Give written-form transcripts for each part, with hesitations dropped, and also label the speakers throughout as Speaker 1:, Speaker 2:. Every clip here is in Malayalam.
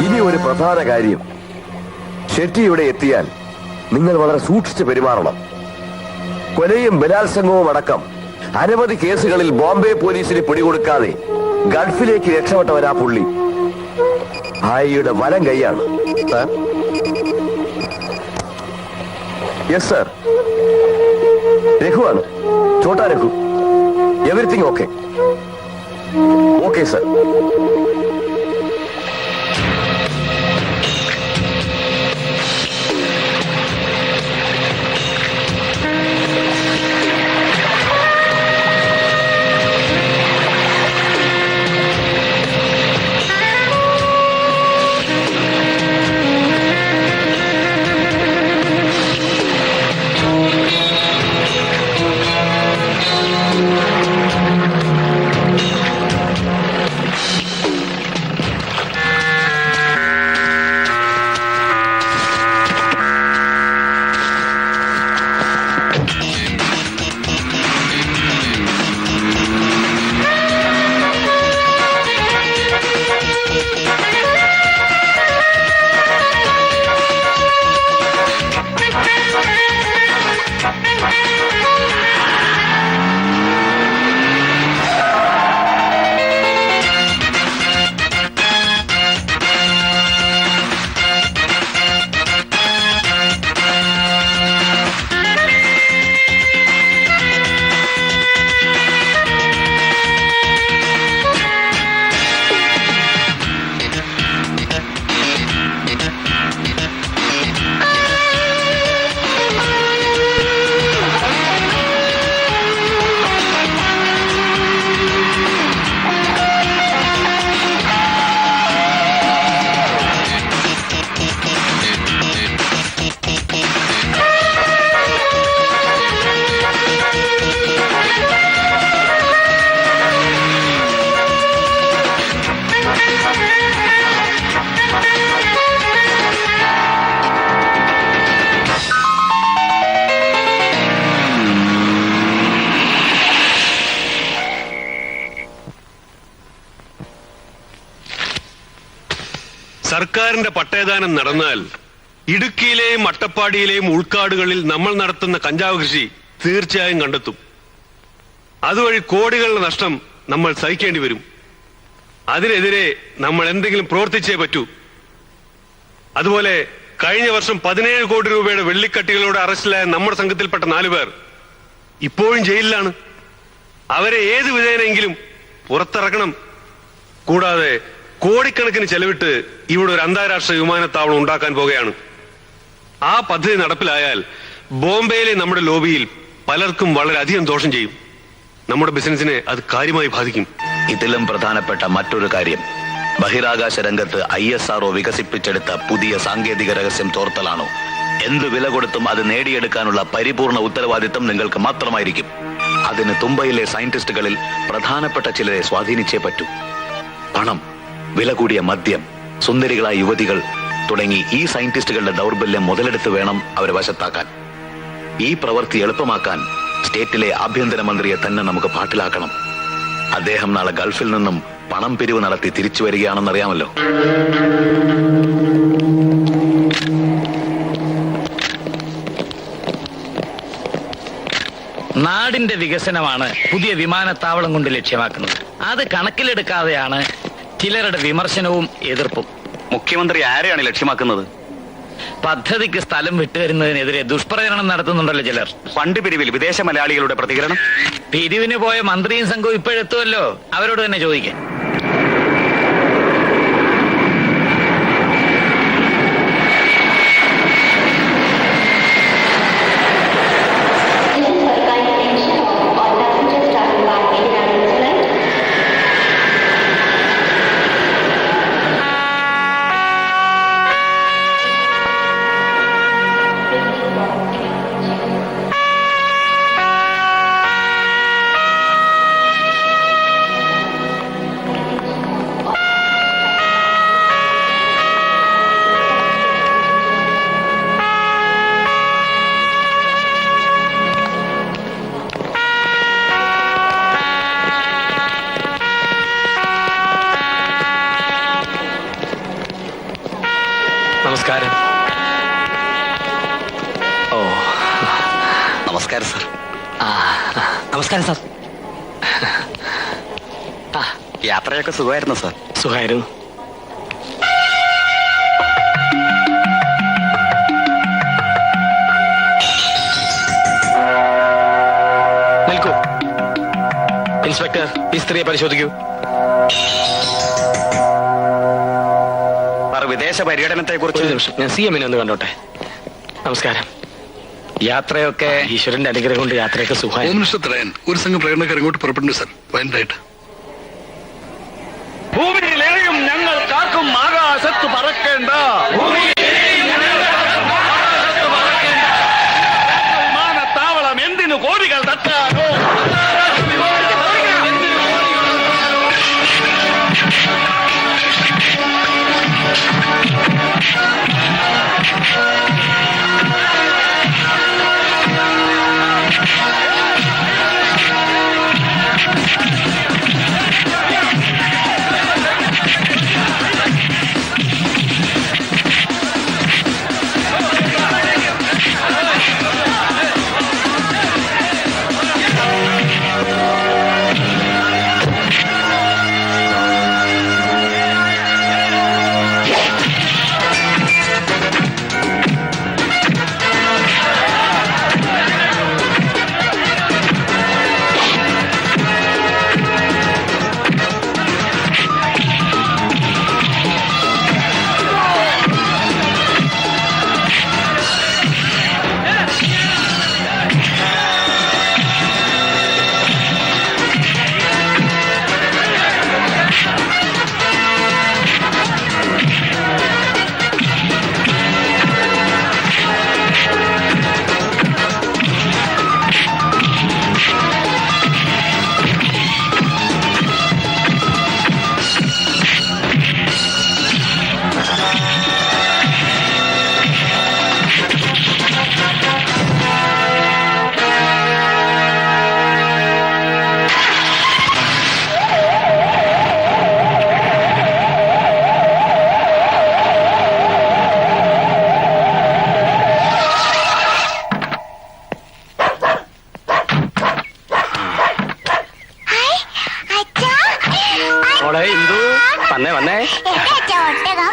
Speaker 1: ഇനി ഒരു പ്രധാന കാര്യം, ഷെട്ടി ഇവിടെ എത്തിയാൽ നിങ്ങൾ വളരെ സൂക്ഷിച്ച് പെരുമാറണം. കൊലയും ബലാത്സംഗവും അടക്കം അനവധി കേസുകളിൽ ബോംബെ പോലീസിന് പിടികൊടുക്കാതെ ഗൾഫിലേക്ക് രക്ഷപ്പെട്ടവരാ പുള്ളി. ഭായിയുടെ വലം കൈയാണ്. Yes sir. രഘുവാണ്, Chhota Raghu. Everything okay? Okay sir.
Speaker 2: സർക്കാരിന്റെ പട്ടയദാനം നടന്നാൽ ഇടുക്കിയിലെയും അട്ടപ്പാടിയിലെയും ഉൾക്കാടുകളിൽ നമ്മൾ നടത്തുന്ന കഞ്ചാവ് കൃഷി തീർച്ചയായും കണ്ടെത്തും. അതുവഴി കോടികളുടെ നഷ്ടം നമ്മൾ സഹിക്കേണ്ടി വരും. അതിനെതിരെ നമ്മൾ എന്തെങ്കിലും പ്രവർത്തിച്ചേ പറ്റൂ. അതുപോലെ കഴിഞ്ഞ വർഷം 17 കോടി രൂപയുടെ വെള്ളിക്കട്ടികളോട് അറസ്റ്റിലായ നമ്മുടെ സംഘത്തിൽപ്പെട്ട 4 പേർ ഇപ്പോഴും ജയിലിലാണ്. അവരെ ഏത് വിധേനയെങ്കിലും പുറത്തിറക്കണം. കൂടാതെ കോടിക്കണക്കിന് ചെലവിട്ട് ഇവിടെ ഒരു അന്താരാഷ്ട്ര വിമാനത്താവളം ഉണ്ടാക്കാൻ പോകുകയാണ്. ആ പദ്ധതി നടപ്പിലായാൽ ബോംബെയിലെ നമ്മുടെ ലോബിയിൽ പലർക്കും വളരെയധികം ദോഷം ചെയ്യും. നമ്മുടെ ബിസിനസിനെ അത് കാര്യമായി ബാധിക്കും.
Speaker 3: ഇതിലും പ്രധാനപ്പെട്ട മറ്റൊരു കാര്യം, ബഹിരാകാശ രംഗത്ത് ISRO വികസിപ്പിച്ചെടുത്ത പുതിയ സാങ്കേതിക രഹസ്യം ചോർത്തലാണോ? എന്ത് വില കൊടുത്തും അത് നേടിയെടുക്കാനുള്ള പരിപൂർണ ഉത്തരവാദിത്തം നിങ്ങൾക്ക് മാത്രമായിരിക്കും. അതിന് തുമ്പയിലെ സയന്റിസ്റ്റുകളിൽ പ്രധാനപ്പെട്ട ചിലരെ സ്വാധീനിച്ചേ പറ്റൂ. പണം, വില കൂടിയ മദ്യം, സുന്ദരികളായ യുവതികൾ തുടങ്ങി ഈ സയന്റിസ്റ്റുകളുടെ ദൗർബല്യം മുതലെടുത്ത് വേണം അവരെ വശത്താക്കാൻ. ഈ പ്രവൃത്തി എളുപ്പമാക്കാൻ സ്റ്റേറ്റിലെ ആഭ്യന്തരമന്ത്രിയെ തന്നെ നമുക്ക് പാട്ടിലാക്കണം. അദ്ദേഹം നാളെ ഗൾഫിൽ നിന്നും പണം പിരിവ് നടത്തി തിരിച്ചു വരികയാണെന്നറിയാമല്ലോ.
Speaker 4: നാടിന്റെ വികസനമാണ് പുതിയ വിമാനത്താവളം കൊണ്ട് ലക്ഷ്യമാക്കുന്നത്. അത് കണക്കിലെടുക്കാതെയാണ് ചിലരുടെ വിമർശനവും എതിർപ്പും.
Speaker 3: മുഖ്യമന്ത്രി ആരെയാണ് ലക്ഷ്യമാക്കുന്നത്?
Speaker 4: പദ്ധതിക്ക് സ്ഥലം വിട്ടുതരുന്നതിനെതിരെ ദുഷ്പ്രചരണം നടത്തുന്നുണ്ടല്ലോ ചിലർ.
Speaker 3: ഫണ്ട് പിരിവിൽ വിദേശ മലയാളികളുടെ പ്രതികരണം?
Speaker 4: പിരിവിന് പോയ മന്ത്രിയും സംഘവും ഇപ്പോഴെത്തുമല്ലോ, അവരോട് തന്നെ ചോദിക്കാൻ.
Speaker 3: നമസ്കാരം സാർ.
Speaker 5: നമസ്കാരം സാർ.
Speaker 3: യാത്രയൊക്കെ സുഖമായിരുന്നു സാർ.
Speaker 5: സുഖമായിരുന്നു. നിൽക്കൂ. ഇൻസ്പെക്ടർ, ഈ സ്ത്രീയെ പരിശോധിക്കൂ.
Speaker 3: വിദേശ പര്യടനത്തെ
Speaker 5: ഒരു
Speaker 3: കുറിച്ച്
Speaker 5: നിമിഷം, ഞാൻ CM ഒന്ന് കണ്ടോട്ടെ. നമസ്കാരം. യാത്രയൊക്കെ ഈശ്വരന്റെ അനുഗ്രഹം കൊണ്ട് യാത്രയൊക്കെ സുഖമായി.
Speaker 6: ഹോം മിനിസ്റ്റർ തടയാൻ ഒരു സംഘം പ്രകടനക്കാർ ഇങ്ങോട്ട് പുറപ്പെടുന്നു സാർ. വൈൻഡായിട്ട്
Speaker 5: ഭൂമിയിലെയും ഞങ്ങൾ കാക്കും ആകാശത്ത് പറക്കേണ്ട വിമാനത്താവളം എന്തിനു കോടികൾ തട്ടാനോ?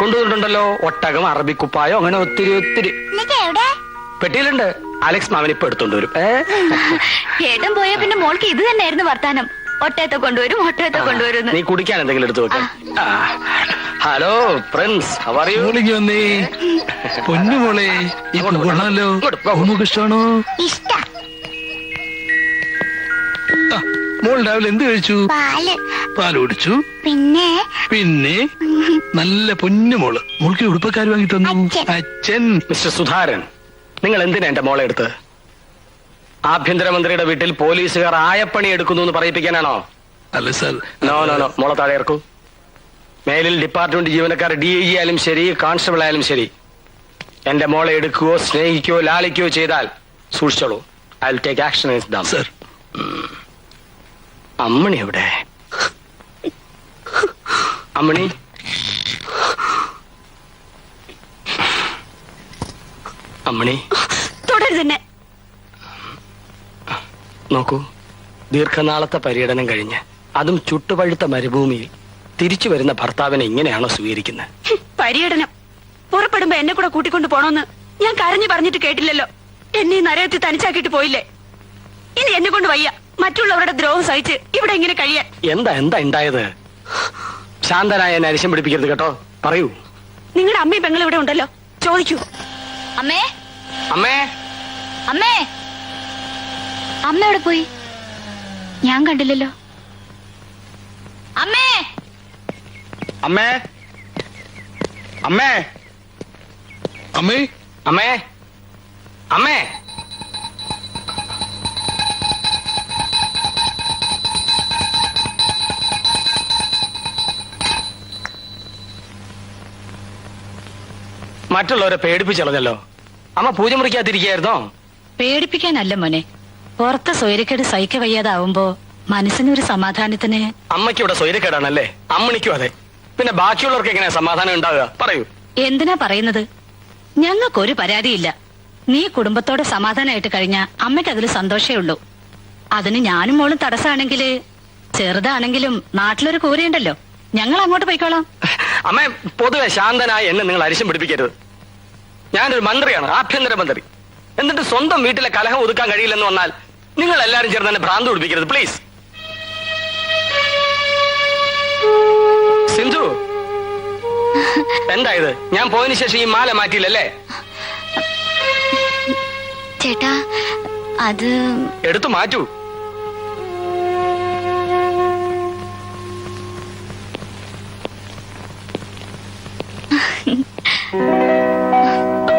Speaker 5: കൊണ്ടുവന്നിട്ടുണ്ടല്ലോ ഒട്ടകം, അറബിക്കുപ്പായോ, അങ്ങനെ ഒത്തിരി ഒത്തിരി. പെട്ടിയിലുണ്ട്. അലക്സ് മാമൻ ഇപ്പൊ എടുത്തോണ്ട് വരും.
Speaker 7: ഏട്ടൻ പോയാ പിന്നെ മോൾക്ക് ഇത് തന്നെയായിരുന്നു വർത്താനം. ഒട്ടയത്തെ കൊണ്ടുവരും, ഒട്ടയത്തെ കൊണ്ടുവരും.
Speaker 5: നീ കുടിക്കാൻ എന്തെങ്കിലും എടുത്തു വെക്കാം. Hello Prince, how are you?
Speaker 6: മോളിക്ക് വന്നേ. പൊന്നു മോളെ, ഈ കൊള്ളാലോ. നമുക്ക് ഇഷ്ടമാണോ? മോൾ രാവിലെ എന്ത് കഴിച്ചു? പാൽ കുടിച്ചു. പിന്നെ നല്ല പൊന്നു മോള്. മോൾക്ക് ഉടുപ്പക്കാർ വാങ്ങി തന്നു അച്ഛൻ.
Speaker 5: മിസ്റ്റർ സുധാരൻ, നിങ്ങൾ എന്തിനാ എന്റെ മോളെ എടുത്ത്? ആഭ്യന്തരമന്ത്രിയുടെ വീട്ടിൽ പോലീസുകാർ ആയപ്പണി എടുക്കുന്നു എന്ന് പറയിപ്പിക്കാനാണോ?
Speaker 6: അല്ല സാർ.
Speaker 5: നോ നോ നോ, മോളെ താഴെ ഇറക്കൂ. മേലിൽ ഡിപ്പാർട്ട്മെന്റ് ജീവനക്കാർ DIG ആയാലും ശരി, കോൺസ്റ്റബിൾ ആയാലും ശരി, എന്റെ മോളെ എടുക്കുകയോ സ്നേഹിക്കുകയോ ലാളിക്കുകയോ ചെയ്താൽ സൂക്ഷിച്ചോളൂ. I will take action against them.
Speaker 6: Sir.
Speaker 5: അമ്മണി എവിടെ? അമ്മണി, അമ്മണി
Speaker 7: തുടരുതന്നെ.
Speaker 5: നോക്കൂ, ദീർഘനാളത്തെ പര്യടനം കഴിഞ്ഞ് അതും ചുട്ടുപഴുത്ത മരുഭൂമിയിൽ തിരിച്ചു വരുന്ന ഭർത്താവിനെ ഇങ്ങനെയാണോ സ്വീകരിക്കുന്നത്?
Speaker 7: പര്യടനം പുറപ്പെടുമ്പോ എന്നെ കൂടെ കൂട്ടിക്കൊണ്ട് പോണോന്ന് ഞാൻ കരഞ്ഞു പറഞ്ഞിട്ട് കേട്ടില്ലല്ലോ. എന്നെ ഈ നരകത്തിൽ തനിച്ചാക്കിയിട്ട് പോയില്ലേ? ഇനി എന്നെ കൊണ്ട് വയ്യ മറ്റുള്ളവരുടെ ദ്രോഹം സഹിച്ച് ഇവിടെ ഇങ്ങനെ കഴിയാൻ.
Speaker 5: എന്താ ഉണ്ടായത്? ശാന്തനായ എന്നെ അരിശം പിടിപ്പിക്കരുത് കേട്ടോ. പറയൂ.
Speaker 7: നിങ്ങളുടെ അമ്മയും പെങ്ങളും ഇവിടെ ഉണ്ടല്ലോ, ചോദിക്കൂ. അമ്മേ,
Speaker 5: അമ്മേ,
Speaker 7: അമ്മേ, അമ്മ എവിടെ പോയി? ഞാൻ കണ്ടില്ലല്ലോ. അമ്മേ,
Speaker 5: അമ്മേ, അമ്മേ,
Speaker 6: അമ്മേ,
Speaker 5: അമ്മേ, അമ്മേ. മറ്റുള്ളവരെ പേടിപ്പിച്ചളഞ്ഞല്ലോ. അമ്മ പൂജ മുറിക്കാതിരിക്കായിരുന്നോ?
Speaker 7: പേടിപ്പിക്കാനല്ല മോനെ, പുറത്തെ സ്വൈരക്കേട് സഹിക്ക വയ്യാതാവുമ്പോ മനസ്സിനൊരു സമാധാനത്തിന്.
Speaker 5: അമ്മയ്ക്ക് ഇവിടെ സ്വൈരക്കേടാണല്ലേ? അമ്മണിക്കും അതെ. പിന്നെ ബാക്കിയുള്ളവർക്ക് എങ്ങനെയാ സമാധാനം ഉണ്ടാവുക? പറയൂ.
Speaker 7: എന്തിനാ പറയുന്നത്? ഞങ്ങൾക്കൊരു പരാതിയില്ല.
Speaker 8: നീ കുടുംബത്തോടെ സമാധാനമായിട്ട് കഴിഞ്ഞ അമ്മയ്ക്ക് അതിൽ സന്തോഷേ ഉള്ളൂ. അതിന് ഞാനും മോളും തടസ്സമാണെങ്കില് ചെറുതാണെങ്കിലും നാട്ടിലൊരു കൂരയുണ്ടല്ലോ, ഞങ്ങൾ അങ്ങോട്ട് പോയിക്കോളാം.
Speaker 5: അമ്മ പൊതുവെ ശാന്തനായി എന്നെ നിങ്ങൾ അരിശം പിടിപ്പിക്കരുത്. ഞാനൊരു മന്ത്രിയാണ്, ആഭ്യന്തരമന്ത്രി. എന്നിട്ട് സ്വന്തം വീട്ടിലെ കലഹം ഒതുക്കാൻ കഴിയില്ലെന്ന് വന്നാൽ നിങ്ങൾ എല്ലാരും ചേർന്ന് എന്നെ ഭ്രാന്ത് പിടിപ്പിക്കരുത് പ്ലീസ്. സിന്ധു, എന്താ ഇത്? ഞാൻ പോയതിനു ശേഷം ഈ മാല മാറ്റിയില്ലല്ലേ?
Speaker 9: ചേട്ടാ അത്
Speaker 5: എടുത്തു മാറ്റൂ.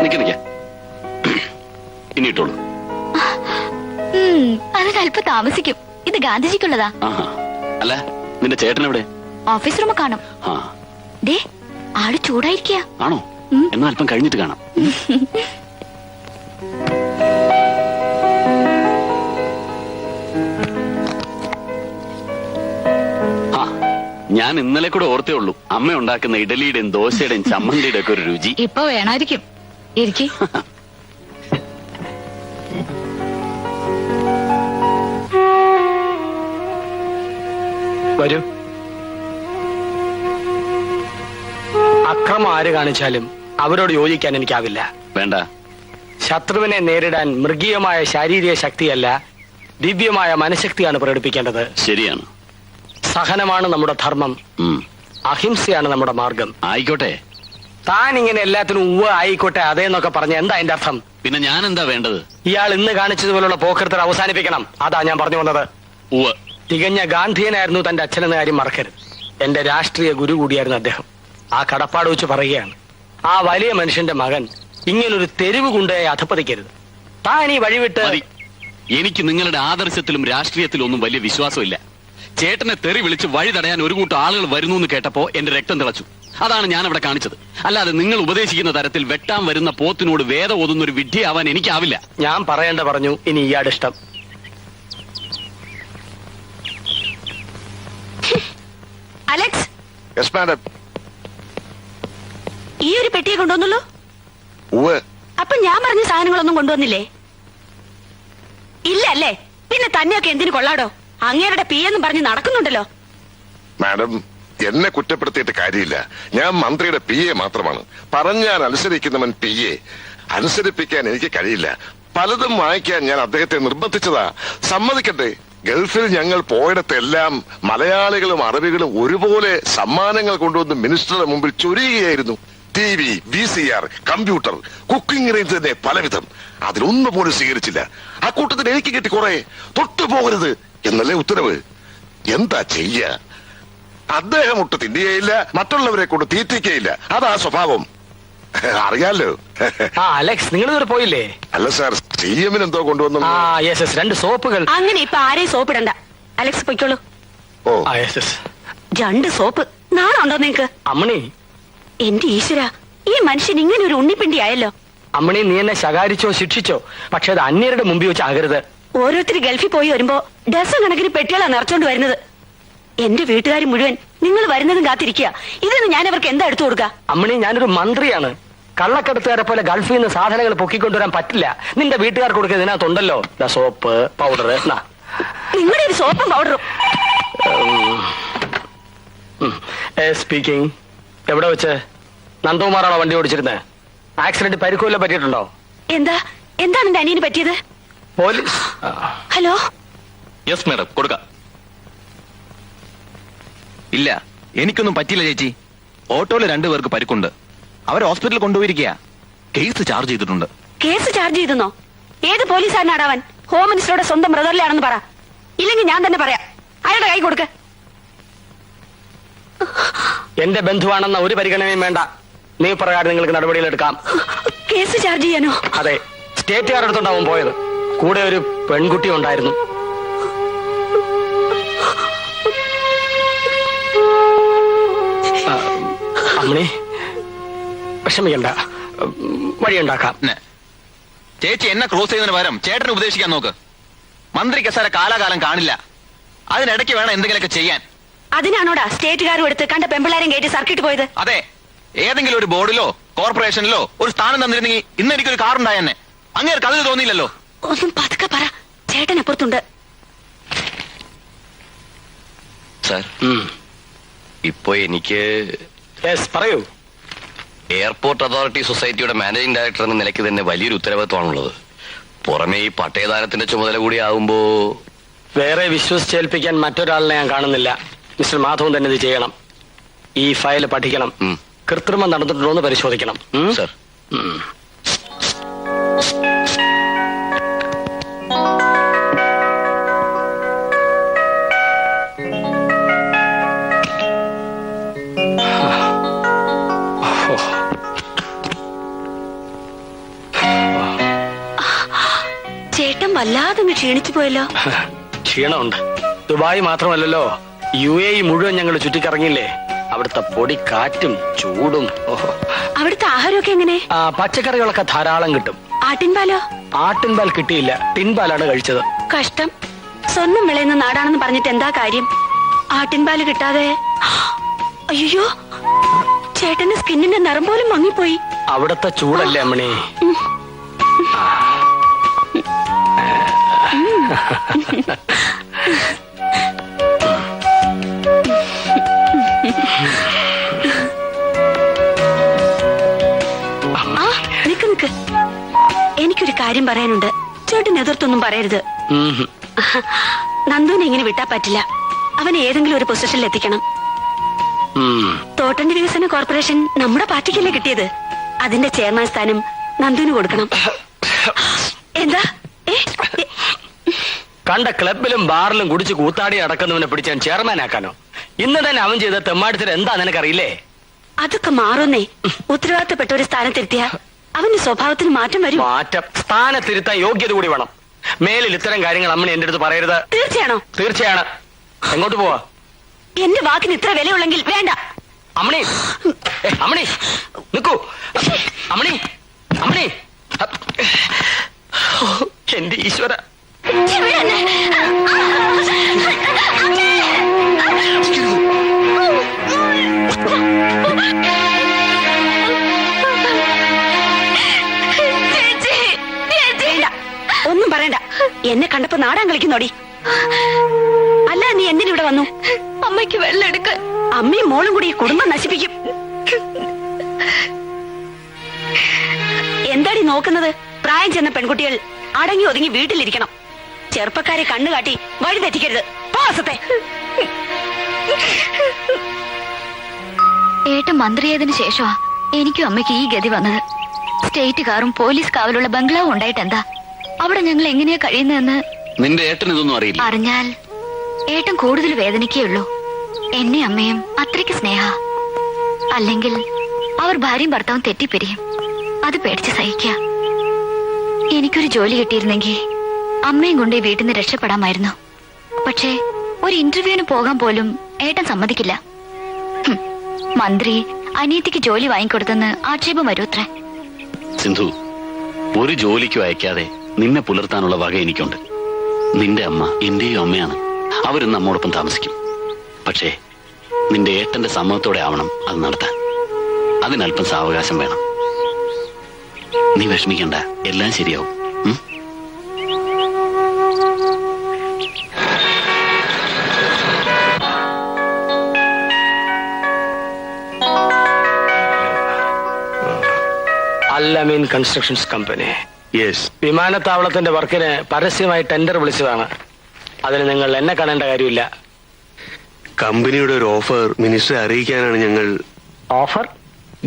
Speaker 3: നിക്ക ഇനി ഇട്ടോളൂ.
Speaker 9: അത് അല്പം താമസിക്കും. ഇത് ഗാന്ധിജിക്കുള്ളതാ.
Speaker 3: അല്ല, നിന്റെ ചേട്ടൻ എവിടെ?
Speaker 9: ഓഫീസ് റൂം കാണും. ദേ ആള് ചൂടായിരിക്കുക.
Speaker 3: ആണോ? എന്നാ അല്പം കഴിഞ്ഞിട്ട് കാണാം. ഞാൻ ഇന്നലെ കൂടെ ഓർത്തേ ഉള്ളൂ അമ്മ ഉണ്ടാക്കുന്ന ഇഡലിയുടെയും ദോശയുടെയും ചമ്മന്തിയുടെ ഒക്കെ ഒരു രുചി.
Speaker 8: ഇപ്പൊ വേണമായിരിക്കും. ഇരിക്കി.
Speaker 5: വരൂ. അക്രമം ആര് കാണിച്ചാലും അവരോട് യോജിക്കാൻ എനിക്കാവില്ല.
Speaker 3: വേണ്ട.
Speaker 5: ശത്രുവിനെ നേരിടാൻ മൃഗീയമായ ശാരീരിക ശക്തിയല്ല, ദിവ്യമായ മനഃശക്തിയാണ് പ്രകടിപ്പിക്കേണ്ടത്.
Speaker 3: ശരിയാണ്.
Speaker 5: സഹനമാണ് നമ്മുടെ ധർമ്മം, അഹിംസയാണ് നമ്മുടെ മാർഗം.
Speaker 3: ആയിക്കോട്ടെ.
Speaker 5: താൻ ഇങ്ങനെ എല്ലാത്തിനും ഉവ്വ ആയിക്കോട്ടെ അതേന്നൊക്കെ പറഞ്ഞ എന്താ അതിന്റെ അർത്ഥം?
Speaker 3: പിന്നെ ഞാൻ എന്താ വേണ്ടത്?
Speaker 5: ഇയാൾ ഇന്ന് കാണിച്ചതുപോലുള്ള പോക്കൃത്തർ അവസാനിപ്പിക്കണം. അതാ ഞാൻ പറഞ്ഞു വന്നത്. തികഞ്ഞ ഗാന്ധിയനായിരുന്നു തന്റെ അച്ഛനെന്ന കാര്യം മറക്കരുത്. എന്റെ രാഷ്ട്രീയ ഗുരു കൂടിയായിരുന്നു അദ്ദേഹം. ആ കടപ്പാട് വെച്ച് പറയുകയാണ്, ആ വലിയ മനുഷ്യന്റെ മകൻ ഇങ്ങനൊരു തെരുവ് കൊണ്ടുപോയി അധപ്പതിക്കരുത്. താൻ ഈ വഴിവിട്ട്.
Speaker 3: എനിക്ക് നിങ്ങളുടെ ആദർശത്തിലും രാഷ്ട്രീയത്തിലും ഒന്നും വലിയ വിശ്വാസമില്ല. ചേട്ടനെ തെറി വിളിച്ച് വഴി തടയാൻ ഒരു കൂട്ടം ആളുകൾ വരുന്നു എന്ന് കേട്ടപ്പോ എന്റെ രക്തം തിളച്ചു. അതാണ് ഞാൻ അവിടെ കാണിച്ചത്. അല്ലാതെ നിങ്ങൾ ഉപദേശിക്കുന്ന തരത്തിൽ വെട്ടാൻ വരുന്ന പോത്തിനോട് വേദം ഓതുന്ന ഒരു വിഡ്ഢിയാവാൻ എനിക്കാവില്ല.
Speaker 5: ഞാൻ പറയേണ്ട പറഞ്ഞു. ഇനി ഇയാളുടെ ഇഷ്ടം.
Speaker 7: Alex,
Speaker 1: yes madam.
Speaker 7: ഈ ഒരു പെട്ടിയെ കൊണ്ടുവന്നുള്ളൂ?
Speaker 1: ഉവ്വ്.
Speaker 7: അപ്പൊ ഞാൻ പറഞ്ഞ സാധനങ്ങളൊന്നും കൊണ്ടുവന്നില്ലേ? ഇല്ല അല്ലേ? പിന്നെ തന്നെയൊക്കെ എന്തിനു കൊള്ളാടോ? അങ്ങേരുടെ പി എന്നും പറഞ്ഞ് നടക്കുന്നുണ്ടല്ലോ.
Speaker 10: മാഡം, എന്നെ കുറ്റപ്പെടുത്തിയിട്ട് കാര്യമില്ല. ഞാൻ മന്ത്രിയുടെ പി എ മാത്രമാണ്. പറഞ്ഞാൽ അനുസരിക്കുന്നവൻ പി എ. അനുസരിപ്പിക്കാൻ എനിക്ക് കഴിയില്ല. പലതും വായിക്കാൻ ഞാൻ അദ്ദേഹത്തെ നിർബന്ധിച്ചതാ. സമ്മതിക്കട്ടെ, ഗൾഫിൽ ഞങ്ങൾ പോയിടത്തെല്ലാം മലയാളികളും അറബികളും ഒരുപോലെ സമ്മാനങ്ങൾ കൊണ്ടുവന്ന് മിനിസ്റ്ററുടെ മുമ്പിൽ ചൊരിയുകയായിരുന്നു. TV, VCR, computer, cooking range തന്നെ പലവിധം. അതിലൊന്നും പോലും സ്വീകരിച്ചില്ല. ആ കൂട്ടത്തിൽ എനിക്ക് കിട്ടി കുറെ. തൊട്ടു പോകരുത് എന്നല്ലേ ഉത്തരവ്. എന്താ ചെയ്യ? അദ്ദേഹം ഒട്ട് തിന്നുകയില്ല, മറ്റുള്ളവരെ കൊണ്ട് തീറ്റിക്കയില്ല. അതാ സ്വഭാവം. അറിയാലോ.
Speaker 5: അലക്സ്, നിങ്ങൾ ഇതുവരെ പോയില്ലേ?
Speaker 10: അല്ല സാർ, CM എന്തോ കൊണ്ടുവന്നു.
Speaker 5: രണ്ട് സോപ്പുകൾ.
Speaker 7: അങ്ങനെ ഇപ്പൊ ആരെയും സോപ്പിടണ്ട. അലക്സ് പൊയ്ക്കോളൂ.
Speaker 10: ഓ,
Speaker 7: 2 സോപ്പ്. നാളുണ്ടോ നിങ്ങക്ക്?
Speaker 5: അമ്മണി,
Speaker 7: എന്റെ ഈശ്വര, ഈ മനുഷ്യൻ ഇങ്ങനെ ഒരു ഉണ്ണിപ്പിണ്ടി ആയല്ലോ.
Speaker 5: അമ്മണി, നീ എന്നെ ശകാരിച്ചോ ശിക്ഷിച്ചോ, പക്ഷെ അത് അന്യരുടെ മുമ്പിൽ വെച്ച് ആകരുത്.
Speaker 7: ഓരോരുത്തർ ഗൾഫിൽ പോയി വരുമ്പോ ഡസൻ കണക്കിന് പെട്ടികളാ നിറച്ചോണ്ട് വരുന്നത്. എന്റെ വീട്ടുകാർ മുഴുവൻ നിങ്ങൾ വരുന്നതും കാത്തിരിക്കുക. ഇതൊന്നും ഞാൻ അവർക്ക് എന്താ എടുത്തു കൊടുക്ക?
Speaker 5: അമ്മണി, ഞാനൊരു മന്ത്രിയാണ്. കള്ളക്കടത്തുകാരെ പോലെ ഗൾഫിൽ നിന്ന് സാധനങ്ങൾ പൊക്കിക്കൊണ്ടുവരാൻ പറ്റില്ല. നിന്റെ വീട്ടുകാർക്ക് കൊടുക്കുക ഇതിനകത്തുണ്ടല്ലോ. Soap, powder.
Speaker 7: നിങ്ങളുടെ ഒരു സോപ്പും പൗഡറും.
Speaker 5: സ്പീക്കിംഗ്. എവിടെ വെച്ച്? നന്ദകുമാറാണോ വണ്ടി ഓടിച്ചിരുന്നത്? ആക്സിഡന്റ് പരിക്കുവല്ലോ പറ്റിയിട്ടുണ്ടോ?
Speaker 7: എന്താണ് എന്റെ അനിയന് പറ്റിയത്?
Speaker 5: പോലീസ്.
Speaker 7: ഹലോ.
Speaker 3: യെസ് മാഡം, കൊടുക്കാം.
Speaker 11: ഇല്ല, എനിക്കൊന്നും പറ്റില്ല ചേച്ചി. ഓട്ടോയിൽ 2 പേർക്ക് പരിക്കുണ്ട്. അവർ ഹോസ്പിറ്റലിൽ കൊണ്ടുപോയിരിക്കുക. കേസ് ചാർജ് ചെയ്തിട്ടുണ്ട്.
Speaker 7: കേസ് ചാർജ് ചെയ്തെന്നോ? ഏത് പോലീസുകാരനാടാവൻ? ഹോം മിനിസ്റ്ററുടെ സ്വന്തം ബ്രദറിലാണെന്ന് പറ. ഇല്ലെങ്കിൽ ഞാൻ തന്നെ പറയാം. അയാളുടെ കൈ കൊടുക്ക.
Speaker 5: എന്റെ ബന്ധുവാണെന്ന ഒരു പരിഗണനയും വേണ്ട. നിയമപ്രകാരം നിങ്ങൾക്ക് നടപടികളെടുക്കാം.
Speaker 7: കേസ് ചാർജ് ചെയ്യാനോ?
Speaker 5: അതെ, സ്റ്റേറ്റുകാരുടെ അടുത്തുണ്ടാവും പോയത്. കൂടെ ഒരു പെൺകുട്ടി ഉണ്ടായിരുന്നു. അമ്മണി, വിഷമിക്കണ്ട, വഴിയുണ്ടാക്കാം.
Speaker 11: ചേച്ചി എന്നെ ക്രോസ് ചെയ്യുന്നതിന് പകരം ചേട്ടനെ ഉപദേശിക്കാൻ നോക്ക്. മന്ത്രി കസേര കാലാകാലം കാണില്ല. അതിനിടയ്ക്ക് വേണം എന്തെങ്കിലുമൊക്കെ ചെയ്യാൻ.
Speaker 7: അതിനാണോടാ സ്റ്റേറ്റുകാരും എടുത്ത് കണ്ട പെമ്പിളാരും കയറ്റി സർക്കിട്ട് പോയത്?
Speaker 11: അതെ, ഏതെങ്കിലും ഒരു ബോർഡിലോ കോർപ്പറേഷനിലോ ഒരു സ്ഥാനം തന്നിരുന്നെങ്കിൽ ഇന്ന് എനിക്കൊരു കാറുണ്ടായെന്നെ. അങ്ങേർക്ക് അതിന് തോന്നിയില്ലല്ലോ.
Speaker 7: ഒന്നും പതുക്കെ പറ, ചേട്ടൻ അപ്പുറത്തുണ്ട്.
Speaker 3: സാർ, ഇപ്പോ എനിക്ക്
Speaker 5: പറയൂ.
Speaker 3: എയർപോർട്ട് അതോറിറ്റി സൊസൈറ്റിയുടെ മാനേജിംഗ് ഡയറക്ടർ എന്ന നിലയ്ക്ക് തന്നെ വലിയൊരു ഉത്തരവാദിത്വമാണുള്ളത്. പുറമെ ഈ പട്ടയദാനത്തിന്റെ ചുമതല കൂടി ആവുമ്പോ
Speaker 5: വേറെ വിശ്വസിച്ചേൽപ്പിക്കാൻ മറ്റൊരാളിനെ ഞാൻ കാണുന്നില്ല. മിസ്റ്റർ മാധവൻ തന്നെ ഇത് ചെയ്യണം. ഈ ഫയൽ പഠിക്കണം, കൃത്രിമം നടന്നിട്ടുണ്ടോ എന്ന് പരിശോധിക്കണം.
Speaker 3: സർ.
Speaker 7: ചേട്ടൻ വല്ലാതെ ക്ഷീണിച്ചു പോയല്ലോ.
Speaker 5: ക്ഷീണമുണ്ട്. ദുബായ് മാത്രമല്ലല്ലോ, UAE മുഴുവൻ ഞങ്ങൾ ചുറ്റിക്കറങ്ങില്ലേ. അവിടുത്തെ പൊടി കാറ്റും ചൂടും.
Speaker 7: അവിടുത്തെ ആഹാരമൊക്കെ എങ്ങനെ?
Speaker 5: പച്ചക്കറികളൊക്കെ ധാരാളം കിട്ടും.
Speaker 7: ആട്ടിൻപാലോ?
Speaker 5: ആട്ടിൻപാൽ കിട്ടിയില്ല, ടിൻപാലാണ് കഴിച്ചത്.
Speaker 7: കഷ്ടം. സ്വർണം വിളയുന്ന നാടാണെന്ന് പറഞ്ഞിട്ട് എന്താ കാര്യം? ആട്ടിൻപാല് കിട്ടാതെ. അയ്യോ, ചേട്ടന്റെ സ്കിന്നിന്റെ നിറം പോലും മങ്ങിപ്പോയി.
Speaker 5: അവിടുത്തെ ചൂടല്ലേ അമ്മണി.
Speaker 7: നിക്ക്, എനിക്കൊരു കാര്യം പറയാനുണ്ട്. ചേട്ടൻ എതിർത്തൊന്നും പറയരുത്. നന്ദുവിനെ ഇങ്ങനെ വിട്ടാ പറ്റില്ല. അവനെ ഏതെങ്കിലും ഒരു പൊസിഷനിൽ എത്തിക്കണം. തോട്ടന്റെ വികസന കോർപ്പറേഷൻ നമ്മുടെ പാർട്ടിക്കല്ലേ കിട്ടിയത്. അതിന്റെ ചെയർമാൻ സ്ഥാനം നന്ദുവിന് കൊടുക്കണം. എന്താ?
Speaker 5: കണ്ട ക്ലബിലും ബാറിലും കുടിച്ച് കൂത്താടി അടക്കുന്നവനെ പിടിച്ചാൻ ചെയർമാൻ ആക്കാനോ? ഇന്ന് തന്നെ അവൻ ചെയ്ത തെമ്മാടിത്തരം എന്താ നിനക്കറിയില്ലേ?
Speaker 7: അതൊക്കെ മാറുന്നേ. ഉത്തരവാദിത്തപ്പെട്ട ഒരു സ്ഥാനത്തിരുത്തിയ അവന്റെ സ്വഭാവത്തിന് മാറ്റം വരും.
Speaker 5: മാറ്റം? സ്ഥാനത്തിരുത്താൻ യോഗ്യത കൂടി വേണം. മേലിൽ ഇത്തരം കാര്യങ്ങൾ അമ്മണി എന്റെ അടുത്ത് പറയരുത്.
Speaker 7: തീർച്ചയാണോ?
Speaker 5: തീർച്ചയാണ്. എങ്ങോട്ട് പോവാ?
Speaker 7: എന്റെ വാക്കിന് ഇത്ര വിലയുള്ളെങ്കിൽ വേണ്ട.
Speaker 5: അമ്മണി, അമ്മണി നിക്കൂ. അമ്മണി, അമ്മണി, എന്റെ ഈശ്വര.
Speaker 7: ഒന്നും പറയണ്ട. എന്നെ കണ്ടപ്പോ നാടാൻ കളിക്കുന്നോടി. അല്ല, നീ എന്തിനിവിടെ വന്നു?
Speaker 9: അമ്മയ്ക്ക് വെള്ളം എടുക്കാൻ.
Speaker 7: അമ്മയും മോളും കൂടി ഈ കുടുംബം നശിപ്പിക്കും. എന്താടി നോക്കുന്നത്? പ്രായം ചെന്ന പെൺകുട്ടികൾ അടങ്ങി ഒതുങ്ങി വീട്ടിലിരിക്കണം. ചെറുപ്പക്കാരെ കണ്ണുകാട്ടി വഴി തെറ്റിക്കരുത്. പോസത്തെ
Speaker 9: ഏട്ടൻ മന്ത്രിയായതിനു ശേഷമാ എനിക്കും അമ്മയ്ക്ക് ഈ ഗതി വന്നത്. സ്റ്റേറ്റ് കാറും പോലീസ് കാവലുള്ള ബംഗ്ലാവും ഉണ്ടായിട്ടെന്താ? അവിടെ ഞങ്ങൾ എങ്ങനെയാ കഴിയുന്നതെന്ന്
Speaker 3: നിന്റെ ഏട്ടൻ ഇതൊന്നും അറിയില്ല.
Speaker 9: അറിഞ്ഞാൽ ഏട്ടൻ കൂടുതൽ വേദനിക്കുകയുള്ളൂ. എന്നെ അമ്മയും അത്രയ്ക്ക് സ്നേഹ. അല്ലെങ്കിൽ അവർ ഭാര്യയും ഭർത്താവും തെറ്റിപ്പിരിയും. അത് പേടിച്ച് സഹിക്ക. എനിക്കൊരു ജോലി കിട്ടിയിരുന്നെങ്കിൽ അമ്മയും കൊണ്ട് വീട്ടിൽ നിന്ന് രക്ഷപ്പെടാമായിരുന്നു. പക്ഷേ ഒരു ഇന്റർവ്യൂവിന് പോകാൻ പോലും ഏട്ടൻ സമ്മതിക്കില്ല. മന്ത്രി അനിയത്തിക്ക് ജോലി വാങ്ങിക്കൊടുത്തെന്ന് ആക്ഷേപം വരൂത്രേ.
Speaker 3: സിന്ധു, ഒരു ജോലിക്കും അയക്കാതെ നിന്നെ പുലർത്താനുള്ള വക എനിക്കുണ്ട്. നിന്റെ അമ്മ എന്റെയും അമ്മയാണ്. അവരും നമ്മോടൊപ്പം താമസിക്കും. പക്ഷേ നിന്റെ ഏട്ടന്റെ സമ്മതത്തോടെ ആവണം അത് നടത്താൻ. അതിനല്പം സാവകാശം വേണം. നീ വിഷമിക്കണ്ട, എല്ലാം ശരിയാവും.
Speaker 5: Allameen constructions company.
Speaker 2: യെസ്.
Speaker 5: വിമാനത്താവളത്തിന്റെ വർക്കിന് പരസ്യമായി ടെൻഡർ വിളിച്ചതാണ്. അതിന് നിങ്ങൾ എന്നെ കാണേണ്ട കാര്യമില്ല.
Speaker 2: കമ്പനിയുടെ ഒരു ഓഫർ മിനിസ്റ്ററെ അറിയിക്കാനാണ് ഞങ്ങൾ.
Speaker 5: ഓഫർ?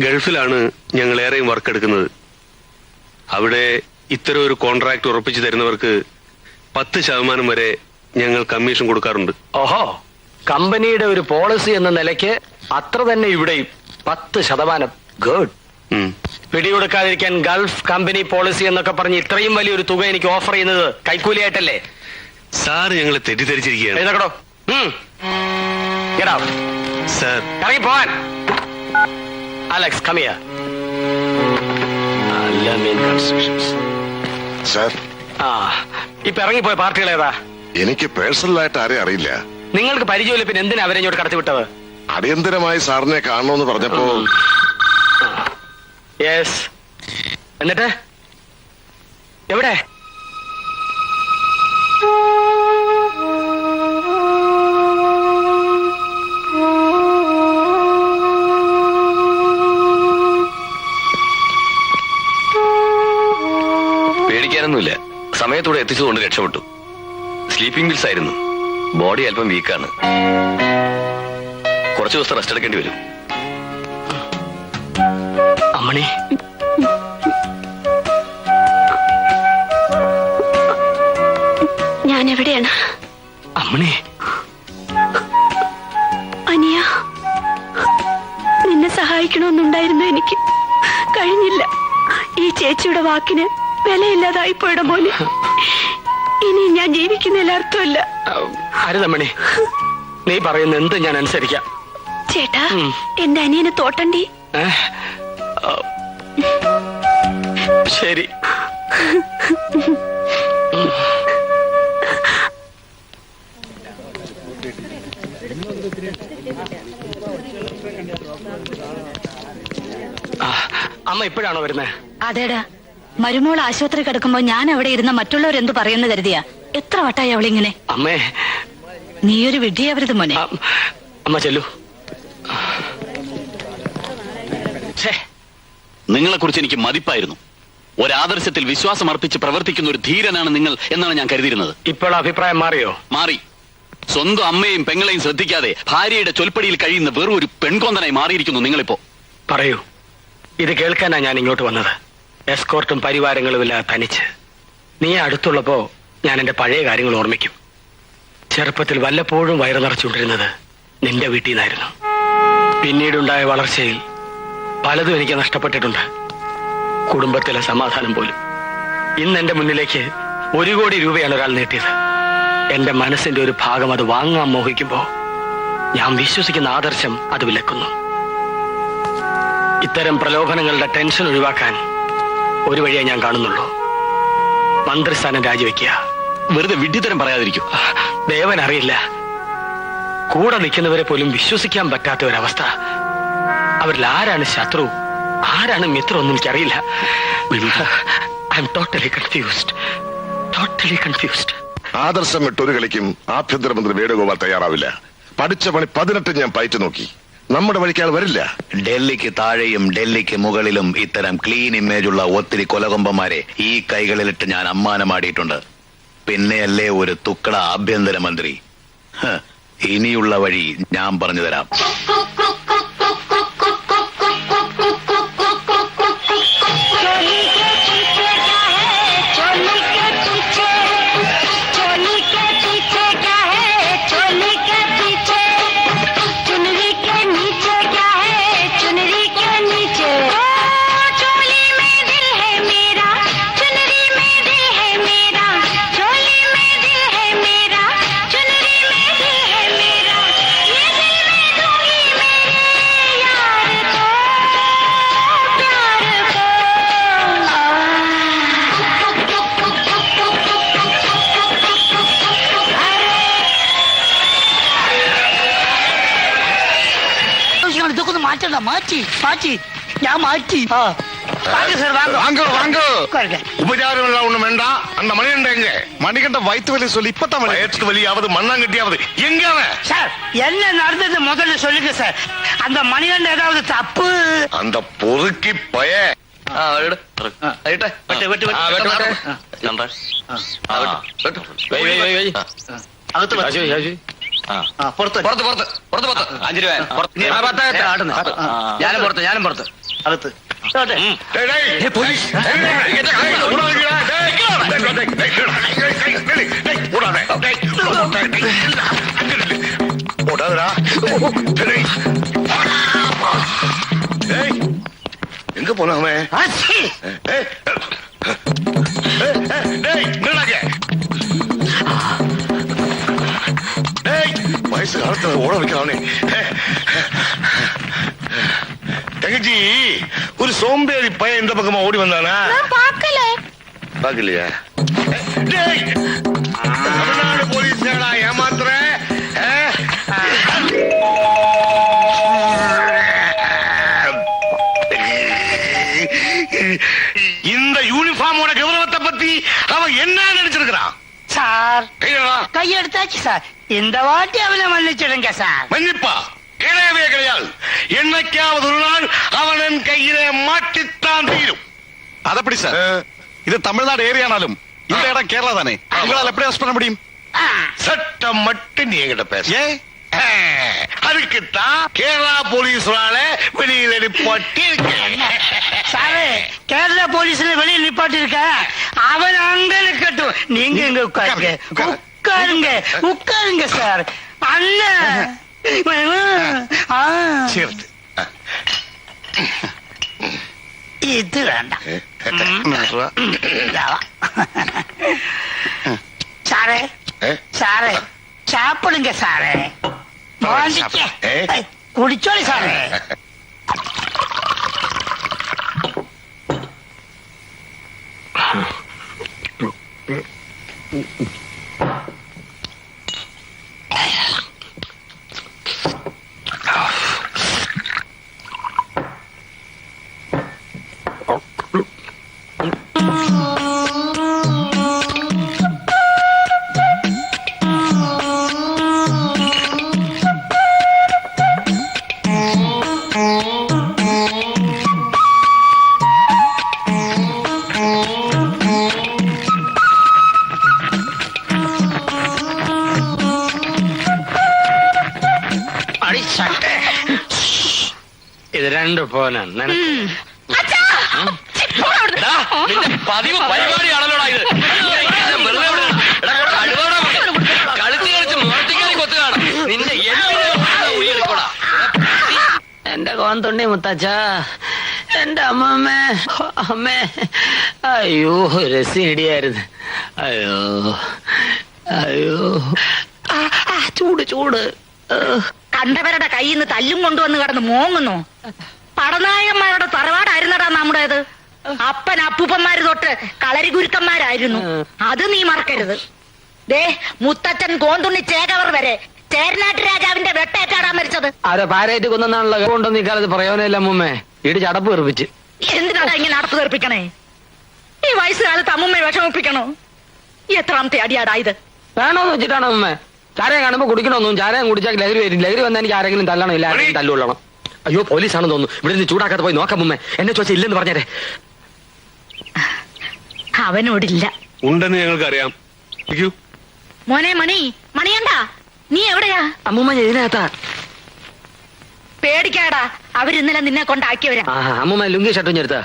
Speaker 2: ഗൾഫിലാണ് ഞങ്ങൾ ഏറെയും വർക്ക് എടുക്കുന്നത്. അവിടെ ഇത്തരം ഒരു കോൺട്രാക്ട് ഉറപ്പിച്ചു തരുന്നവർക്ക് 10% വരെ ഞങ്ങൾ കമ്മീഷൻ കൊടുക്കാറുണ്ട്.
Speaker 5: ഓഹോ, കമ്പനിയുടെ ഒരു പോളിസി എന്ന നിലയ്ക്ക് അത്ര തന്നെ ഇവിടെയും 10%. ഗുഡ്. പിടികൊടുക്കാതിരിക്കാൻ ഗൾഫ് കമ്പനി പോളിസി എന്നൊക്കെ പറഞ്ഞ് ഇത്രയും വലിയൊരു തുക എനിക്ക് ഓഫർ ചെയ്യുന്നത് കൈക്കൂലിയായിട്ടല്ലേ?
Speaker 2: സാർ ഞങ്ങളെ തെറ്റിദ്ധരിച്ചിരിക്കുകയാണ്.
Speaker 5: എഴുതക്കടോ.
Speaker 2: സാർ,
Speaker 5: ഇറങ്ങി പോവാൻ. Alex, come here. Alameen constructions.
Speaker 10: Sir,
Speaker 5: ഇപ്പൊ ഇറങ്ങിപ്പോയ പാർട്ടികൾ ഏതാ?
Speaker 10: എനിക്ക് പേഴ്സണലായിട്ട് ആരെയും അറിയില്ല.
Speaker 5: നിങ്ങൾക്ക് പരിചയമില്ല, പിന്നെ എന്തിനാ അവരെ ഇങ്ങോട്ട് കടത്തിവിട്ടത്?
Speaker 10: അടിയന്തരമായി സാറിനെ കാണണമെന്ന് പറഞ്ഞപ്പോ.
Speaker 5: യെസ്. എന്നിട്ട് എവിടെ?
Speaker 3: പേടിക്കാനൊന്നുമില്ല. സമയത്തൂടെ എത്തിച്ചതുകൊണ്ട് രക്ഷപ്പെട്ടു. സ്ലീപ്പിംഗ് പിൽസ് ആയിരുന്നു. ബോഡി അല്പം വീക്കാണ്. കുറച്ചു ദിവസം റെസ്റ്റ് എടുക്കേണ്ടി വരും.
Speaker 5: അമ്മണി,
Speaker 7: ഞാൻ എവിടെയാണ്?
Speaker 5: അമ്മണി,
Speaker 7: അനിയ, നിന്നെ സഹായിക്കണമെന്നുണ്ടായിരുന്നു, എനിക്ക് കഴിഞ്ഞില്ല. ഈ ചേച്ചിയുടെ വാക്കിന് വിലയില്ലാതായിപ്പോയുടെ മോനെ. ഇനി ഞാൻ ജീവിക്കുന്നതിൽ അർത്ഥമില്ല.
Speaker 5: അരുതമ്മണി, നീ പറയുന്ന എന്ത് ഞാൻ അനുസരിക്കാം.
Speaker 7: ചേട്ടാ, എന്റെ അനിയനെ തോട്ടണ്ടി.
Speaker 5: ശരി. അമ്മ ഇപ്പോഴാണോ വരുന്നത്?
Speaker 8: അതേടാ, മരുമോൾ ആശുപത്രി കിടക്കുമ്പോ ഞാൻ അവിടെ ഇരുന്ന മറ്റുള്ളവരെന്തു പറയുന്നു കരുതിയാ? എത്ര വട്ടായി അവളിങ്ങനെ?
Speaker 5: അമ്മേ,
Speaker 8: നീയൊരു വിഡ്ഢിയാവരുത് മോനെ.
Speaker 5: അമ്മ ചെല്ലു.
Speaker 3: നിങ്ങളെ കുറിച്ച് എനിക്ക് മതിപ്പായിരുന്നു. ഒരാദർശത്തിൽ വിശ്വാസം അർപ്പിച്ച് പ്രവർത്തിക്കുന്ന ഒരു ധീരനാണ് നിങ്ങൾ എന്നാണ് ഞാൻ കരുതിയിരുന്നത്.
Speaker 5: ഇപ്പോൾ അഭിപ്രായം മാറിയോ?
Speaker 3: മാറി. സ്വന്തം അമ്മയും പെങ്ങളെയും ശ്രദ്ധിക്കാതെ ഭാര്യയുടെ ചൊൽപ്പടിയിൽ കഴിയുന്ന വെറും ഒരു പെൺകൊന്തനായി മാറിയിരിക്കുന്നു നിങ്ങളിപ്പോ.
Speaker 5: പറയൂ, ഇത് കേൾക്കാനാ ഞാൻ ഇങ്ങോട്ട് വന്നത്. എസ്കോർട്ടും പരിവാരങ്ങളും ഇല്ലാതെ തനിച്ച്. നീ അടുത്തുള്ളപ്പോ ഞാൻ എന്റെ പഴയ കാര്യങ്ങൾ ഓർമ്മിക്കും. ചെറുപ്പത്തിൽ വല്ലപ്പോഴും വയറു നിറച്ചുകൊണ്ടിരുന്നത് നിന്റെ വീട്ടിൽ നിന്നായിരുന്നു. പിന്നീടുണ്ടായ വളർച്ചയിൽ പലതും എനിക്ക് നഷ്ടപ്പെട്ടിട്ടുണ്ട്. കുടുംബത്തിലെ സമാധാനം പോലും. ഇന്ന് എന്റെ മുന്നിലേക്ക് 1 കോടി രൂപയാണ് ഒരാൾ നീട്ടിയത്. എന്റെ മനസ്സിന്റെ ഒരു ഭാഗം അത് വാങ്ങാൻ മോഹിക്കുമ്പോ ഞാൻ വിശ്വസിക്കുന്ന ആദർശം അത് വിലക്കുന്നു. ഇത്തരം പ്രലോഭനങ്ങളുടെ ടെൻഷൻ ഒഴിവാക്കാൻ ഒരു വഴിയെ ഞാൻ കാണുന്നുള്ളൂ. മന്ത്രിസ്ഥാനം രാജിവെക്കുക.
Speaker 3: വെറുതെ വിഡ്ഢിത്തരം പറയാതിരിക്കൂ.
Speaker 5: ദേവൻ അറിയില്ല, കൂടെ നിൽക്കുന്നവരെ പോലും വിശ്വസിക്കാൻ പറ്റാത്ത ഒരവസ്ഥ. അവരിൽ ആരാണ് ശത്രു, ആരാണ് മിത്രം ഒന്നും എനിക്കറിയില്ല. I am totally confused.
Speaker 10: ആദർശം വിട്ടൊരു കളിക്കും ആഭ്യന്തരമന്ത്രി വേണുഗോപാൽ തയ്യാറാവില്ല. പഠിച്ച പണി 18 ഞാൻ പയറ്റു നോക്കി. നമ്മുടെ വഴിക്കാൾ വരില്ല.
Speaker 3: ഡൽഹിക്ക് താഴെയും ഡൽഹിക്ക് മുകളിലും ഇത്തരം ക്ലീൻ ഇമേജുള്ള ഒത്തിരി കൊലകൊമ്പന്മാരെ ഈ കൈകളിലിട്ട് ഞാൻ അമ്മാനമാടിയിട്ടുണ്ട്. പിന്നെയല്ലേ ഒരു തുക്കട ആഭ്യന്തരമന്ത്രി. ഇനിയുള്ള വഴി ഞാൻ പറഞ്ഞു തരാം.
Speaker 1: உபச்சாரம் ஒண்ணு வேண்டாம். அந்த மணிகண்ட எங்க? மணிகண்ட வயிற்று வலி சொல்லி இப்பதான் வயிற்று வலியாவது மண்ணாங்கட்டியாவது எங்க?
Speaker 6: சார், என்ன நடந்தது முதல்ல சொல்லுங்க சார். அந்த மணிகண்ட ஏதாவது தப்பு?
Speaker 10: அந்த பொறுக்கி பய
Speaker 11: പുറത്ത് 5 രൂപ. ഞാനും പുറത്ത് അകത്ത്.
Speaker 10: எங்க போனாமே? வயசு காலத்துல ஓட வைக்கிறானே. தங்கச்சி, ஒரு சோம்பேறி பையன் இந்த பக்கமா ஓடி வந்தானா? பாக்கலையா? தமிழ்நாடு போலீஸ் ஏமாத்துற. இந்த யூனிஃபார்மோட கௌரவத்தை பத்தி
Speaker 6: கையெடுத்தாச்சு சார் இந்த வாட்டி அவனை மன்னிச்சிடுங்க சார்.
Speaker 1: மன்னிப்பா கிடையவே கிடையாது. என்னைக்காவது ஒரு நாள் அவன் என் கையிலே மாட்டித்தான் தீரும்.
Speaker 12: അതപ്പടി സാർ ഇത് തമിഴ്നാട് ഏരിയാണാലും இந்த இடம் கேரளா தானே, உங்களால் எப்படி அரெஸ்ட் பண்ண முடியும்?
Speaker 1: சட்டம் மட்டும் நீ என்கிட்ட பேச.
Speaker 12: ஏ
Speaker 1: அதுக்குத்தான் கேரளா போலீஸ்னால வெளியில நிப்பாட்டி இருக்கேன்.
Speaker 6: சாரு கேரளா போலீஸ்ல வெளியே நிப்பாட்டி இருக்க, அவன் அங்க இருக்கட்டும், நீங்க இங்க உட்காருங்க. உட்காருங்க உட்காருங்க சார். அண்ணன் இது வேண்டாம். சாரே சாரே சாப்பிடுங்க சாரே. குடிச்சோளி சாரே. ഇത് രണ്ട് പോന
Speaker 5: പതിവ് പരിപാടിയാണല്ലോടാ ഇത്. കളിച്ച് കളിച്ച് മുറത്തിക്കാരി കൊത്തു കാണാം നിന്റെ.
Speaker 6: എന്റെ കോന്തുണ്ണി മുത്തച്ഛ, എന്റെ അമ്മമ്മേ അമ്മേ, അയ്യോ രസിടിയായിരുന്നു. അയ്യോ അയ്യോ ചൂട് ചൂട്.
Speaker 8: കണ്ടവരുടെ കയ്യിൽ നിന്ന് തല്ലും കൊണ്ടുവന്ന് കിടന്ന് മോങ്ങുന്നു. പടനായകന്മാരുടെ തറവാടായിരുന്നടാ നമ്മുടേത്. അപ്പൻ അപ്പൂപ്പന്മാര് തൊട്ട് കളരി ഗുരുക്കന്മാരായിരുന്നു. അത് നീ മറക്കരുത്. ദേ മുത്തച്ഛൻ കോന്തുണ്ണി ചേകവർ വരെ ചേരനാട്ട് രാജാവിന്റെ വെട്ടേറ്റാടാൻ മരിച്ചത്.
Speaker 5: ആരോ പാരേറ്റ് കൊന്നാണല്ലോ കൊണ്ടൊന്നും ഇക്കാലത്ത് പ്രയോജനമില്ല അമ്മൂമ്മേ. ഇടി ചടപ്പ് തെറിപ്പിച്ച്.
Speaker 8: എന്തിനാടാ ഇങ്ങനെ നടത്തു തെറിപ്പിക്കണേ? ഈ വയസ്സുകാലത്ത് അമ്മുമ്മയെ വിഷമിപ്പിക്കണോ? എത്രാമത്തെ അടിയാടാ ഇത്?
Speaker 5: വേണോന്ന് വെച്ചിട്ടാണ് അമ്മൂമ്മേ. ചാരയം കാണുമ്പോ കുടിക്കണമെന്നും ചാരയം കുടിച്ചാൽ ലഹരി വരും. ലഹരി വന്നാൽ എനിക്ക് ആരെങ്കിലും തല്ലണം, ഇല്ല ആരെങ്കിലും തല്ലുകൊള്ളണം. അയ്യോ പോലീസാണെന്ന് തോന്നുന്നു. ഇവിടെ നിന്ന് ചൂടാക്കാതെ പോയി നോക്കാം അമ്മൂമ്മേ. എന്നെ ചോദിച്ചാൽ ഇല്ലെന്ന് പറഞ്ഞേരെ.
Speaker 8: അവനോടില്ല.
Speaker 2: ഉണ്ടെന്ന് ഞങ്ങൾക്ക് അറിയാം.
Speaker 8: മോനെ മണി, മണിയണ്ടാ, നീ എവിടെയാ?
Speaker 5: അമ്മൂമ്മ ഇതിനകത്താ.
Speaker 8: പേടിക്കാടാ, അവരിന്നലെ നിന്നെ കൊണ്ടാക്കിയവരാ.
Speaker 5: അമ്മൂമ്മ ലുങ്കി ഷർട്ടും ചെറുത്താ.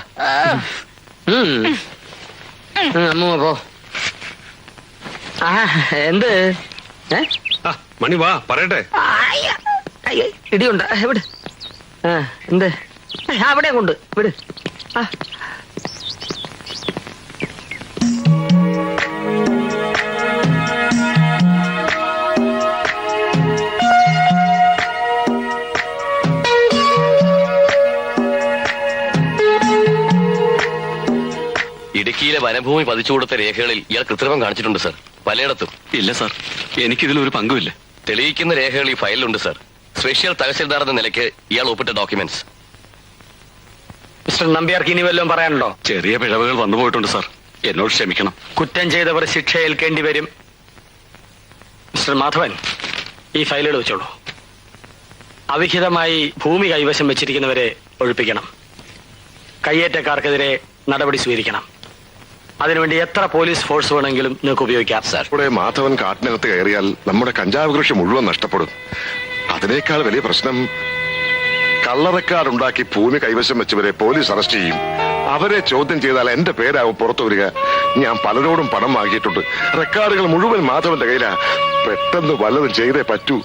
Speaker 5: അമ്മൂമ്മ പോ. എന്ത്
Speaker 2: മണി വാ പറയട്ടെ.
Speaker 5: ഇടിയുണ്ട എവിടെ? എന്ത് അവിടെ കൊണ്ട് വിട്.
Speaker 3: ഇടുക്കിയിലെ വനഭൂമി പതിച്ചു കൊടുത്ത രേഖകളിൽ ഇയാൾ കൃത്രിമം കാണിച്ചിട്ടുണ്ട് സർ, പലയിടത്തും.
Speaker 12: ഇല്ല സാർ, എനിക്കിതിലൊരു പങ്കുമില്ല.
Speaker 3: തെളിയിക്കുന്ന രേഖകൾ ഈ ഫയലിലുണ്ട് സർ. സ്പെഷ്യൽ തഹസിൽദാർ എന്ന നിലയ്ക്ക് ഇയാൾ ഒപ്പിട്ട ഡോക്യുമെന്റ്സ്.
Speaker 5: മിസ്റ്റർ നമ്പ്യാർക്ക് ഇനി വല്ലതും പറയാനുണ്ടോ?
Speaker 12: ചെറിയ പിഴവുകൾ വന്നുപോയിട്ടുണ്ട് സാർ, എന്നോട് ക്ഷമിക്കണം.
Speaker 5: കുറ്റം ചെയ്തവർ ശിക്ഷ ഏൽക്കേണ്ടി വരും. മിസ്റ്റർ മാധവൻ, ഈ ഫയലുകൾ വെച്ചോളൂ. അവിഹിതമായി ഭൂമി കൈവശം വെച്ചിരിക്കുന്നവരെ ഒഴിപ്പിക്കണം. കയ്യേറ്റക്കാർക്കെതിരെ നടപടി സ്വീകരിക്കണം. അതിനുവേണ്ടി എത്ര പോലീസ് ഫോഴ്സ് വേണമെങ്കിലും നിങ്ങൾക്ക് ഉപയോഗിക്കാം.
Speaker 10: സാർ, ഇവിടെ മാധവൻ കാട്ടിനകത്ത് കയറിയാൽ നമ്മുടെ കഞ്ചാവ് കൃഷി മുഴുവൻ നഷ്ടപ്പെടും. അതിനേക്കാൾ വലിയ പ്രശ്നം, കള്ളറക്കാടുണ്ടാക്കി ഭൂമി കൈവശം വെച്ചവരെ പോലീസ് അറസ്റ്റ് ചെയ്യും. അവരെ ചോദ്യം ചെയ്താൽ എന്റെ പേരാവും പുറത്തു വരിക. ഞാൻ പലരോടും പണം വാങ്ങിയിട്ടുണ്ട്. റെക്കോർഡുകൾ മുഴുവൻ മാധവന്റെ കയ്യിലാ. പെട്ടെന്ന് വല്ലതും ചെയ്തേ പറ്റൂ.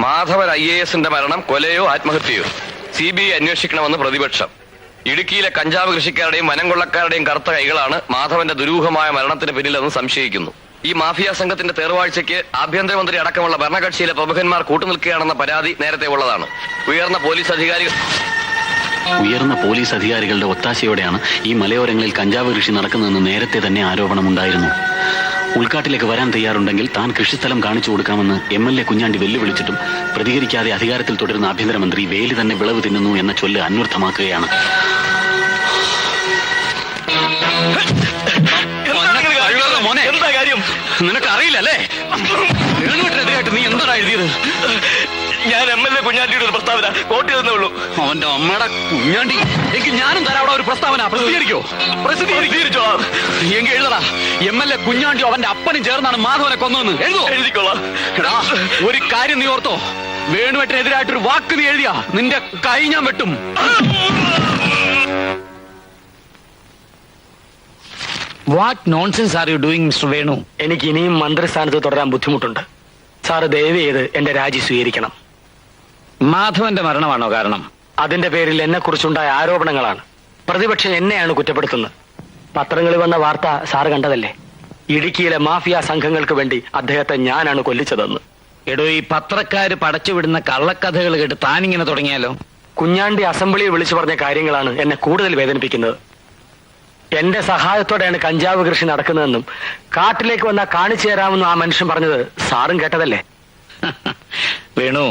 Speaker 3: മാധവൻ IAS മരണം കൊലയോ ആത്മഹത്യയോ CBI അന്വേഷിക്കണമെന്ന് പ്രതിപക്ഷം. ഇടുക്കിയിലെ കഞ്ചാവ് കൃഷിക്കാരുടെയും വനം കൊള്ളക്കാരുടെയും കറുത്ത കൈകളാണ് മാധവന്റെ ദുരൂഹമായ മരണത്തിന് പിന്നിലെന്ന് സംശയിക്കുന്നു.
Speaker 13: ഈ മാഫിയ സംഘത്തിന്റെ തേർവാഴ്ചയ്ക്ക് ആഭ്യന്തരമന്ത്രി അടക്കമുള്ള ഭരണകക്ഷിയിലെ പ്രമുഖന്മാർ കൂട്ടുനിൽക്കുകയാണെന്ന പരാതി നേരത്തെ ഉള്ളതാണ്. ഉയർന്ന പോലീസ് അധികാരികളുടെ ഒത്താശയോടെയാണ് ഈ മലയോരങ്ങളിൽ കഞ്ചാവ് കൃഷി നടക്കുന്നതെന്ന് നേരത്തെ തന്നെ ആരോപണമുണ്ടായിരുന്നു. ഉൾക്കാട്ടിലേക്ക് വരാൻ തയ്യാറുണ്ടെങ്കിൽ താൻ കൃഷിസ്ഥലം കാണിച്ചു കൊടുക്കാമെന്ന് MLA കുഞ്ഞാണ്ടി വെല്ലുവിളിച്ചിട്ടും പ്രതികരിക്കാതെ അധികാരത്തിൽ തുടരുന്ന ആഭ്യന്തരമന്ത്രി വേലി തന്നെ വിളവ് തിന്നുന്നു എന്ന ചൊല്ല് അന്വർത്ഥമാക്കുകയാണ്.
Speaker 11: എന്താ കാര്യം? നിനക്ക് അറിയില്ലല്ലേ? എതിരായിട്ട് നീ എന്താണ് എഴുതിയത്? ഞാൻ MLA കുഞ്ഞാണ്ടിയുടെ ഒരു പ്രസ്താവന കോട്ട് ചെയ്തേ ഉള്ളൂ. അവന്റെ അമ്മയുടെ കുഞ്ഞാണ്ടി. എങ്കിൽ ഞാനും തരാം അവിടെ ഒരു പ്രസ്താവന. പ്രസിദ്ധീകരിച്ചോ? എങ്കിൽ എഴുതടാ, MLA കുഞ്ഞാണ്ടി അവന്റെ അപ്പനും ചേർന്നാണ് മാധവനെ കൊന്നതെന്ന്. എഴുതിക്കോളാം. ഒരു കാര്യം നീ ഓർത്തോ, വേണുവേട്ടനെതിരായിട്ടൊരു വാക്ക് നീ എഴുതിയാ നിന്റെ കൈ ഞാൻ വെട്ടും.
Speaker 4: What nonsense are you doing mister Venu?
Speaker 5: എനിക്ക് ഇനിയും മന്ത്രിസ്ഥാനത്ത് തുടരാൻ ബുദ്ധിമുട്ടുണ്ട്. സാറ് ദയവ് ചെയ്ത് എന്റെ രാജി സ്വീകരിക്കണം.
Speaker 4: മാധവന്റെ മരണമാണോ കാരണം?
Speaker 5: അതിന്റെ പേരിൽ എന്നെ കുറിച്ചുണ്ടായ ആരോപണങ്ങളാണ്. പ്രതിപക്ഷം എന്നെയാണ് കുറ്റപ്പെടുത്തുന്നത്. പത്രങ്ങളിൽ വന്ന വാർത്ത സാറ് കണ്ടതല്ലേ? ഇടുക്കിയിലെ മാഫിയ സംഘങ്ങൾക്ക് വേണ്ടി അദ്ദേഹത്തെ ഞാനാണ് കൊല്ലിച്ചതെന്ന്.
Speaker 4: എടോ, ഈ പത്രക്കാര് പടച്ചുവിടുന്ന കള്ളക്കഥകൾ കേട്ട് താനിങ്ങനെ തുടങ്ങിയാലോ?
Speaker 5: കുഞ്ഞാണ്ടി അസംബ്ലിയിൽ വിളിച്ചു പറഞ്ഞ കാര്യങ്ങളാണ് എന്നെ കൂടുതൽ വേദനിപ്പിക്കുന്നത്. എന്റെ സഹായത്തോടെയാണ് കഞ്ചാവ് കൃഷി നടക്കുന്നതെന്നും കാട്ടിലേക്ക് വന്നാൽ കാണിച്ചു തരാമെന്നും ആ മനുഷ്യൻ പറഞ്ഞത് സാറും കേട്ടതല്ലേ?
Speaker 4: വേണു,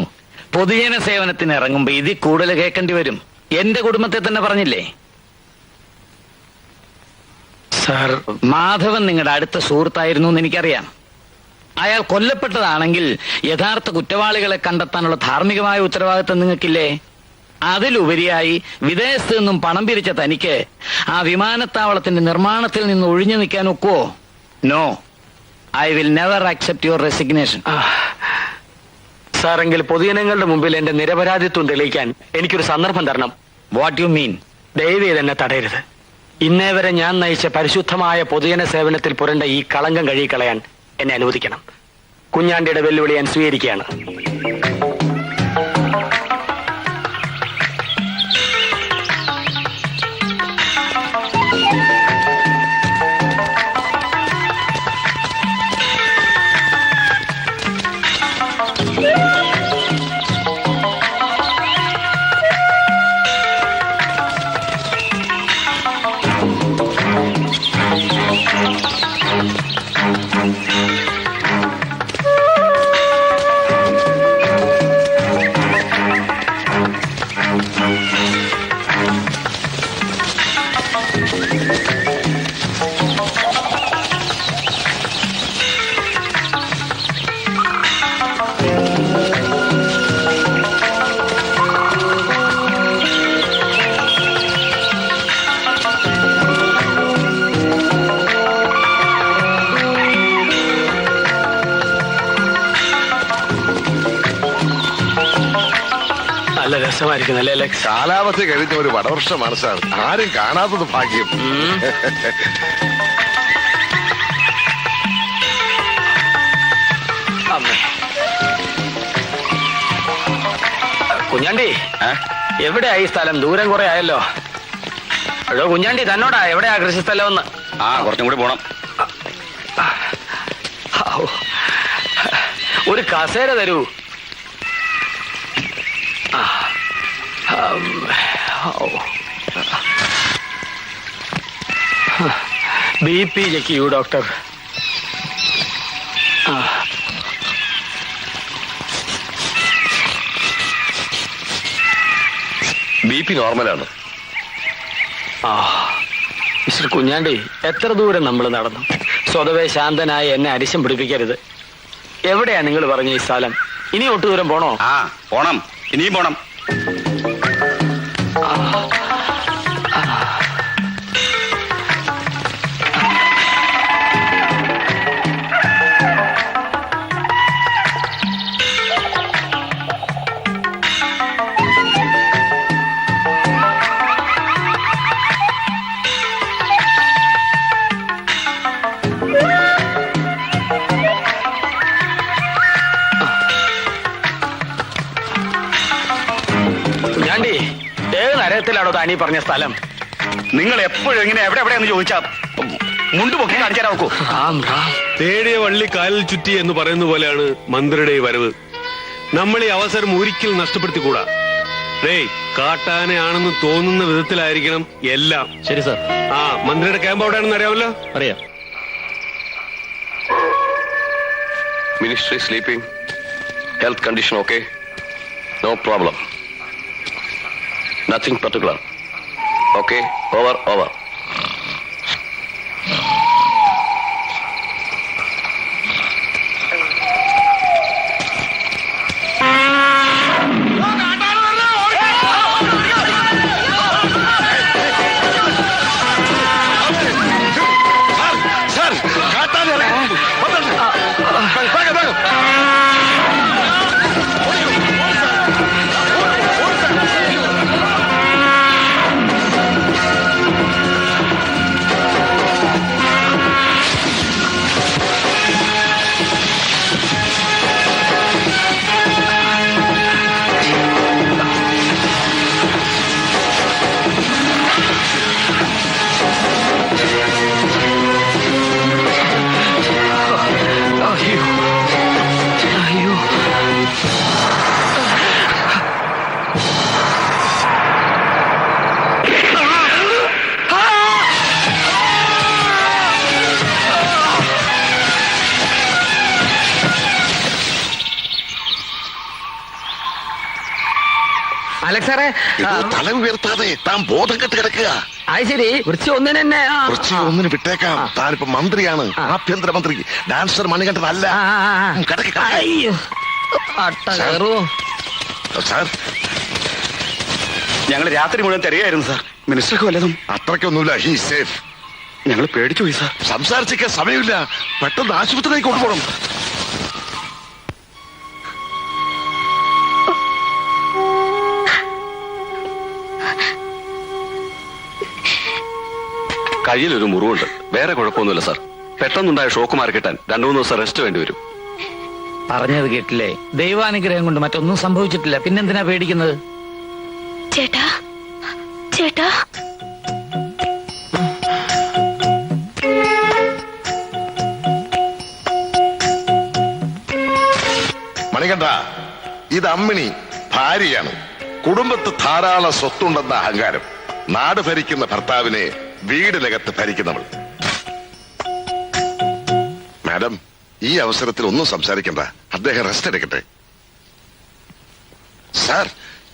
Speaker 4: പൊതുജന സേവനത്തിന് ഇറങ്ങുമ്പോ ഇതിൽ കൂടുതൽ കേൾക്കേണ്ടി വരും. എന്റെ കുടുംബത്തെ തന്നെ പറഞ്ഞില്ലേ
Speaker 5: സാർ?
Speaker 4: മാധവൻ നിങ്ങളുടെ അടുത്ത സുഹൃത്തായിരുന്നു എന്ന് എനിക്കറിയാം. അയാൾ കൊല്ലപ്പെട്ടതാണെങ്കിൽ യഥാർത്ഥ കുറ്റവാളികളെ കണ്ടെത്താനുള്ള ധാർമ്മികമായ ഉത്തരവാദിത്വം നിങ്ങൾക്കില്ലേ? അതിലുപരിയായി വിദേശത്ത് നിന്നും പണം പിരിച്ച തനിക്ക് ആ വിമാനത്താവളത്തിന്റെ നിർമ്മാണത്തിൽ നിന്ന് ഒഴിഞ്ഞു നിൽക്കാൻ ഒക്കുവോ? No, I will never accept your resignation.
Speaker 5: സാറെങ്കിൽ പൊതുജനങ്ങളുടെ മുമ്പിൽ എന്റെ നിരപരാധിത്വം തെളിയിക്കാൻ എനിക്കൊരു സന്ദർഭം തരണം.
Speaker 4: What you mean?
Speaker 5: ദയവ് ചെയ്ത് എന്നെ തടയരുത്. ഇന്നേ വരെ ഞാൻ നയിച്ച പരിശുദ്ധമായ പൊതുജന സേവനത്തിൽ പുരണ്ട ഈ കളങ്കം കഴുകിക്കളയാൻ എന്നെ അനുവദിക്കണം. കുഞ്ഞാണ്ടിയുടെ വെല്ലുവിളി ഞാൻ സ്വീകരിക്കുകയാണ്. നല്ല രസമായിരിക്കും അല്ലേ അലക്സ്?
Speaker 10: കാലാവധി കഴിഞ്ഞ ഒരു വടവർഷമാണ് സാർ. ആരും കാണാത്തത് ഭാഗ്യം.
Speaker 5: കുഞ്ഞാണ്ടി, എവിടെയാ ഈ സ്ഥലം? ദൂരം കുറെ ആയല്ലോ. എടോ കുഞ്ഞാണ്ടി, തന്നോടാ എവിടെയാ കൃഷിസ്ഥലം ഒന്ന്?
Speaker 12: കുറച്ചും കൂടി പോണം.
Speaker 5: ഒരു കസേര തരൂ. BP ചെക്ക് ചെയ്യൂ ഡോക്ടർ.
Speaker 10: BP നോർമലാണ്.
Speaker 5: മിസ്റ്റർ കുഞ്ഞാണ്ടി, എത്ര ദൂരം നമ്മൾ നടന്നു? സ്വതവേ ശാന്തനായി എന്നെ അരിശം പിടിപ്പിക്കരുത്. എവിടെയാ നിങ്ങൾ പറഞ്ഞ ഈ സ്ഥലം? ഇനി ഒട്ടു ദൂരം പോണോ?
Speaker 12: പോണം, ഇനിയും പോണം.
Speaker 5: നരകത്തിലാണോ താനീ പറഞ്ഞ സ്ഥലം?
Speaker 12: നിങ്ങൾ എപ്പോഴും ഇങ്ങനെ എവിടെ എവിടെയെന്ന് ചോദിച്ചാ മുണ്ടുപൊക്കി കാണിച്ചാൽ നോക്കൂ.
Speaker 5: റാം റാം
Speaker 2: തേടിയ വള്ളി കാലിൽ ചുറ്റി എന്ന് പറയുന്ന പോലെയാണ് മന്ത്രിയുടെ ഈ വരവ്. നമ്മൾ ഈ അവസരം ഒരിക്കലും നഷ്ടപ്പെടുത്തിക്കൂടാ. കാട്ടാനയാണെന്ന് തോന്നുന്ന വിധത്തിലായിരിക്കണം എല്ലാം.
Speaker 13: ശരി സാർ.
Speaker 2: ആ മന്ത്രിയുടെ ക്യാമ്പ് എവിടെയാണെന്ന് അറിയാമല്ലോ?
Speaker 13: അറിയാം.
Speaker 3: Ministry sleeping. Health condition okay? No problem. Nothing particular. Okay, over over.
Speaker 5: Alex സാറേ,
Speaker 10: തല ഉയർത്താതെ താൻ ബോധം കെട്ട് കിടക്കുക.
Speaker 5: അത് ശരി, വൃശ്ചി ഒന്നിന് തന്നെ.
Speaker 10: വൃശ്ചി ഒന്നിന് വിട്ടേക്കാം. താനിപ്പോ മന്ത്രിയാണ്, ആഭ്യന്തരമന്ത്രി. ഡാൻസർ മണികണ്ഠനല്ല. സാർ,
Speaker 12: ഞങ്ങൾ രാത്രി മുഴുവൻ തിരയായിരുന്നു സാർ. മിനിസ്റ്റർക്ക് വല്ലതും?
Speaker 10: അത്രയ്ക്കൊന്നുമില്ല. He safe.
Speaker 12: ഞങ്ങൾ പേടിച്ചു പോയി സാർ.
Speaker 10: സംസാരിച്ചിരിക്കാൻ സമയമില്ല. പെട്ടെന്ന് ആശുപത്രിയിലേക്ക് കൊണ്ടുപോകണം.
Speaker 3: കയ്യിലൊരു മുറിവുണ്ട്, വേറെ കുഴപ്പമൊന്നുമില്ല സാർ. പെട്ടെന്നുണ്ടായ ഷോക്ക് മാറി കിട്ടാൻ 2-3 ദിവസം റെസ്റ്റ് വേണ്ടി വരും.
Speaker 4: പറഞ്ഞത് കേട്ടില്ലേ? ദൈവാനുഗ്രഹം കൊണ്ട് മറ്റൊന്നും സംഭവിച്ചിട്ടില്ല. പിന്നെന്തിനാ പേടിക്കുന്നത്?
Speaker 9: ചേട്ടാ, ചേട്ടാ,
Speaker 10: മണികണ്ഠ, ഇത് അമ്മിണി ഭാര്യയാണ്. കുടുംബത്ത് ധാരാളം സ്വത്തുണ്ടെന്ന അഹങ്കാരം. നാട് ഭരിക്കുന്ന ഭർത്താവിനെ വീടിനകത്ത് ഭരിക്കുന്നവൾ. മാഡം, ഈ അവസരത്തിൽ ഒന്നും സംസാരിക്കണ്ട. അദ്ദേഹം റെസ്റ്റ് എടുക്കട്ടെ. സാർ,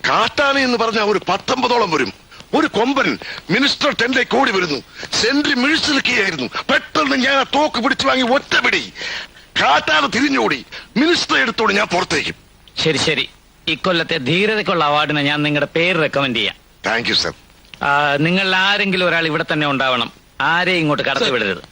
Speaker 10: കാട്ടാന എന്ന് പറഞ്ഞ ഒരു 19ഓളം വരും. ഒരു കൊമ്പൻ മിനിസ്റ്റർ ടെന്റിലേക്ക് ഓടി വരുന്നു. സെന്റി മിഴിച്ചു നിൽക്കുകയായിരുന്നു. പെട്ടെന്ന് ഞാൻ ആ തോക്ക് പിടിച്ചു വാങ്ങി ഒറ്റപിടി. കാട്ടാന തിരിഞ്ഞോടി. മിനിസ്റ്റർ എടുത്തോടി ഞാൻ പുറത്തേക്കും.
Speaker 4: ശരി ശരി, ഇക്കൊല്ലത്തെ ധീരതയ്ക്കുള്ള അവാർഡിന് ഞാൻ നിങ്ങളുടെ പേര് റെക്കമെൻഡ് ചെയ്യാം.
Speaker 10: Thank you sir.
Speaker 4: നിങ്ങൾ ആരെങ്കിലും ഒരാൾ ഇവിടെ തന്നെ ഉണ്ടാവണം. ആരെയും ഇങ്ങോട്ട് കടത്തിവിടരുത്.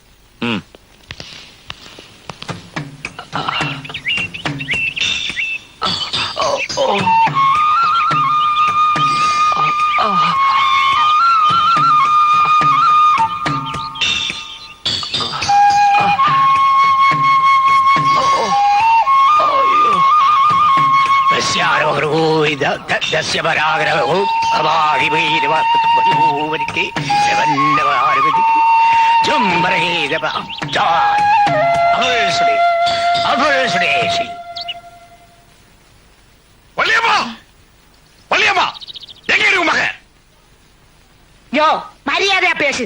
Speaker 8: മര്യാദ പേശ്,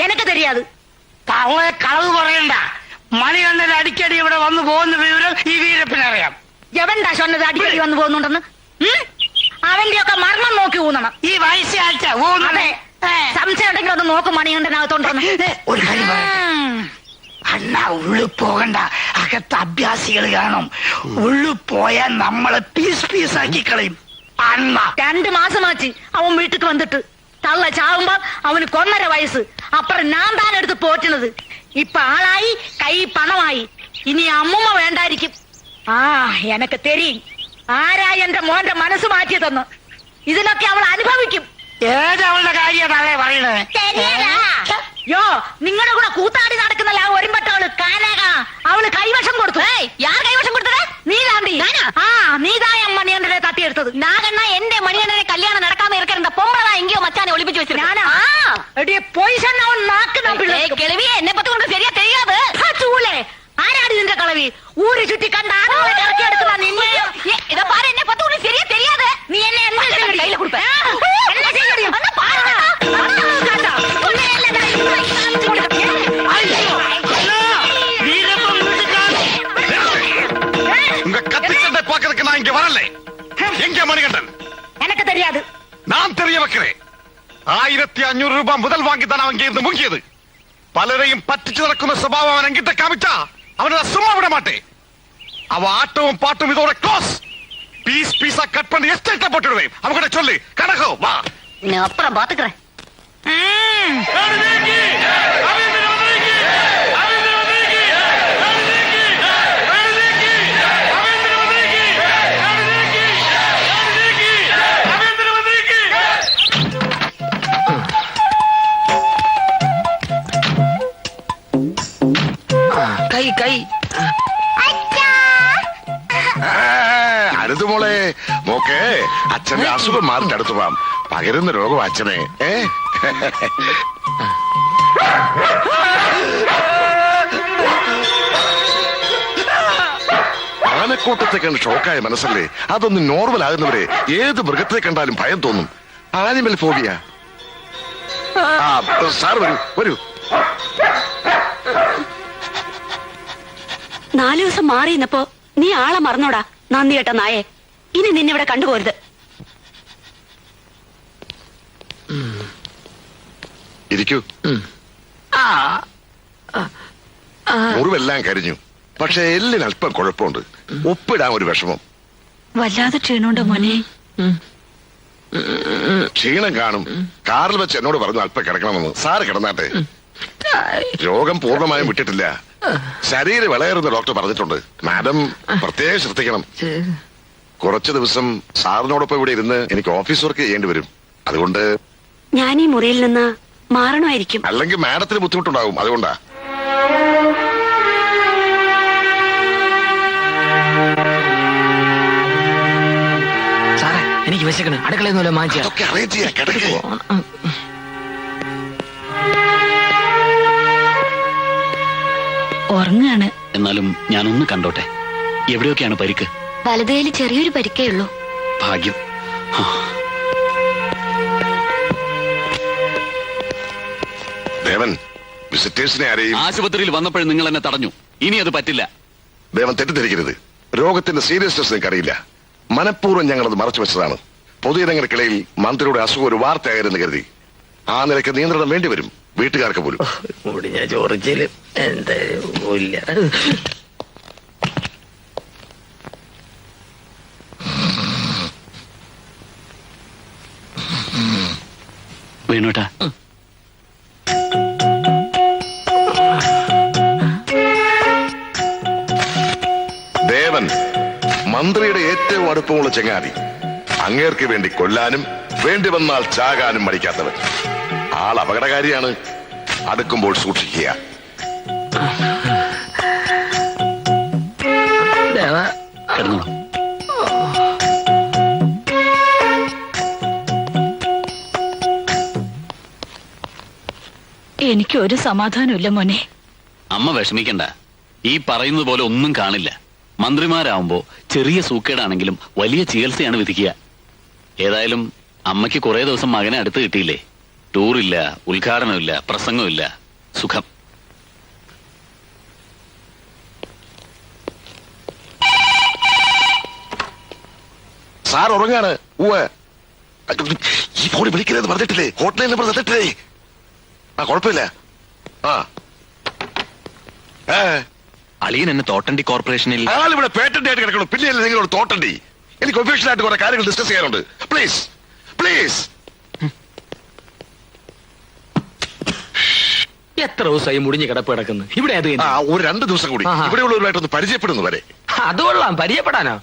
Speaker 8: എനക്ക് தெரியாது.
Speaker 6: അവളെ കളവ് പറയണ്ട. മണികണ്ഠൻ അടിക്കടി ഇവിടെ വന്നു പോകുന്ന വിവരം ഈ വീരപ്പനറിയാം.
Speaker 8: എവൻടാ சொன்னது അടിക്കടി വന്നു പോകുന്നുണ്ടെന്ന്? അവന്റെ ഒക്കെ മർമ്മം നോക്കി ഊന്നണം.
Speaker 6: ഈ വയസ്സാഴ്ച
Speaker 8: അതെ, സംശയം ഉണ്ടെങ്കിൽ ഒന്ന് നോക്കും മണികണ്ഠനകത്തോണ്ടെന്ന്.
Speaker 6: ഒരു കാര്യം പറയാം, അണ്ണാ ഉള്ളു പോകണ്ട. അകത്ത് അഭ്യാസികൾ കാണും. ഉള്ളു പോയാൽ നമ്മളെ പീസ് പീസാക്കി കളയും. അണ്ണ
Speaker 8: 2 മാസമാச்சு അവൻ വീട്ടിക്ക് വന്നിട്ട്. തള്ള ചാവുമ്പോ അവന് 1.5 വയസ്സ്. അപ്പുറം ഞാൻ താൻ എടുത്ത് പോറ്റുന്നത്. ഇപ്പൊ ആളായി, കൈ പണമായി. ഇനി അമ്മുമ്മ വേണ്ടായിരിക്കും. എനക്ക് തെരിയും ആരാ എന്റെ മോന്റെ മനസ്സ് മാറ്റിയതെന്ന്. ഇതിനൊക്കെ അവൾ അനുഭവിക്കും.
Speaker 6: ഏതവളുടെ കാര്യമാണ് പറയണേ?
Speaker 8: യോ, നിങ്ങളുടെ കൂടെ കൂത്താടി നടക്കുന്നല്ല ആ ഒരുമ്പട്ടവള് കാനാക. അവള് കൈവശം കൊടുത്തു. യാർ കൈവശം കൊടുത്തത്? നീ താണ്ടി. നീതായ മണികണ്ഠനെ തട്ടിയെടുത്തത്. നാഗണ്ണ എന്റെ മണികണ്ഠനെ കല്യാണം നടക്കാതെ ഇറക്കരുന്ന പൊമ്പളതാ എങ്കിയോ മച്ചാനെ ഒളിപ്പിച്ചു വെച്ചു. എന്നെ പറ്റി കൊണ്ട് ശരിയാ தெரியாது. ചൂലേ, ആരാ കിഴവി ഊര് ചുറ്റി കണ്ട ആളുകളെ ഇറക്കിയെടുക്കുന്ന നിന്നെ
Speaker 9: இத பாரு என்ன பத்தி உனக்கு சரியா தெரியாது
Speaker 8: നീ എന്നെ എന്താ
Speaker 9: கையில கொடுப்ப
Speaker 8: என்ன செய்யறிയോ
Speaker 12: உங்க கத்திச்சண்டை பாக்குறதுக்கு நான் இங்க வரல. எங்க மணிகண்டன்?
Speaker 8: எனக்கு தெரியாது.
Speaker 12: நான் தெரிய வைக்கிறேன். 1500 രൂപ മുതൽ വാങ്ങി തന്നെ അവൻ ഇருந்து മുങ്ങിയത്. പലരെയും പറ്റിച്ചു നടക്കുന്ന സ്വഭാവം അവൻ എങ്കിട്ട് കാമിച്ചാ അവനെ സുമ്മാ വിട മാട്ടേ. അവ ആട്ടവും പാട്ടും ഇതോടെ ക്ലോസ്. பீஸ் பீஸா கட் பண்ணி எஸ்டேட்ல போட்டுடுவேன். அவங்ககிட்ட சொல்லு கணக்கோ வா.
Speaker 8: நான் அப்புறம் பாத்துக்கிறேன்.
Speaker 5: കൈ കൈ
Speaker 10: അരുത് മോളെ, മോക്കെ അച്ഛന്റെ അസുഖം മാറിന്റെ അടുത്ത് പോവാം. പകരുന്ന രോഗം അച്ഛനെ. ആനക്കൂട്ടത്തെ കണ്ട് ഷോക്കായ മനസ്സല്ലേ, അതൊന്ന് നോർമൽ ആകുന്നവരെ ഏത് മൃഗത്തെ കണ്ടാലും ഭയം തോന്നും. Animal phobia. സാർ വരൂ വരൂ.
Speaker 7: 4 ദിവസം മാറിയിരുന്നപ്പോ നീ ആളെ മറന്നോടാ നന്ദി കേട്ട നായെ. ഇനി നിന്നിവിടെ കണ്ടുപോരുത്.
Speaker 10: ഇരിക്കൂ. മുറിവെല്ലാം കരിഞ്ഞു, പക്ഷെ എല്ലിന് അല്പം കുഴപ്പമുണ്ട്. ഒപ്പിടാൻ ഒരു വിഷമം.
Speaker 7: വല്ലാതെ ക്ഷീണുണ്ടോ മോനെ?
Speaker 10: ക്ഷീണം കാണും. കാറിൽ വെച്ച് എന്നോട് പറഞ്ഞു അല്പം കിടക്കണമെന്ന്. സാറ് കിടന്നാട്ടെ. രോഗം പൂർണ്ണമായും വിട്ടിട്ടില്ല. ശരീരം വിളയേറുന്ന ഡോക്ടർ പറഞ്ഞിട്ടുണ്ട്. മാഡം പ്രത്യേകം ശ്രദ്ധിക്കണം. കുറച്ചു ദിവസം സാറിനോടൊപ്പം ഇവിടെ ഇരുന്ന് എനിക്ക് ഓഫീസ് വർക്ക് ചെയ്യേണ്ടി വരും. അതുകൊണ്ട്
Speaker 7: ഞാൻ ഈ മുറിയിൽ നിന്ന് മാറണമായിരിക്കും.
Speaker 10: അല്ലെങ്കിൽ മാഡത്തിന് ബുദ്ധിമുട്ടുണ്ടാകും. അതുകൊണ്ടാ.
Speaker 5: സാറേ എനിക്ക് വിശക്കണം. അടുക്കളയൊന്നുമല്ലോ മാറ്റി
Speaker 10: അതൊക്കെ അറേഞ്ച് ചെയ്യാം. കിടക്കോ.
Speaker 7: ഉറങ്ങാണ്.
Speaker 13: എന്നാലും ഞാനൊന്ന് കണ്ടോട്ടെ. എവിടെയൊക്കെയാണ് പരിക്ക്?
Speaker 9: വലതുകൈയിൽ ചെറിയൊരു പരിക്കേ ഉള്ളൂ.
Speaker 13: ഭാഗ്യം.
Speaker 10: ദേവൻ, വിസിറ്റേഴ്സിനെ ആരെയും
Speaker 13: ആശുപത്രിയിൽ വന്നപ്പോഴും നിങ്ങൾ എന്നെ തടഞ്ഞു. ഇനി അത് പറ്റില്ല.
Speaker 10: ദേവൻ തെറ്റിദ്ധരിക്കരുത്. രോഗത്തിന്റെ സീരിയസ്നെസ് നിങ്ങൾക്കറിയില്ല. മനഃപൂർവ്വം ഞങ്ങളത് മറച്ചു വെച്ചതാണ്. പൊതുജനങ്ങൾക്കിടയിൽ മന്ത്രിയുടെ അസുഖം ഒരു വാർത്തയായിരുന്നു കരുതി. ആ നിലയ്ക്ക് നിയന്ത്രണം വേണ്ടിവരും വീട്ടുകാർക്ക് പോലും.
Speaker 5: ഞാൻ ചോറിച്ചില് എന്താ
Speaker 13: വേണോട്ടാ.
Speaker 10: ദേവൻ മന്ത്രിയുടെ ഏറ്റവും അടുപ്പമുള്ള ചങ്ങാതി. അങ്ങേർക്ക് വേണ്ടി കൊല്ലാനും വേണ്ടി വന്നാൽ ചാകാനും മടിക്കാത്തവൻ. ആൾ അപകടകാരിയാണ്. അടുക്കുമ്പോൾ സൂക്ഷിക്കുക.
Speaker 13: കിടന്നോ.
Speaker 7: എനിക്ക് ഒരു സമാധാനമില്ല മോനെ.
Speaker 13: അമ്മ വിഷമിക്കണ്ട. ഈ പറയുന്നത് പോലെ ഒന്നും കാണില്ല. മന്ത്രിമാരാവുമ്പോ ചെറിയ സൂക്കേടാണെങ്കിലും വലിയ ചികിത്സയാണ് വിധിക്കുക. ഏതായാലും അമ്മയ്ക്ക് കുറെ ദിവസം മകനെ അടുത്ത് കിട്ടിയില്ലേ. ടൂറില്ല, ഉദ്ഘാടനമില്ല, പ്രസംഗമില്ല. സുഖം.
Speaker 10: സാർ ഉറങ്ങാണ്. ഈ ഫോണിൽ വിളിക്കരുത് പറഞ്ഞിട്ടില്ലേ? ഹോട്ട്ലൈൻ നമ്പർ തന്നിട്ടില്ലേ? കുഴപ്പമില്ല.
Speaker 11: അളിയൻ എന്നെ തോട്ടണ്ടി കോർപ്പറേഷനിൽ
Speaker 10: ആളിവിടെ പേറ്റന്റ് ആയിട്ട് കിടക്കണം. പിന്നെയല്ലേ നിങ്ങളോട് തോട്ടണ്ടി? എനിക്ക് ഒഫീഷ്യലായിട്ട് കുറെ കാര്യങ്ങൾ ഡിസ്കസ് ചെയ്യാനുണ്ട്. Please please.
Speaker 5: എത്ര ദിവസമായി മുടിഞ്ഞ് കിടപ്പ് കിടക്കുന്നു ഇവിടെ? അത്
Speaker 10: ഒരു 2 ദിവസം കൂടി ഇവിടെയുള്ളവരുമായിട്ടൊന്ന് പരിചയപ്പെടുന്നു വരെ.
Speaker 5: അത് കൊള്ളാം. പരിചയപ്പെടാനോ?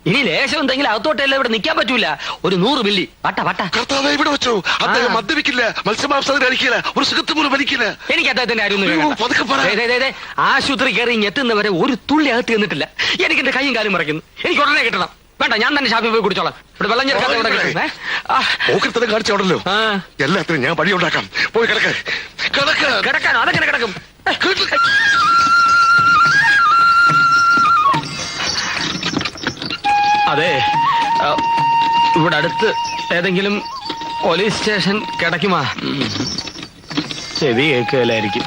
Speaker 5: ഇനി ലേശം എന്തെങ്കിലും അകത്തോട്ടല്ല ഇവിടെ നിൽക്കാൻ പറ്റൂല. ഒരു 100 മില്ലി വട്ട വട്ട.
Speaker 10: കർത്താവേ, ഇവിടെ വെച്ചോ. അദ്ദേഹം മദ്യപിക്കില്ല, മത്സ്യമാംസം കഴിക്കില്ല, ഒരു സുഖത്ത് പോലും വലിക്കില്ല.
Speaker 5: എനിക്ക് അദ്ദേഹത്തിന്റെ ആരും ആശുപത്രി കയറി എത്തുന്നവരെ ഒരു തുള്ളി അകത്ത് ചെന്നിട്ടില്ല. എനിക്ക് എന്റെ കൈയും കാലും മറയ്ക്കുന്നു. എനിക്ക് ഉടനെ കിട്ടണം. വേണ്ട, ഞാൻ തന്നെ ഷാപ്പിൽ പോയി കുടിച്ചോളാം. ഇവിടെ വെള്ളം
Speaker 10: ചേർക്കാതെ കാണിച്ചോടല്ലോ. എല്ലാത്തിനും ഞാൻ വഴി ഉണ്ടാക്കാം. പോയി
Speaker 5: കിടക്കാനോ? അതെങ്ങനെ കിടക്കും? അതെ, ഇവിടെ അടുത്ത് ഏതെങ്കിലും പോലീസ് സ്റ്റേഷൻ കിടക്കുമാ? ചെവി കേൾക്കലായിരിക്കും.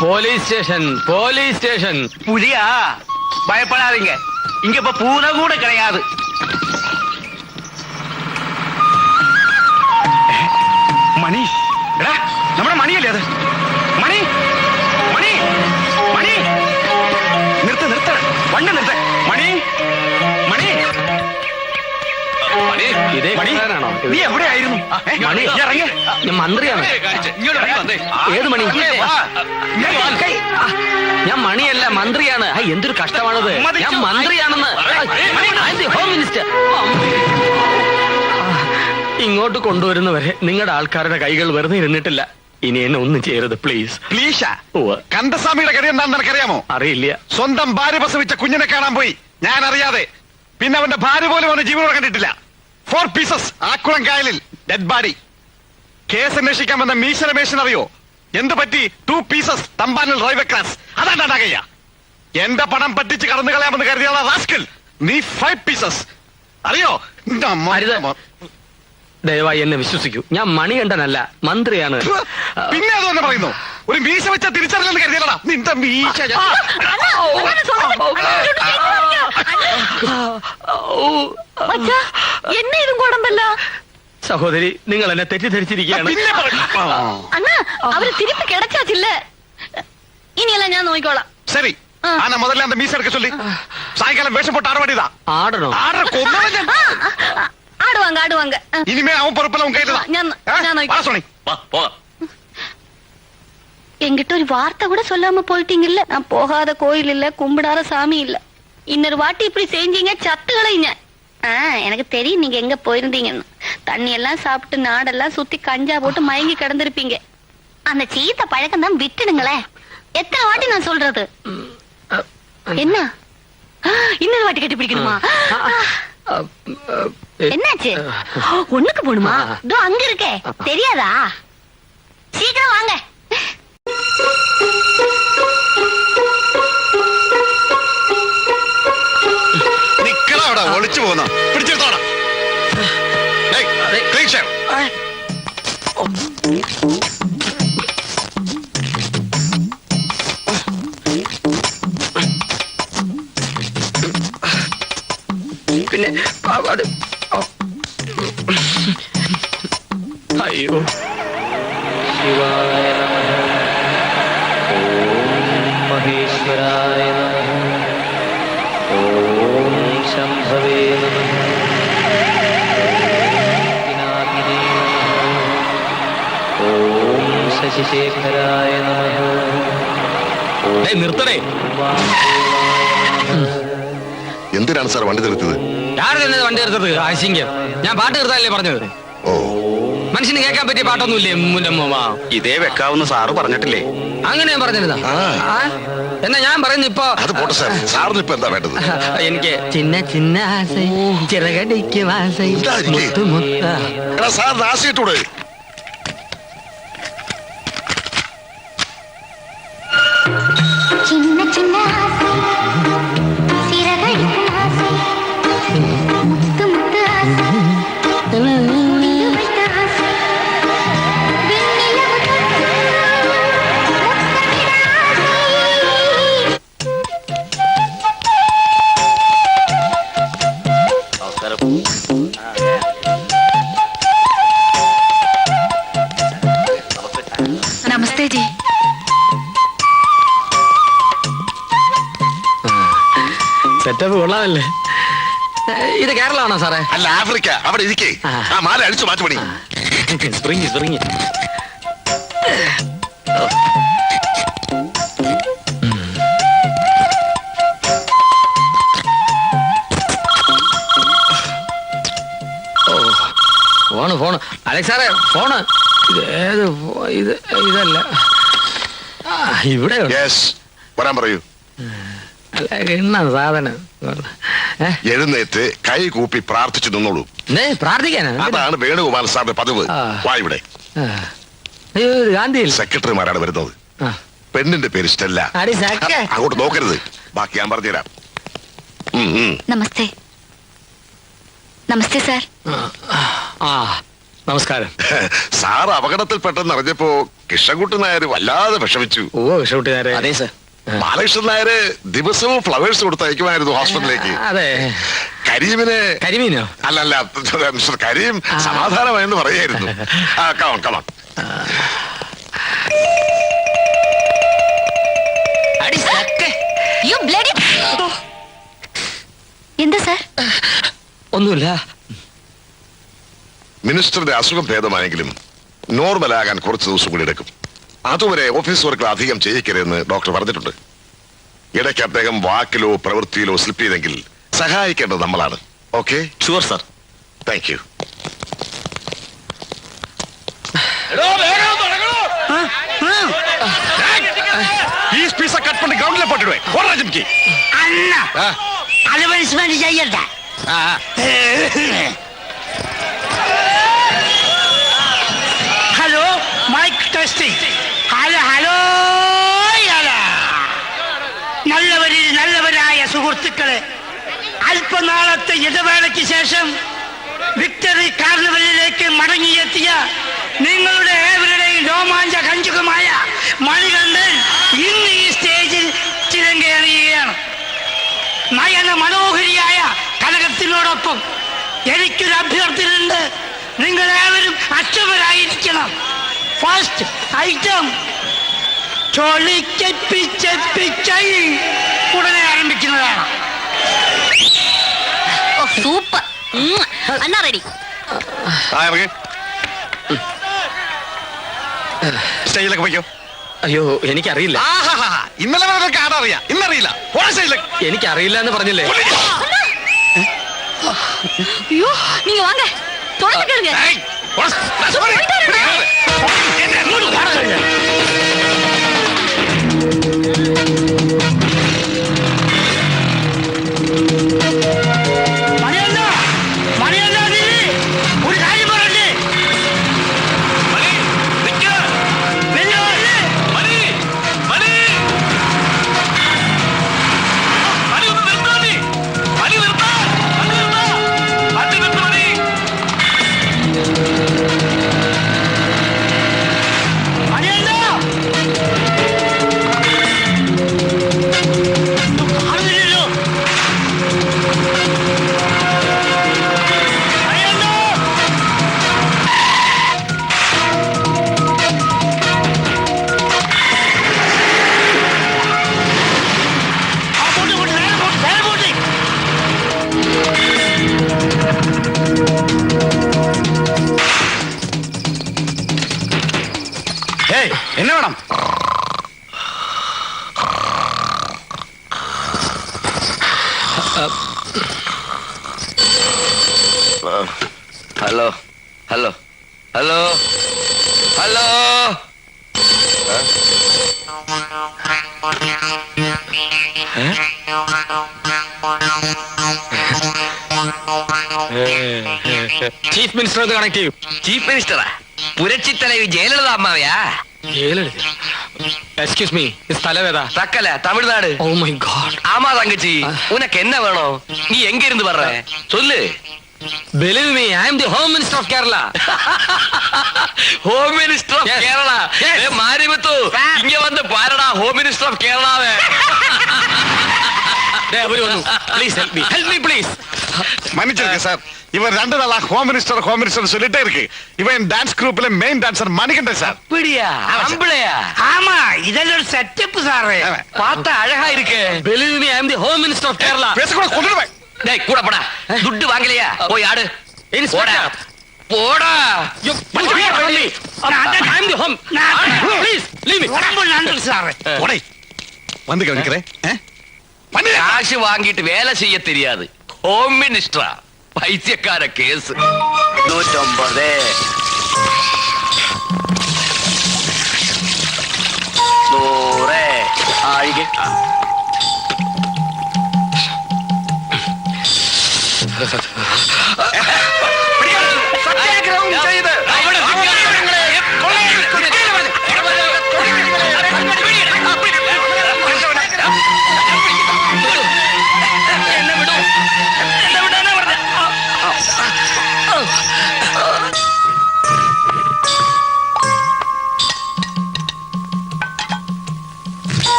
Speaker 5: Police station, police station.
Speaker 6: புலியா? பயப்படாதீங்க, இங்க இப்ப பூனை கூட கிடையாது.
Speaker 12: മണി, എടാ നമ്മുടെ മണിയല്ലേ അത്? മണി, മണി, മണി, നിർത്ത് നിർത്ത്, വണ്ടി നിർത്ത്. മണി, മണി, മണി,
Speaker 5: ഇതേ
Speaker 12: മണി,
Speaker 5: കാണാനാണോ?
Speaker 12: നീ എവിടെയായിരുന്നു?
Speaker 5: മണി,
Speaker 12: ഇറങ്ങി.
Speaker 5: ഞാൻ മന്ത്രിയാണ്. ഏത് മണി? ഞാൻ മണിയല്ല, മന്ത്രിയാണ്. എന്തൊരു കഷ്ടമാണത്. ഞാൻ മന്ത്രിയാണെന്ന്. Home minister. ഇങ്ങോട്ട് കൊണ്ടുവരുന്നവരെ നിങ്ങളുടെ ആൾക്കാരുടെ കൈകൾ വെറുതെ ഇരുന്നിട്ടില്ല. ഇനി എന്നെ ഒന്നും ചെയ്യരുത് പ്ലീസ്.
Speaker 12: പ്ലീഷാ? കന്ദസ്വാമിയുടെ കാര്യം എന്താണെന്ന് നിനക്കറിയാമോ?
Speaker 5: അറിയില്ല.
Speaker 12: സ്വന്തം ഭാര്യ പ്രസവിച്ച കുഞ്ഞിനെ കാണാൻ പോയി, ഞാൻ അറിയാതെ. പിന്നെ അവന്റെ ഭാര്യ പോലും അവന്റെ ജീവനോടെ കണ്ടിട്ടില്ല. 4 pieces ആക്കുളം കായലിൽ ഡെഡ് ബോഡി. കേസ് അന്വേഷിക്കാൻ വന്ന മീശ രമേശൻ അറിയോ എന്ത് പറ്റി? 2 pieces തമ്പാനിൽ റെയിൽവേ ക്രാസ്. അതാണ്ടാ കയ്യ. എന്റെ പണം പറ്റിച്ച് കടന്നു കളയാമെന്ന് കരുതിയുള്ള റാസ്കൽ. നീ 5 pieces അറിയോ?
Speaker 5: ദയവായി എന്നെ വിശ്വസിക്കൂ, ഞാൻ മണികണ്ഠനല്ല, മന്ത്രിയാണ്.
Speaker 12: പിന്നെ അത് തന്നെ പറയുന്നു. ഒരു മീശ വെച്ച തിരിച്ചറിയില്ലെന്ന് കരുതിയല്ലടാ നിന്റെ മീശ.
Speaker 7: என்ன இதும் குழம்பല്ല.
Speaker 5: സഹോദരി, നിങ്ങൾ എന്നെ തെറ്റിദ്ധരിച്ചിരിക്കുകയാണ്.
Speaker 7: അണ്ണാ, അവര് തിരിപ്പ് കിടച്ചാച്ചില്ല. ഇനിയെല്ലാം ഞാൻ നോക്കിക്കോളാം.
Speaker 12: ശരി, ആന മുതലേ അന്ത മീശ എടുക്ക ചൊല്ലി സായങ്കാലം വേഷം പോട്ട് ആടവാടിയതാ.
Speaker 5: ആടണോ?
Speaker 7: ஆடுவாங்க ஆடுவாங்க.
Speaker 12: இனிமே அவன் பொறுப்பெல்லாம் உன் கையில தான்.
Speaker 9: என்கிட்ட ஒரு வார்த்தை கூட சொல்லாம போயிட்டீங்கல்ல. நான் போகாத கோயில் இல்ல, கும்பிடாத சாமி இல்ல. இன்னொரு வாட்டி இப்படி செஞ்சீங்க சத்துக்களைங்க. எனக்கு தெரியும் நீங்க எங்க போயிருந்தீங்கன்னு. தண்ணி எல்லாம் சாப்பிட்டு நாடெல்லாம் சுத்தி கஞ்சா போட்டு மயங்கி கிடந்திருப்பீங்க. அந்த சீத்த பழக்கம் தான் விட்டுடுங்களே. எத்தனை வாட்டி நான் சொல்றது? என்ன
Speaker 7: இன்னொரு வாட்டி கட்டி பிடிக்கணுமா?
Speaker 9: என்னாச்சு? ஒண்ணுக்கு போணுமா? இதோ அங்க இருக்கே, தெரியாதா? சீக்கிரம் வாங்க.
Speaker 12: നിക്കടാ, ഒളിച്ചു പോന്ന പിടിച്ചെടുത്തോടാ.
Speaker 5: പിന്നെ അയ്യോ. ശിവായ നമഃ. ഓം മഹേശ്വരായ നമഃ. ഓം ശംഭവേ നമഃ. പിനാകിനേ നമഃ. ഓം ശശിശേഖരായ നമഃ. നിർത്തണേ.
Speaker 10: എന്തിനാണ് സാർ വണ്ടി നിർത്തിയത്?
Speaker 5: ആരും വണ്ടി നിർത്തത്? ആശങ്ക. ഞാൻ പാട്ട് നിർത്താനല്ലേ പറഞ്ഞത്. മനുഷ്യന് കേൾക്കാൻ പറ്റിയ പാട്ടൊന്നുമില്ലേ?
Speaker 3: ഇതേ വെക്കാവുന്ന സാറ് പറഞ്ഞിട്ടില്ലേ?
Speaker 5: അങ്ങനെ ഞാൻ പറഞ്ഞിരുന്ന. എന്നാ ഞാൻ പറയുന്നു ഇപ്പൊ.
Speaker 10: അത് പോട്ടെ സാർ, സാറിന് ഇപ്പൊ എന്താ വേണ്ടത്?
Speaker 5: എനിക്ക് ചിന്ന ചിന്ന ആസൈ ചിറകടിക്കും ആസൈ മുത്തു മുത്ത.
Speaker 10: സാറിന് ആശയിട്ടൂടെ?
Speaker 9: சின்ன சின்ன ஆசை, சிறகடிக்கும் ஆசை, முத்து முத்து ஆசை, முடிய வைத்த ஆசை, வெண்ணிலவு தொட்டு முத்தமிட
Speaker 7: आसै. नमस्ते जी.
Speaker 5: സെറ്റപ്പ് കൊള്ളാമല്ലേ? ഇത് കേരളമാണോ സാറേ?
Speaker 10: അല്ല, ആഫ്രിക്ക. അവിടെ ഇരിക്കേ. ആ മാല അടിച്ചു മാറ്റുപണി.
Speaker 5: Spring spring. Phone phone Alex സാറേ, ഫോണ്. ഇത് ഏത് ഇത്? ഇതല്ല, ഇവിടെ
Speaker 10: വരാൻ പറയൂ.
Speaker 5: സാധനം.
Speaker 10: എഴുന്നേറ്റ് കൈ കൂപ്പി പ്രാർത്ഥിച്ചു നിന്നോളൂ.
Speaker 5: പ്രാർത്ഥിക്കാനാ?
Speaker 10: അതാണ് വേണുഗോപാൽ സാറിന്റെ പതിവ്. വാ ഇവിടെ.
Speaker 5: ഗാന്ധിയിൽ
Speaker 10: സെക്രട്ടറിമാരാണ് വരുന്നത്. പെണ്ണിന്റെ പേര് സ്റ്റെല്ല. അങ്ങോട്ട് നോക്കരുത്, ബാക്കി ഞാൻ പറഞ്ഞുതരാം.
Speaker 9: നമസ്തേ. നമസ്തേ സാർ.
Speaker 5: ആ നമസ്കാരം.
Speaker 10: സാർ അപകടത്തിൽപ്പെട്ടെന്ന് അറിഞ്ഞപ്പോ കൃഷ്ണൻകുട്ടൻ നായർ വല്ലാതെ വിഷമിച്ചു.
Speaker 5: ഓ കൃഷ്ണൻകുട്ടി നായരെ.
Speaker 11: അതെ സർ.
Speaker 10: ബാലകൃഷ്ണൻ നായര് ദിവസവും ഫ്ലവേഴ്സ് കൊടുത്തയക്കുമായിരുന്നു ഹോസ്പിറ്റലിലേക്ക്.
Speaker 5: അതെ. കരിമീനോ?
Speaker 10: അല്ലല്ല മിസ്റ്റർ കരീം സമാധാനമായെന്ന് പറയായിരുന്നു. Come on come on.
Speaker 9: എന്താ സാർ?
Speaker 5: ഒന്നുമില്ല.
Speaker 10: മിനിസ്റ്ററുടെ അസുഖം ഭേദമായെങ്കിലും നോർമലാകാൻ കുറച്ച് ദിവസം കൂടി എടുക്കും. അതുവരെ ഓഫീസ് വർക്കുകൾ അധികം ചെയ്യിക്കരുതെന്ന് ഡോക്ടർ പറഞ്ഞിട്ടുണ്ട്. ഇടയ്ക്ക് അദ്ദേഹം വാക്കിലോ പ്രവൃത്തിയിലോ സ്ലിപ്പ് ചെയ്തെങ്കിൽ സഹായിക്കേണ്ടത് നമ്മളാണ്. Okay?
Speaker 11: Sure sir.
Speaker 10: Thank you.
Speaker 6: Announcement ചെയ്യട്ടെ. Hello mike testing. Hello hello. നല്ലവരായ സുഹൃത്തുക്കളെ, അല്പനാളത്തെ ഇടവേളയ്ക്ക് ശേഷം വിക്ടറി കാർണിവലിലേക്ക് മടങ്ങിയെത്തിയ നിങ്ങളുടെ ഏവരുടെയും രോമാഞ്ച കഞ്ചുകമായ മണികണ്ഠൻ ഇന്ന് ഈ സ്റ്റേജിൽ ചിരങ്കേറിയുകയാണ്. നയന മനോഹരിയായ കനകത്തിനോടൊപ്പം എനിക്കൊരു അഭ്യർത്ഥനയുണ്ട്. നിങ്ങളേവരും അക്ഷമരായിരിക്കണം. ഫസ്റ്റ് ഐറ്റം ചൊളിക്കപ്പിച്ചപ്പിച്ചായി ഉടനെ ആരംഭിക്കുന്നതാണ്.
Speaker 9: സൂപ്പർ. അണ്ണാ റെഡി.
Speaker 12: സ്റ്റേജിലൊക്കെ പോയിക്കോ.
Speaker 5: അയ്യോ എനിക്കറിയില്ല.
Speaker 12: ഇന്നലെ കാണാറിയാം, ഇന്നറിയില്ല.
Speaker 5: എനിക്കറിയില്ല എന്ന് പറഞ്ഞില്ലേ?
Speaker 9: ஐயோ நீங்க வாங்க தொலைஞ்சிடுங்க.
Speaker 12: என்ன வேണം?
Speaker 3: Hello hello hello hello.
Speaker 5: Chief minister ഒന്ന് കണക്ട് ചെയ്യൂ.
Speaker 11: ചീഫ് മിനിസ്റ്ററാ? പുരட்சி தலைவி ஜெயலலிதா அம்மாவையா?
Speaker 5: எக்ஸ்கியூஸ் மீ, സ്ഥലം ഏതാ?
Speaker 11: Thuckalay, Tamil Nadu.
Speaker 5: Oh my god.
Speaker 11: ஆமா தங்கச்சி, உனக்கு என்ன வேணும்? நீ எங்க இருந்து வர்ற சொல்லு.
Speaker 5: Believe me, I am the Home Minister of Kerala.
Speaker 11: Home Minister of Kerala. ஏய் மாரிமுத்து, இங்க வந்து பாருடா Home Minister of Keralaவே.
Speaker 5: டேய் அவரு வந்து ப்ளீஸ் ஹெல்ப் மீ ப்ளீஸ்.
Speaker 12: மன்னிச்சிருங்க சார், இவன் 2 நாளா ஹோம் மினிஸ்டர் சொல்லிட்டே இருக்கு. இவன் டான்ஸ் குரூப்ல மெயின் டான்சர் மணிகண்டன் சார்.
Speaker 11: அப்படியா? அம்பளையா?
Speaker 6: ஆமா, இதெல்லாம் ஒரு செட்டப் சார்.
Speaker 11: பார்த்தா அழகா இருக்கு.
Speaker 5: Believe me, I am the Home Minister of Kerala.
Speaker 12: பேசக்கூட கொண்டுடுவேன்.
Speaker 11: டேய் கூட போடா. துட்டு வாங்கலையா? போய் ஆடு. போடா போடா.
Speaker 5: You I am the home. Please leave me.
Speaker 6: ரொம்ப நன்றி சார்.
Speaker 12: போடே வந்து கவனிக்கிறேன்.
Speaker 11: காசு வாங்கிட்டு வேலை செய்ய தெரியாது. ஹோம் மினிஸ்டரா? பைத்தியக்கார கேஸ்.
Speaker 3: 150 100 ആയിക്കെ.
Speaker 11: സത്യാഗ്രഹം ചെയ്ത്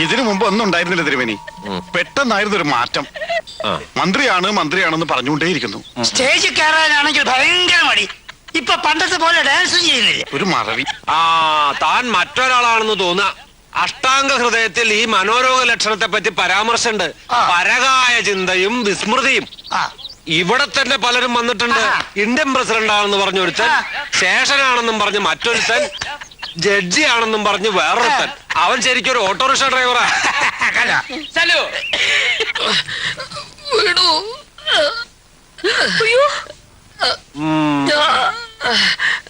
Speaker 12: ഇതിനു മുമ്പ് ഒന്നും ഉണ്ടായിരുന്നില്ല തിരുമേനി. പെട്ടെന്നായിരുന്നു ഒരു മാറ്റം. മന്ത്രിയാണെന്ന് പറഞ്ഞുകൊണ്ടേയിരിക്കുന്നു.
Speaker 6: സ്റ്റേജിൽ കയറാനാണെങ്കിൽ ഭയങ്കര മടി. ഇപ്പൊ പണ്ടത്തെ പോലെ ഡാൻസും ചെയ്യുന്നില്ല.
Speaker 12: ഒരു മറവി.
Speaker 2: താൻ മറ്റൊരാളാണെന്ന് തോന്നുക. അഷ്ടാംഗ ഹൃദയത്തിൽ ഈ മനോരോഗ ലക്ഷണത്തെ പറ്റി പരാമർശമുണ്ട്. പരകായ ചിന്തയും വിസ്മൃതിയും. ഇവിടെ തന്നെ പലരും വന്നിട്ടുണ്ട്. ഇന്ത്യൻ പ്രസിഡന്റ് ആണെന്ന് പറഞ്ഞ ഒരുത്തൻ, ശേഷനാണെന്നും പറഞ്ഞ് മറ്റൊരുത്തൻ, ജഡ്ജി ആണെന്നും പറഞ്ഞ് വേറൊരുത്തൻ. അവൻ ശരിക്കും ഒരു ഓട്ടോറിക്ഷ ഡ്രൈവറാ.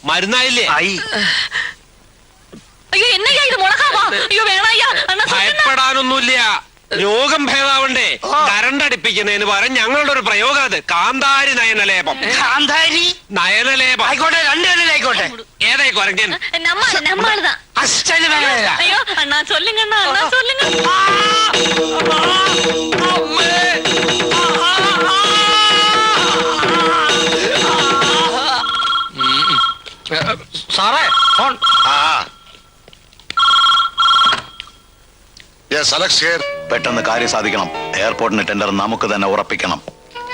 Speaker 2: മരുന്നായില്ലേ?
Speaker 8: അയ്യോ എന്നയ്യാ ഇത് മുളകാവാ? അയ്യോ വേണയ്യാ.
Speaker 2: ഭയപ്പെടാനൊന്നുമില്ല. രോഗം ഭേദാവണ്ടേ? കരണ്ട് അടിപ്പിക്കുന്നതിന് പകരം ഞങ്ങളുടെ ഒരു പ്രയോഗം അത് കാന്താരി നയനലേപം.
Speaker 6: കാന്താരി
Speaker 2: നയനലേപം
Speaker 6: ആയിക്കോട്ടെ, രണ്ടുപേരിലായിക്കോട്ടെ.
Speaker 2: ഏതായി കുരങ്ങൻ?
Speaker 8: അയ്യോ അണ്ണാ ചൊല്ലുங்க അണ്ണാ, അണ്ണാ ചൊല്ലുங்க.
Speaker 5: സാറേ ഫോൺ.
Speaker 3: പെട്ടെന്ന് കാര്യം സാധിക്കണം. എയർപോർട്ടിന് ടെൻഡർ നമുക്ക് തന്നെ ഉറപ്പിക്കണം.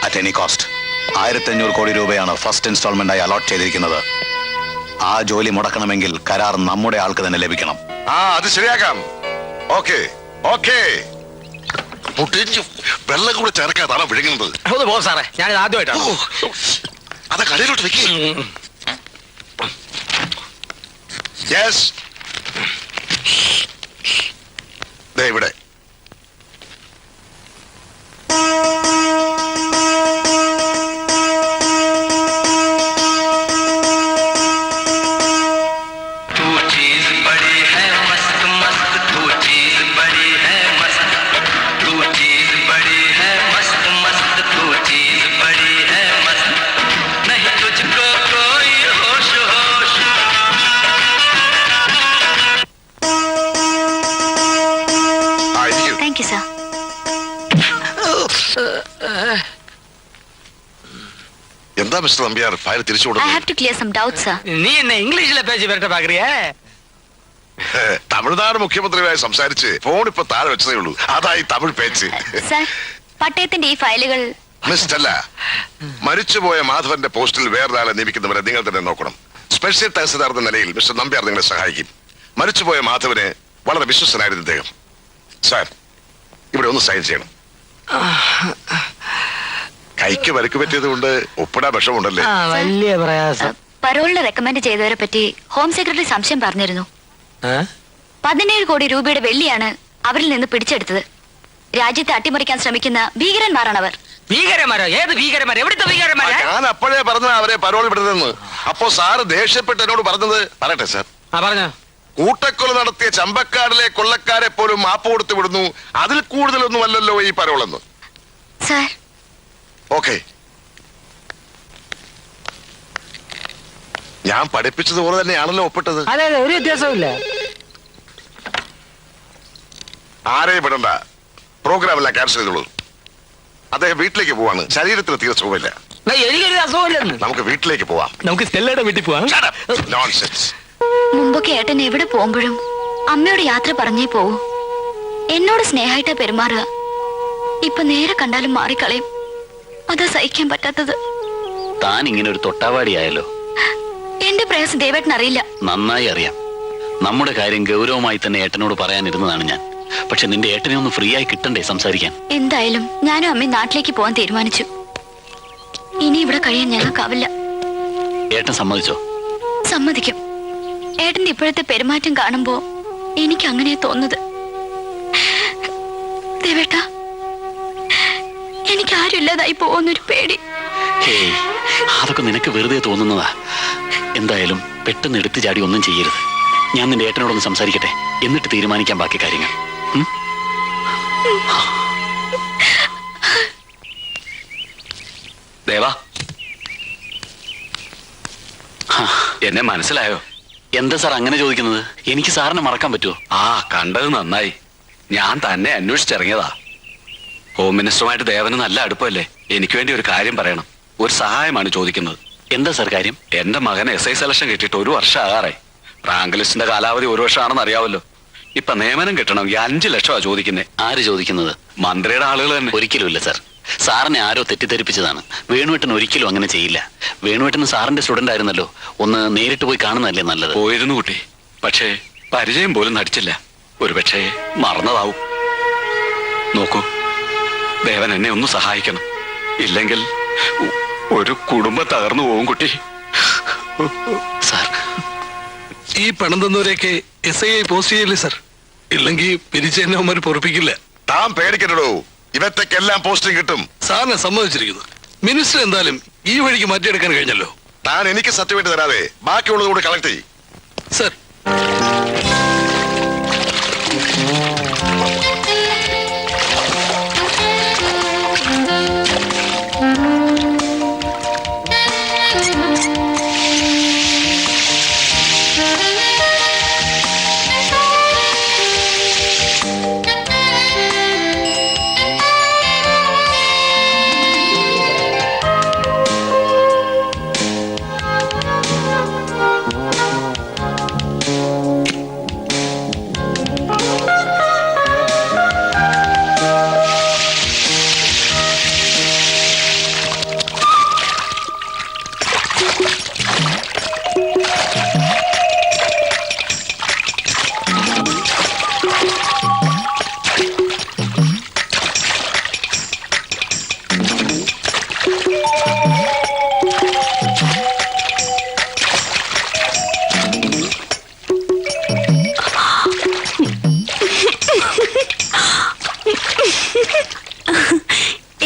Speaker 3: At any cost. 1500 കോടി രൂപയാണ് ഫസ്റ്റ് ഇൻസ്റ്റാൾമെന്റ് ആയി അലോട്ട് ചെയ്തിരിക്കുന്നത്. ആ ജോലി മുടക്കണമെങ്കിൽ കരാർ നമ്മുടെ ആൾക്ക് തന്നെ ലഭിക്കണം.
Speaker 10: അത് ശരിയാക്കാം. Okay okay. വെള്ളം കൂടെ ചേർക്കാതാണ് വിഴുങ്ങുന്നത്.
Speaker 5: ഒന്ന് പോ സാറേ, ഞാനിത് ആദ്യമായിട്ടാണ്.
Speaker 10: അത് കടയിലോട്ട് വെക്കേ. യെസ്, ഇവിടെ എന്താ മിസ്റ്റർ നമ്പ്യാർ ഫയൽ തിരിച്ചു കൊടുത്തു?
Speaker 5: നീ എന്നെ ഇംഗ്ലീഷിലെ പേജ് വരട്ടെ പാക്രിയേ.
Speaker 10: തമിഴ്നാട് മുഖ്യമന്ത്രിയുമായി സംസാരിച്ച് ഫോൺ ഇപ്പൊ താഴെ വെച്ചതേ ഉള്ളൂ. അതായി തമിഴ് പേജ്.
Speaker 9: പട്ടയത്തിന്റെ ഈ ഫയലുകൾ
Speaker 10: മിസ്റ്റല്ല, മരിച്ചുപോയ മാധവന്റെ പോസ്റ്റിൽ വേറൊരാളെ നിയമിക്കുന്നവരെ നിങ്ങൾ തന്നെ നോക്കണം. സ്പെഷ്യൽ തഹസിൽദാർ എന്ന നിലയിൽ മിസ്റ്റർ നമ്പ്യാർ നിങ്ങളെ സഹായിക്കും. മരിച്ചുപോയ മാധവന് വളരെ വിശ്വസനായിരുന്നു ഇദ്ദേഹം. സാർ, ഇവിടെ ഒന്ന് സൈൻ ചെയ്യണം. കൈക്ക് വരക്ക് പറ്റിയത് കൊണ്ട് ഒപ്പിടാൻ വിഷമുണ്ടല്ലേ?
Speaker 5: വലിയ പ്രയാസം.
Speaker 9: പരോളിന് റെക്കമെൻഡ് ചെയ്തവരെ പറ്റി ഹോം സെക്രട്ടറി സംശയം പറഞ്ഞിരുന്നു. 17 കോടി രൂപയുടെ വെള്ളിയാണ് അവരിൽ നിന്ന് പിടിച്ചെടുത്തത്. രാജ്യത്തെ അട്ടിമറിക്കാൻ ശ്രമിക്കുന്ന ഭീകരന്മാരാണവർ.
Speaker 5: ഭീകരന്മാരോ? ഏത് ഭീകരന്മാർ? എവിടുത്തെ ഭീകരന്മാരാ?
Speaker 10: ഞാൻ അപ്പോഴേ പറഞ്ഞ അവരെ പരോൾ വിടുന്നെന്ന്. അപ്പോ സാറ് ദേഷ്യപ്പെട്ട് എന്നോട് പറഞ്ഞത് പറയട്ടെ സാർ.
Speaker 5: പറഞ്ഞോ.
Speaker 10: കൂട്ടക്കൊല നടത്തിയ ചമ്പക്കാടിലെ കൊള്ളക്കാരെ പോലും മാപ്പ് കൊടുത്തു വിടുന്നു. അതിൽ കൂടുതലൊന്നുമല്ലല്ലോ ഈ പരോളെന്ന്.
Speaker 9: സാർ,
Speaker 10: ഓക്കെ, ഞാൻ പഠിപ്പിച്ചതുപോലെ തന്നെയാണല്ലോ ഒപ്പിട്ടത്.
Speaker 5: അതെ അതെ, ഒരു വ്യത്യാസവും.
Speaker 10: ആരെയും വിടണ്ട. പ്രോഗ്രാം എല്ലാം ക്യാൻസൽ ചെയ്തോളൂ. അദ്ദേഹം വീട്ടിലേക്ക് പോവാണ്. ശരീരത്തിന് തീരെ സുഖമില്ല.
Speaker 5: എനിക്കൊരു അസുഖമില്ലെന്ന്.
Speaker 10: നമുക്ക് വീട്ടിലേക്ക് പോവാം.
Speaker 5: നമുക്ക് സ്റ്റെല്ലയുടെ വീട്ടിൽ പോവാം.
Speaker 10: നോൺസെൻസ്.
Speaker 9: മുമ്പൊക്കെ ഏട്ടൻ എവിടെ പോകുമ്പോഴും അമ്മയോട് യാത്ര പറഞ്ഞേ പോവൂ. എന്നോട് സ്നേഹമായിട്ടാ പെരുമാറുക. ഇപ്പൊ നേരെ കണ്ടാലും മാറിക്കളയും. അതാ സഹിക്കാൻ പറ്റാത്തത്.
Speaker 13: താൻ ഇങ്ങനെ ഒരു തൊട്ടാവാടിയായല്ലോ.
Speaker 9: എന്റെ പ്രയാസം ദേവേട്ടൻ അറിയില്ല.
Speaker 13: നന്നായി അറിയാം. നമ്മുടെ കാര്യം ഗൗരവമായി തന്നെ ഏട്ടനോട് പറയാനിരുന്നതാണ് ഞാൻ. പക്ഷെ നിന്റെ ഏട്ടനെ ഒന്ന് ഫ്രീ ആയി കിട്ടണ്ടേ സംസാരിക്കാൻ?
Speaker 9: എന്തായാലും ഞാനും അമ്മയും നാട്ടിലേക്ക് പോകാൻ തീരുമാനിച്ചു. ഇനി ഇവിടെ കഴിയാൻ ഞങ്ങൾക്കാവില്ല.
Speaker 13: ഏട്ടൻ സമ്മതിച്ചോ?
Speaker 9: സമ്മതിക്കും. ഏട്ടന്റെ ഇപ്പോഴത്തെ പെരുമാറ്റം കാണുമ്പോ എനിക്ക് അങ്ങനെയാ തോന്നുന്നത്. ദേവേട്ട, എനിക്ക് ആരും ഇല്ലാതായി പോകുന്നൊരു പേടി.
Speaker 13: ഹേയ്, അതൊക്കെ നിനക്ക് വെറുതെ തോന്നുന്നതാ. എന്തായാലും പെട്ടെന്ന് എടുത്തു ചാടി ഒന്നും ചെയ്യരുത്. ഞാൻ നിന്റെ ഏട്ടനോടൊന്ന് സംസാരിക്കട്ടെ, എന്നിട്ട് തീരുമാനിക്കാൻ ബാക്കി കാര്യങ്ങൾ.
Speaker 11: ദേവാ, എന്നെ മനസ്സിലായോ?
Speaker 13: എന്താ സാർ അങ്ങനെ ചോദിക്കുന്നത്? എനിക്ക് സാറിനെ മറക്കാൻ പറ്റുമോ?
Speaker 11: കണ്ടത് നന്നായി. ഞാൻ തന്നെ അന്വേഷിച്ചിറങ്ങിയതാ. ഹോം മിനിസ്റ്ററുമായിട്ട് ദേവന് നല്ല അടുപ്പമല്ലേ? എനിക്ക് വേണ്ടി ഒരു കാര്യം പറയണം. ഒരു സഹായമാണ് ചോദിക്കുന്നത്.
Speaker 13: എന്താ സാർ കാര്യം?
Speaker 11: എന്റെ മകൻ SI സെലക്ഷൻ കിട്ടിയിട്ട് 1 വർഷം ആകാറായി. റാങ്ക് ലിസ്റ്റിന്റെ കാലാവധി 1 വർഷമാണെന്ന് അറിയാവല്ലോ. ഇപ്പൊ നിയമനം കിട്ടണമെങ്കിൽ 5 ലക്ഷമാ ചോദിക്കുന്നേ.
Speaker 13: ആര് ചോദിക്കുന്നത്?
Speaker 11: മന്ത്രിയുടെ ആളുകൾ തന്നെ.
Speaker 13: ഒരിക്കലുമില്ല സാർ. സാറിനെ ആരോ തെറ്റിദ്ധരിപ്പിച്ചതാണ്. വേണുവേട്ടൻ ഒരിക്കലും അങ്ങനെ ചെയ്യില്ല. വേണുവേട്ടൻ സാറിന്റെ സ്റ്റുഡന്റ് ആയിരുന്നല്ലോ. ഒന്ന് നേരിട്ട് പോയി കാണുന്നതല്ലേ നല്ലത്.
Speaker 11: പോയിരുന്നു കുട്ടി, പക്ഷേ പരിചയം പോലും നടിച്ചില്ല. ഒരുപക്ഷേ മറന്നതാവും. നോക്കൂ, ദേവൻ എന്നെ ഒന്ന് സഹായിക്കണം. ഇല്ലെങ്കിൽ ഒരു കുടുംബം തകർന്നു പോകും കുട്ടി.
Speaker 13: സാർ,
Speaker 14: ഈ പണം തന്നവരെയൊക്കെ SI പോസ്റ്റ് ചെയ്യില്ലേ സാർ? ഇല്ലെങ്കിൽ പിരിച്ചെന്നെ അവന്മാർ പൊറപ്പിക്കില്ല.
Speaker 10: താൻ പേടിക്കട്ടോ, ഇവറ്റക്കെല്ലാം പോസ്റ്റിംഗ് കിട്ടും.
Speaker 14: സാറിനെ സമ്മതിച്ചിരിക്കുന്നു. മിനിസ്റ്റർ എന്തായാലും ഈ വഴിക്ക് മാറ്റിയെടുക്കാൻ കഴിഞ്ഞല്ലോ.
Speaker 10: താൻ എനിക്ക് സർട്ടിഫിക്കറ്റ് തരാതെ ബാക്കിയുള്ളത് കൂടി കളക്ട് ചെയ്യും.
Speaker 14: സാർ,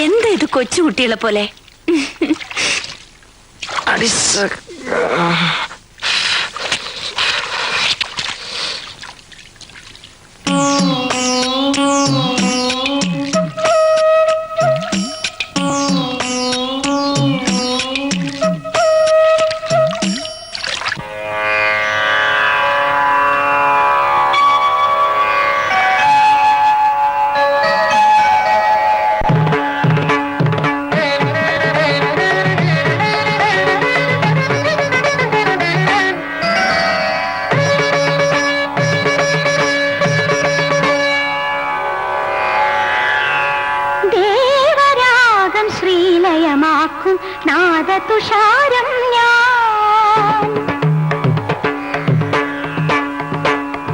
Speaker 7: എന്താ ഇത് കൊച്ചുകുട്ടികളെ പോലെ?
Speaker 15: നാദതുഷാരം ഞാൻ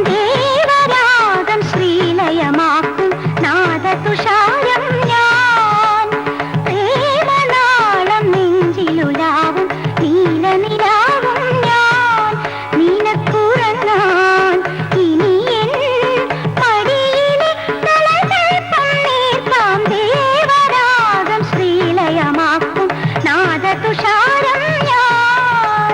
Speaker 15: ദേവരാഗം ശ്രീലയമാക്കും നാദതുഷാരം ഞാൻ പ്രേമനാളം നെഞ്ചിലുലാവും നീലനിലാവും ഞാൻ നിനക്കുറങ്ങാൻ ഇനി എൻ മടിയിലെ തലകൾ പന്നീർക്കാം ദേവരാഗം ശ്രീലയമാക്കും നാദതുഷാരം ഞാൻ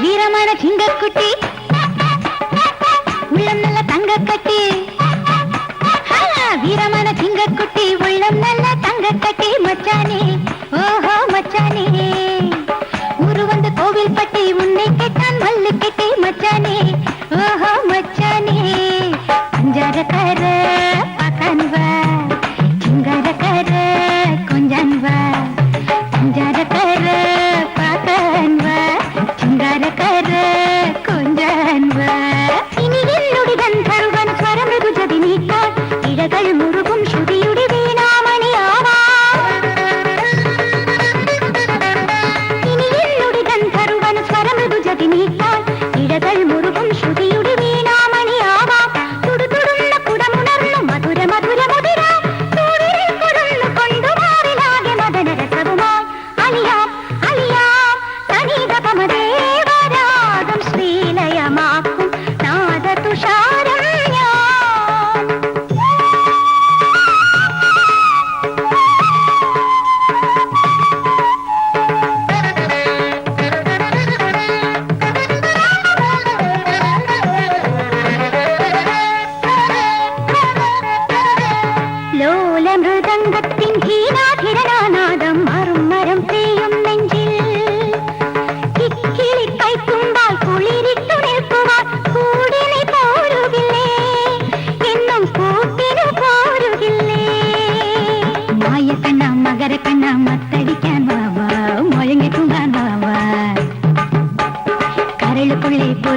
Speaker 15: வீரமான சிங்கக்குட்டி உள்ளம் நல்ல தங்கக்கட்டி வீரமான சிங்கக்குட்டி உள்ளம் நல்ல தங்கக்கட்டி மச்சானே ஓஹோ மச்சானே ஊரு வந்து கோவில் பட்டி உன்னை கேட்டான் மல்லு கட்டி மச்சானே ஓஹோ மச்சானே பஞ்சார கர பக்கன் வா சிங்கார கர கொஞ்சம் வா பஞ்சார கர பக்கன் வா சிங்கார கர கொஞ்சம் வா இனி என்னுடன் தருவன் ஸ்வரம் ഋതുജതി നീട്ടാൻ ഇഴകൾ മുറുകും ശ്രുതിയുടെ വീണാമണിയാവാ ഇനി എന്നുടൻ തരുവൻ സ്വരം ഋതുജതി നീട്ടാൻ ഇഴകൾ മുറുകും ശ്രുതിയുടെ വീണാമണിയാവാ തുടുതുടുന്ന കുടമുണർന്നു മധുര മധുര മുതിര തൂവിരൽ കൊടുന്നു കൊണ്ടുമാറിലാകെ മദനരസവുമായി അലിയാം അലിയാം തനികപമദേവരാഗം ശ്രീലയമാക്കും നാദതുഷാരം ഞാൻ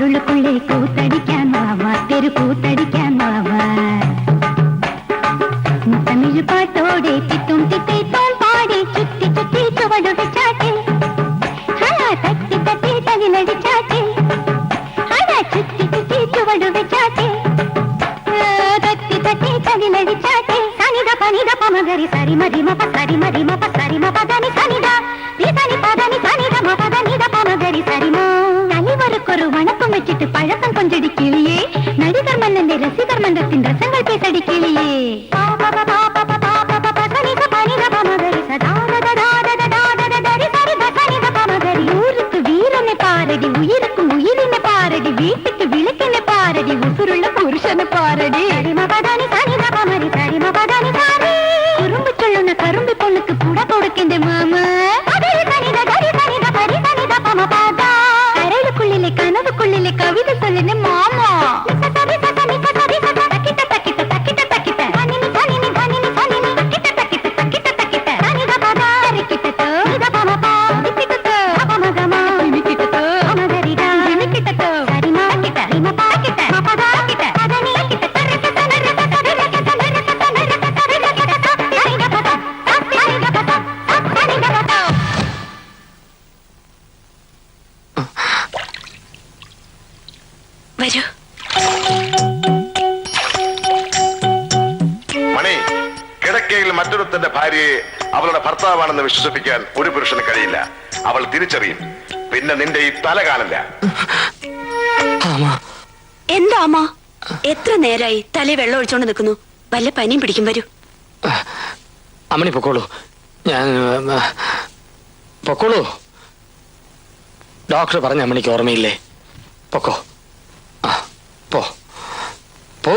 Speaker 15: ഉള്ളുക്കുള്ളേ കൂത്തടിക്കാൻ വാവാ തെരു കൂത്തടിക്കാൻ വാവാ തമിഴ് പാട്ടോടെ തിത്തും തിത്തേത്തോം പാടി ചുറ്റി ചുറ്റി ചുവടുടെ ചാട്ടിൽ തട്ടി തട്ടി തകിലടി ചാട്ടിൽ ചുറ്റി ചുറ്റി ചുവടുടെ ചാട്ടിൽ തട്ടി തട്ടി തകിലടി ചാട്ടിൽ സനിത പനിത പമഗരി സരി മരിമ പസരി മരിമ പസരിമ പദനി സനിത നീതനി പദനി സനിത മപദനിത പമഗരി സരിമ തലിവരക്കൊരു വണക്കം വെച്ചിട്ട് പഴക്കം കൊഞ്ചടി കിളിയേ നടികർ മന്നന്റെ രസികർ മன்றത്തിൻ രസങ്ങൾ പേസടി കിളിയേ ஊருக்கு வீரனை பாரடி உயிருக்கும் உயிரினை பாரடி வீட்டுக்கு விளக்கினை பாரடி உசுருள்ள புருஷனை பாரடி சரிமபதானி சனிதபமரி சரிமபதானி சாரி குறும்பு சொல்லுன கரும்பு பொண்ணுக்கு கூட கொடுக்கின்ற மாமா கரையிலுக்குள்ளிலே கனவுக்குள்ளிலே கவிதை சொல்லுன மாமா
Speaker 7: വരൂ.
Speaker 10: മണി, കിടക്കയിൽ മറ്റൊരുത്തന്റെ ഭാര്യയെ അവളുടെ ഭർത്താവാണെന്ന് വിശ്വസിപ്പിക്കാൻ ഒരു പുരുഷന് കഴിയില്ല. അവൾ തിരിച്ചറിയും. പിന്നെ നിന്റെ ഈ തല കാണില്ല.
Speaker 7: എന്താ അമ്മ, എത്ര നേരായി തലേ വെള്ളം ഒഴിച്ചോണ്ട് നിൽക്കുന്നു? വല്ല പനിയും പിടിക്കും. വരൂ.
Speaker 5: അമ്മണി പൊക്കോളൂ. ഞാൻ പൊക്കോളൂ. ഡോക്ടർ പറഞ്ഞ അമ്മണിക്ക് ഓർമ്മയില്ലേ? പൊക്കോ. പോ പോ.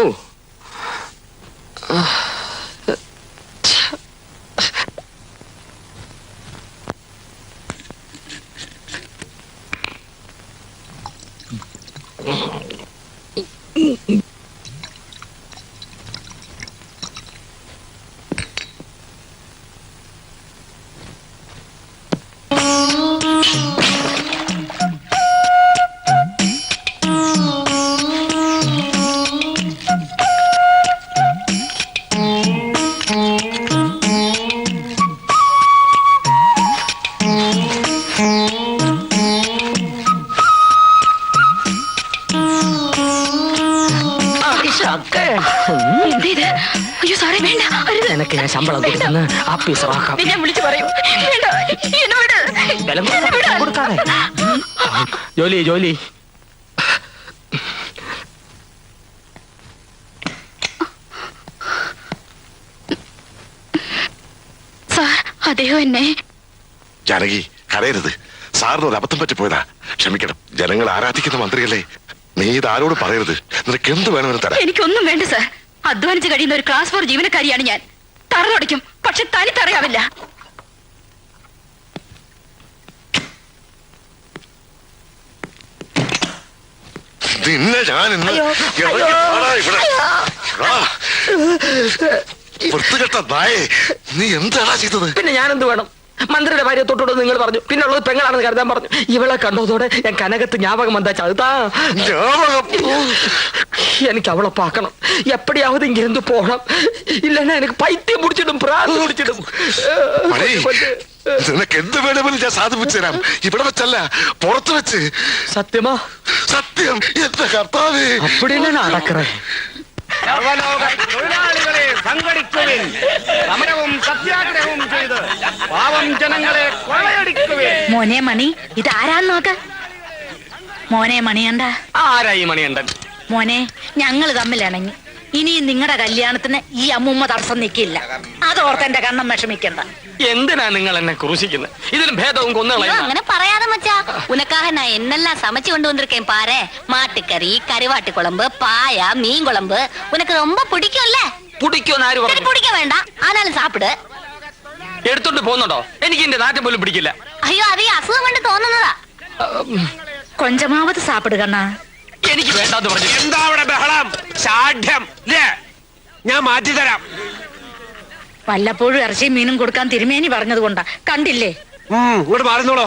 Speaker 5: എനിക്ക് ഞാൻ ശമ്പളം കൊടുക്കുന്ന ആഫീസറാക്കാം. ജോലി ജോലി.
Speaker 9: അതെയോ എന്നെ?
Speaker 10: ജാനകി, കരയരുത്. സാറിന് ഒരു അബദ്ധം പറ്റിപ്പോയതാ. ക്ഷമിക്കണം. ജനങ്ങൾ ആരാധിക്കുന്ന മന്ത്രിയല്ലേ. നീ ഇതാരോട് പറയരുത്. നിനക്ക് എന്ത് വേണമെന്ന് തരാം.
Speaker 8: എനിക്കൊന്നും വേണ്ട സാർ. അധ്വാനിച്ച് കഴിയുന്ന ഒരു ക്ലാസ് 4 ജീവനക്കാരിയാണ് ഞാൻ. തറ തുടയ്ക്കും, പക്ഷെ തനി തറയാവില്ല.
Speaker 10: നിന്നെ ഞാൻ ഇന്ന് വൃത്തികെട്ട നായേ, നീ എന്താടാ ചെയ്തത്?
Speaker 5: പിന്നെ ഞാൻ എന്ത് വേണം? മന്ത്രിയുടെ ഭാര്യ തൊട്ടോട് നിങ്ങൾ പറഞ്ഞു, പിന്നെ ഉള്ളത് പെങ്ങളാണെന്ന് കരുതാൻ പറഞ്ഞു. ഇവളെ കണ്ടതോടെ ഞാൻ കനകത്ത് ഞാപകം എന്താ ചതുതാ. എനിക്ക് അവളെ പാക്കണം. എപ്പടിയാവത് ഇങ്ങനെ പോകണം. ഇല്ലെന്നാ എനിക്ക് പൈത്യം പിടിച്ചിടും, പ്രാന്ത് പിടിച്ചിടും.
Speaker 10: നിനക്ക് എന്ത് വേണമെങ്കിലും ഞാൻ സാധിപ്പിച്ചു തരാം. ഇവിടെ വെച്ചല്ല, പുറത്ത് വെച്ച്.
Speaker 5: സത്യമാ?
Speaker 10: സത്യം. എന്റെ കർത്താവേ,
Speaker 5: അപ്പടിയല്ലേ നടക്കറേ.
Speaker 12: സർവലോക തൊഴിലാളികളെ സംഘടിക്കുവിൻ. സമരവും സത്യാഗ്രഹവും ചെയ്ത് പാവം ജനങ്ങളെ കൊള്ളയടിക്കുവിൻ.
Speaker 8: മോനെ മണി, ഇതാരാന്ന് നോക്ക. മോനെ മണിയണ്ട.
Speaker 5: ആരായി മണിയണ്ടൻ?
Speaker 8: മോനെ, ഞങ്ങൾ തമ്മിലിണങ്ങി. ഇനിയും നിങ്ങളുടെ കല്യാണത്തിന് ഈ അമ്മൂമ്മ തടസ്സം നിൽക്കില്ല. അതോർത്ത് എന്റെ കണ്ണം വിഷമിക്കണ്ട.
Speaker 5: എന്തിനാ നിങ്ങൾ എന്നെ ക്രൂശിക്കുന്നത്? ഇതിലും ഭേദവും കൊന്നുകളയും.
Speaker 9: അങ്ങനെ പറയാതെ മച്ചാ. ഉനക്കാக நான் என்னெல்லாம் சமைச்சு கொண்டு வந்திருக்கேன் பாரு. மாட்டுக்கறி, கறிவாட்டு குழம்பு, பாயா, மீன் குழம்பு. உனக்கு ரொம்ப பிடிக்கும்ல?
Speaker 5: പിടിക്കുമെന്ന് ആര് പറഞ്ഞു?
Speaker 9: பிடிக்க வேண்டாம், ஆனாலும் சாப்பிடு.
Speaker 5: എടുത്തോണ്ട് പോകുന്നുണ്ടോ? എനിക്ക് എന്റെ നാറ്റം പോലും പിടിക്കില്ല.
Speaker 9: അയ്യോ, അത് ഈ അസുഖം കൊണ്ട് തോന്നുന്നതാ.
Speaker 8: കൊഞ്ചമാവത് സാപ്പിടുകണ്ണ.
Speaker 5: എനിക്ക് വേണ്ടാന്ന് പറഞ്ഞു.
Speaker 2: എന്താ അവിടെ ബഹളം? ഷാഠ്യം. ഞാൻ മാറ്റിത്തരാം.
Speaker 8: വല്ലപ്പോഴും ഇറച്ചിയും മീനും കൊടുക്കാൻ തിരുമേനി പറഞ്ഞത് കൊണ്ടാ. കണ്ടില്ലേ?
Speaker 2: ഇങ്ങോട്ട് മാറുന്നോളോ.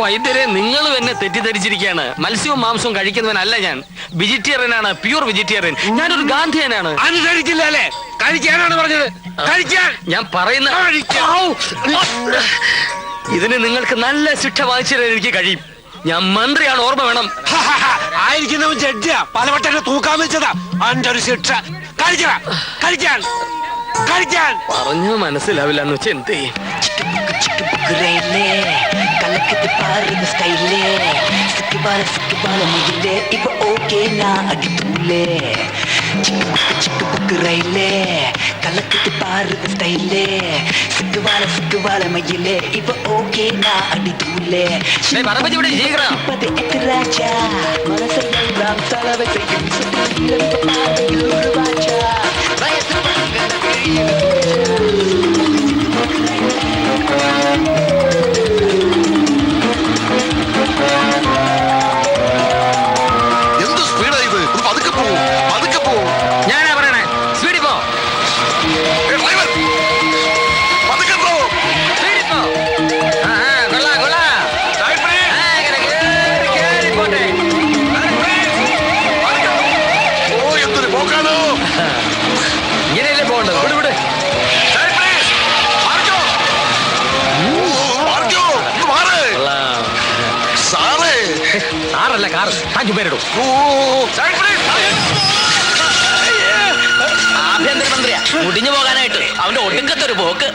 Speaker 5: വൈദ്യരെ നിങ്ങളും എന്നെ തെറ്റിദ്ധരിച്ചിരിക്കുകയാണ്. മത്സ്യവും മാംസവും കഴിക്കുന്നവനല്ല ഞാൻ. വെജിറ്റേറിയൻ ആണ്, പ്യൂർ വെജിറ്റേറിയൻ. ഞാനൊരു ഗാന്ധിയനാണ്.
Speaker 12: അനുസരിച്ചില്ല അല്ലേ? കഴിക്കാനാണ് പറഞ്ഞത്. കഴിക്കാൻ
Speaker 5: ഞാൻ പറയുന്ന ഇതിന് നിങ്ങൾക്ക് നല്ല ശിക്ഷ വാങ്ങിച്ചു തരാൻ എനിക്ക് കഴിയും. ഞാൻ മന്ത്രിയാണ്, ഓർമ്മ വേണം.
Speaker 12: ആയിരിക്കുന്നവൻ ജഡ്ജിയാ, പലവട്ടം തൂക്കാൻ വെച്ചതാ. അന്റെ ഒരു ശിക്ഷ. കഴിക്കാൻ കഴിക്കാൻ കഴിക്കാൻ
Speaker 5: പറഞ്ഞു മനസ്സിലാവില്ല എന്ന് വെച്ചാൽ എന്ത് ചെയ്യും?
Speaker 16: கலக்குது பாருங்க ஸ்டைலே சிக்கு பால முகிலே இப்ப ஓகே நான் அடி தூளே சிக்கு புக்கு ரயிலே கலக்குது பாருங்க ஸ்டைலே சிக்கு பால மயிலே இப்ப ஓகே நான் அடி தூளே இப்பது எத்திராச்சா மனசையெல்லாம் செலவை செய்யும் வாச்சா வயசு
Speaker 10: എന്ത് സ്പീഡാ ഇത്? പതുക്കെ പോവും, പതുക്കെ പോവും.
Speaker 5: ഞാനാ പറയണേ, സ്പീഡിൽ പോ.
Speaker 10: ഡ്രൈവർ പതുക്കെ പോ.
Speaker 5: സ്പീഡിൽ പോ. കൊള്ളാം കൊള്ളാം. കേറി പോട്ടെ.
Speaker 10: ഓ എന്തൊരു പോക്കാണോ.
Speaker 5: ഇങ്ങനെയല്ലേ പോകണ്ടത്? വിട് വിട്. സാറല്ല കാർ. അഞ്ചു പേരിടും. ആഭ്യന്തരമന്ത്രിയാ, മുടിഞ്ഞു പോകാനായിട്ട് അവന്റെ ഒടുക്കത്തൊരു പോക്ക്.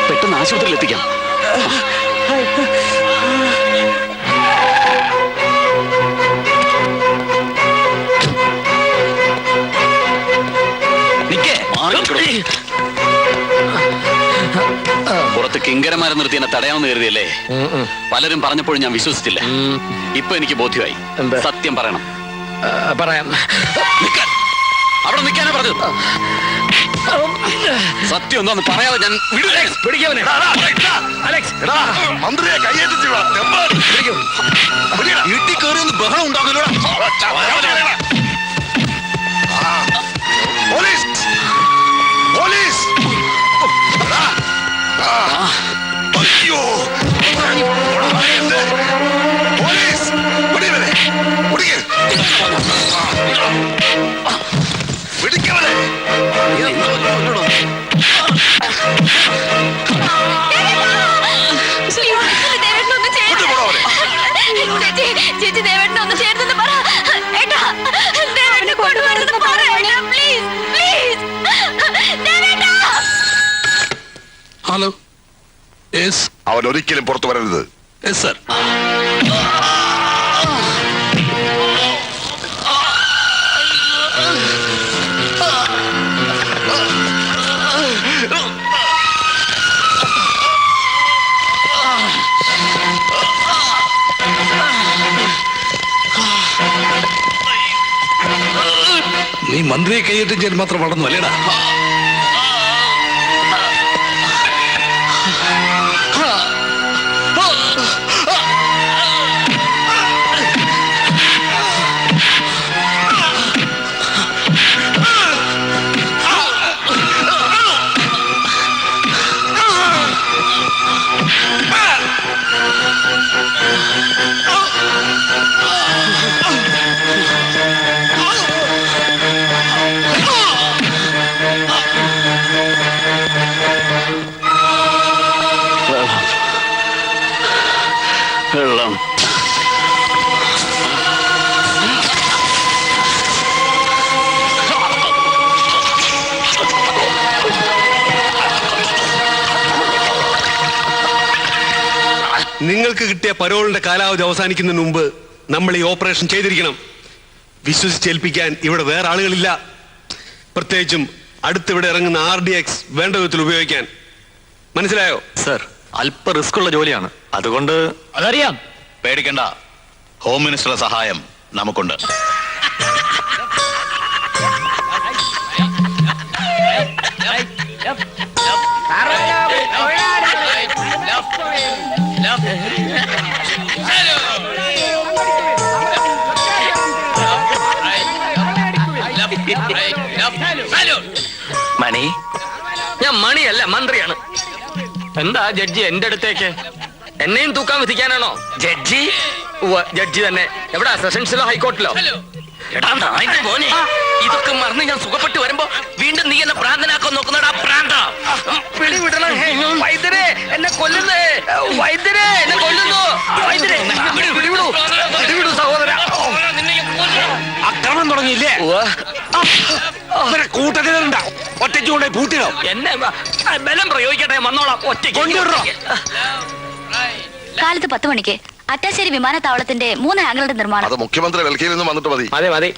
Speaker 13: പെട്ടെന്ന് ആശുപത്രിയിൽ എത്തിക്കാം. പുറത്ത് കിങ്കരന്മാരെ നിർത്തി എന്നെ തടയാമെന്ന് കരുതിയല്ലേ? പലരും പറഞ്ഞപ്പോഴും ഞാൻ വിശ്വസിച്ചില്ല. ഇപ്പൊ എനിക്ക് ബോധ്യമായി. സത്യം പറയണം.
Speaker 5: പറയാം.
Speaker 13: അവിടെ നിൽക്കാനാ പറഞ്ഞത്. സത്യം ഒന്നും പറയാതെ ഞാൻ
Speaker 10: മന്ത്രിയെ കയ്യേറ്റി വീട്ടിൽ കയറി ഒന്ന് ബഹളം ഉണ്ടാകുന്നില്ല. Police police. അയ്യോ പോലീസ് പിടിക്കവനെ.
Speaker 9: ചേച്ചി ദേവേട്ടനൊന്ന് ചേർത്തെന്ന് പറ. ഏട്ടാ ദേവേട്ടനെ കൊണ്ടുവരുന്നത് പറ. പ്ലീസ് പ്ലീസ് ദേവേട്ടാ.
Speaker 14: ഹലോ.
Speaker 10: അവൻ ഒരിക്കലും പുറത്തു വരരുത്.
Speaker 14: സർ. നീ മന്ത്രിയെ കൈയേറ്റം ചെയ്യാൻ മാത്രം വളർന്നു അല്ലേടാ?
Speaker 13: വെള്ളം.
Speaker 2: നിങ്ങൾക്ക് കിട്ടിയ പരോളിന്റെ കാലാവധി അവസാനിക്കുന്നതിന് മുമ്പ് നമ്മൾ ഈ ഓപ്പറേഷൻ ചെയ്തിരിക്കണം. വിശ്വസിച്ചേൽപ്പിക്കാൻ ഇവിടെ വേറെ ആളുകളില്ല. പ്രത്യേകിച്ചും അടുത്തിവിടെ ഇറങ്ങുന്ന RDX വേണ്ട വിധത്തിൽ ഉപയോഗിക്കാൻ. മനസ്സിലായോ?
Speaker 11: സർ, അല്പ റിസ്ക് ഉള്ള ജോലിയാണ്. അതുകൊണ്ട്
Speaker 3: അതറിയാം. പേടിക്കണ്ട, ഹോം മിനിസ്റ്ററുടെ സഹായം നമുക്കുണ്ട്.
Speaker 5: മണി, ഞാൻ മണിയല്ല മന്ത്രിയാണ്. എന്താ ജഡ്ജി എന്റെ അടുത്തേക്ക്? എന്നെയും തൂക്കാൻ വിധിക്കാനാണോ? ജഡ്ജി? ജഡ്ജി തന്നെ. എവിടാ, സെഷൻസിലോ ഹൈക്കോർട്ടിലോ?
Speaker 11: എടാ നായിന്റെ മോനെ, ഇതൊക്കെ മറന്ന് ഞാൻ സുഖപ്പെട്ട് വരുമ്പോ വീണ്ടും നീ എന്നെ പ്രാന്തനാക്കാൻ നോക്കുന്നടാ പ്രാന്ത.
Speaker 5: പിടിവിടണം. വൈദ്യരെ, എന്നെ കൊല്ലുന്നേ. വൈദ്യരെ, എന്നെ കൊല്ലുന്നു. വൈദ്യരെ, പിടിവിടൂ. പിടിവിടൂ സഹോദര.
Speaker 12: അക്രമം തുടങ്ങിയില്ലേ? കൂട്ടത്തിലുണ്ടാ ഒറ്റയ്ക്ക് കൊണ്ടേ പൂട്ടിയോ?
Speaker 5: എന്നെ ബലം പ്രയോഗിക്കട്ടെ, വന്നോളാം. ഒറ്റയ്ക്ക്
Speaker 9: കാലത്ത് 10 മണിക്ക് അറ്റാശ്ശേരി വിമാനത്താവളത്തിന്റെ 3 ആംഗിളുടെ നിർമ്മാണം.
Speaker 10: അത് മുഖ്യമന്ത്രി ഡൽഹിയിൽ നിന്ന് വന്നിട്ട് മതി.
Speaker 5: അതെ മതി.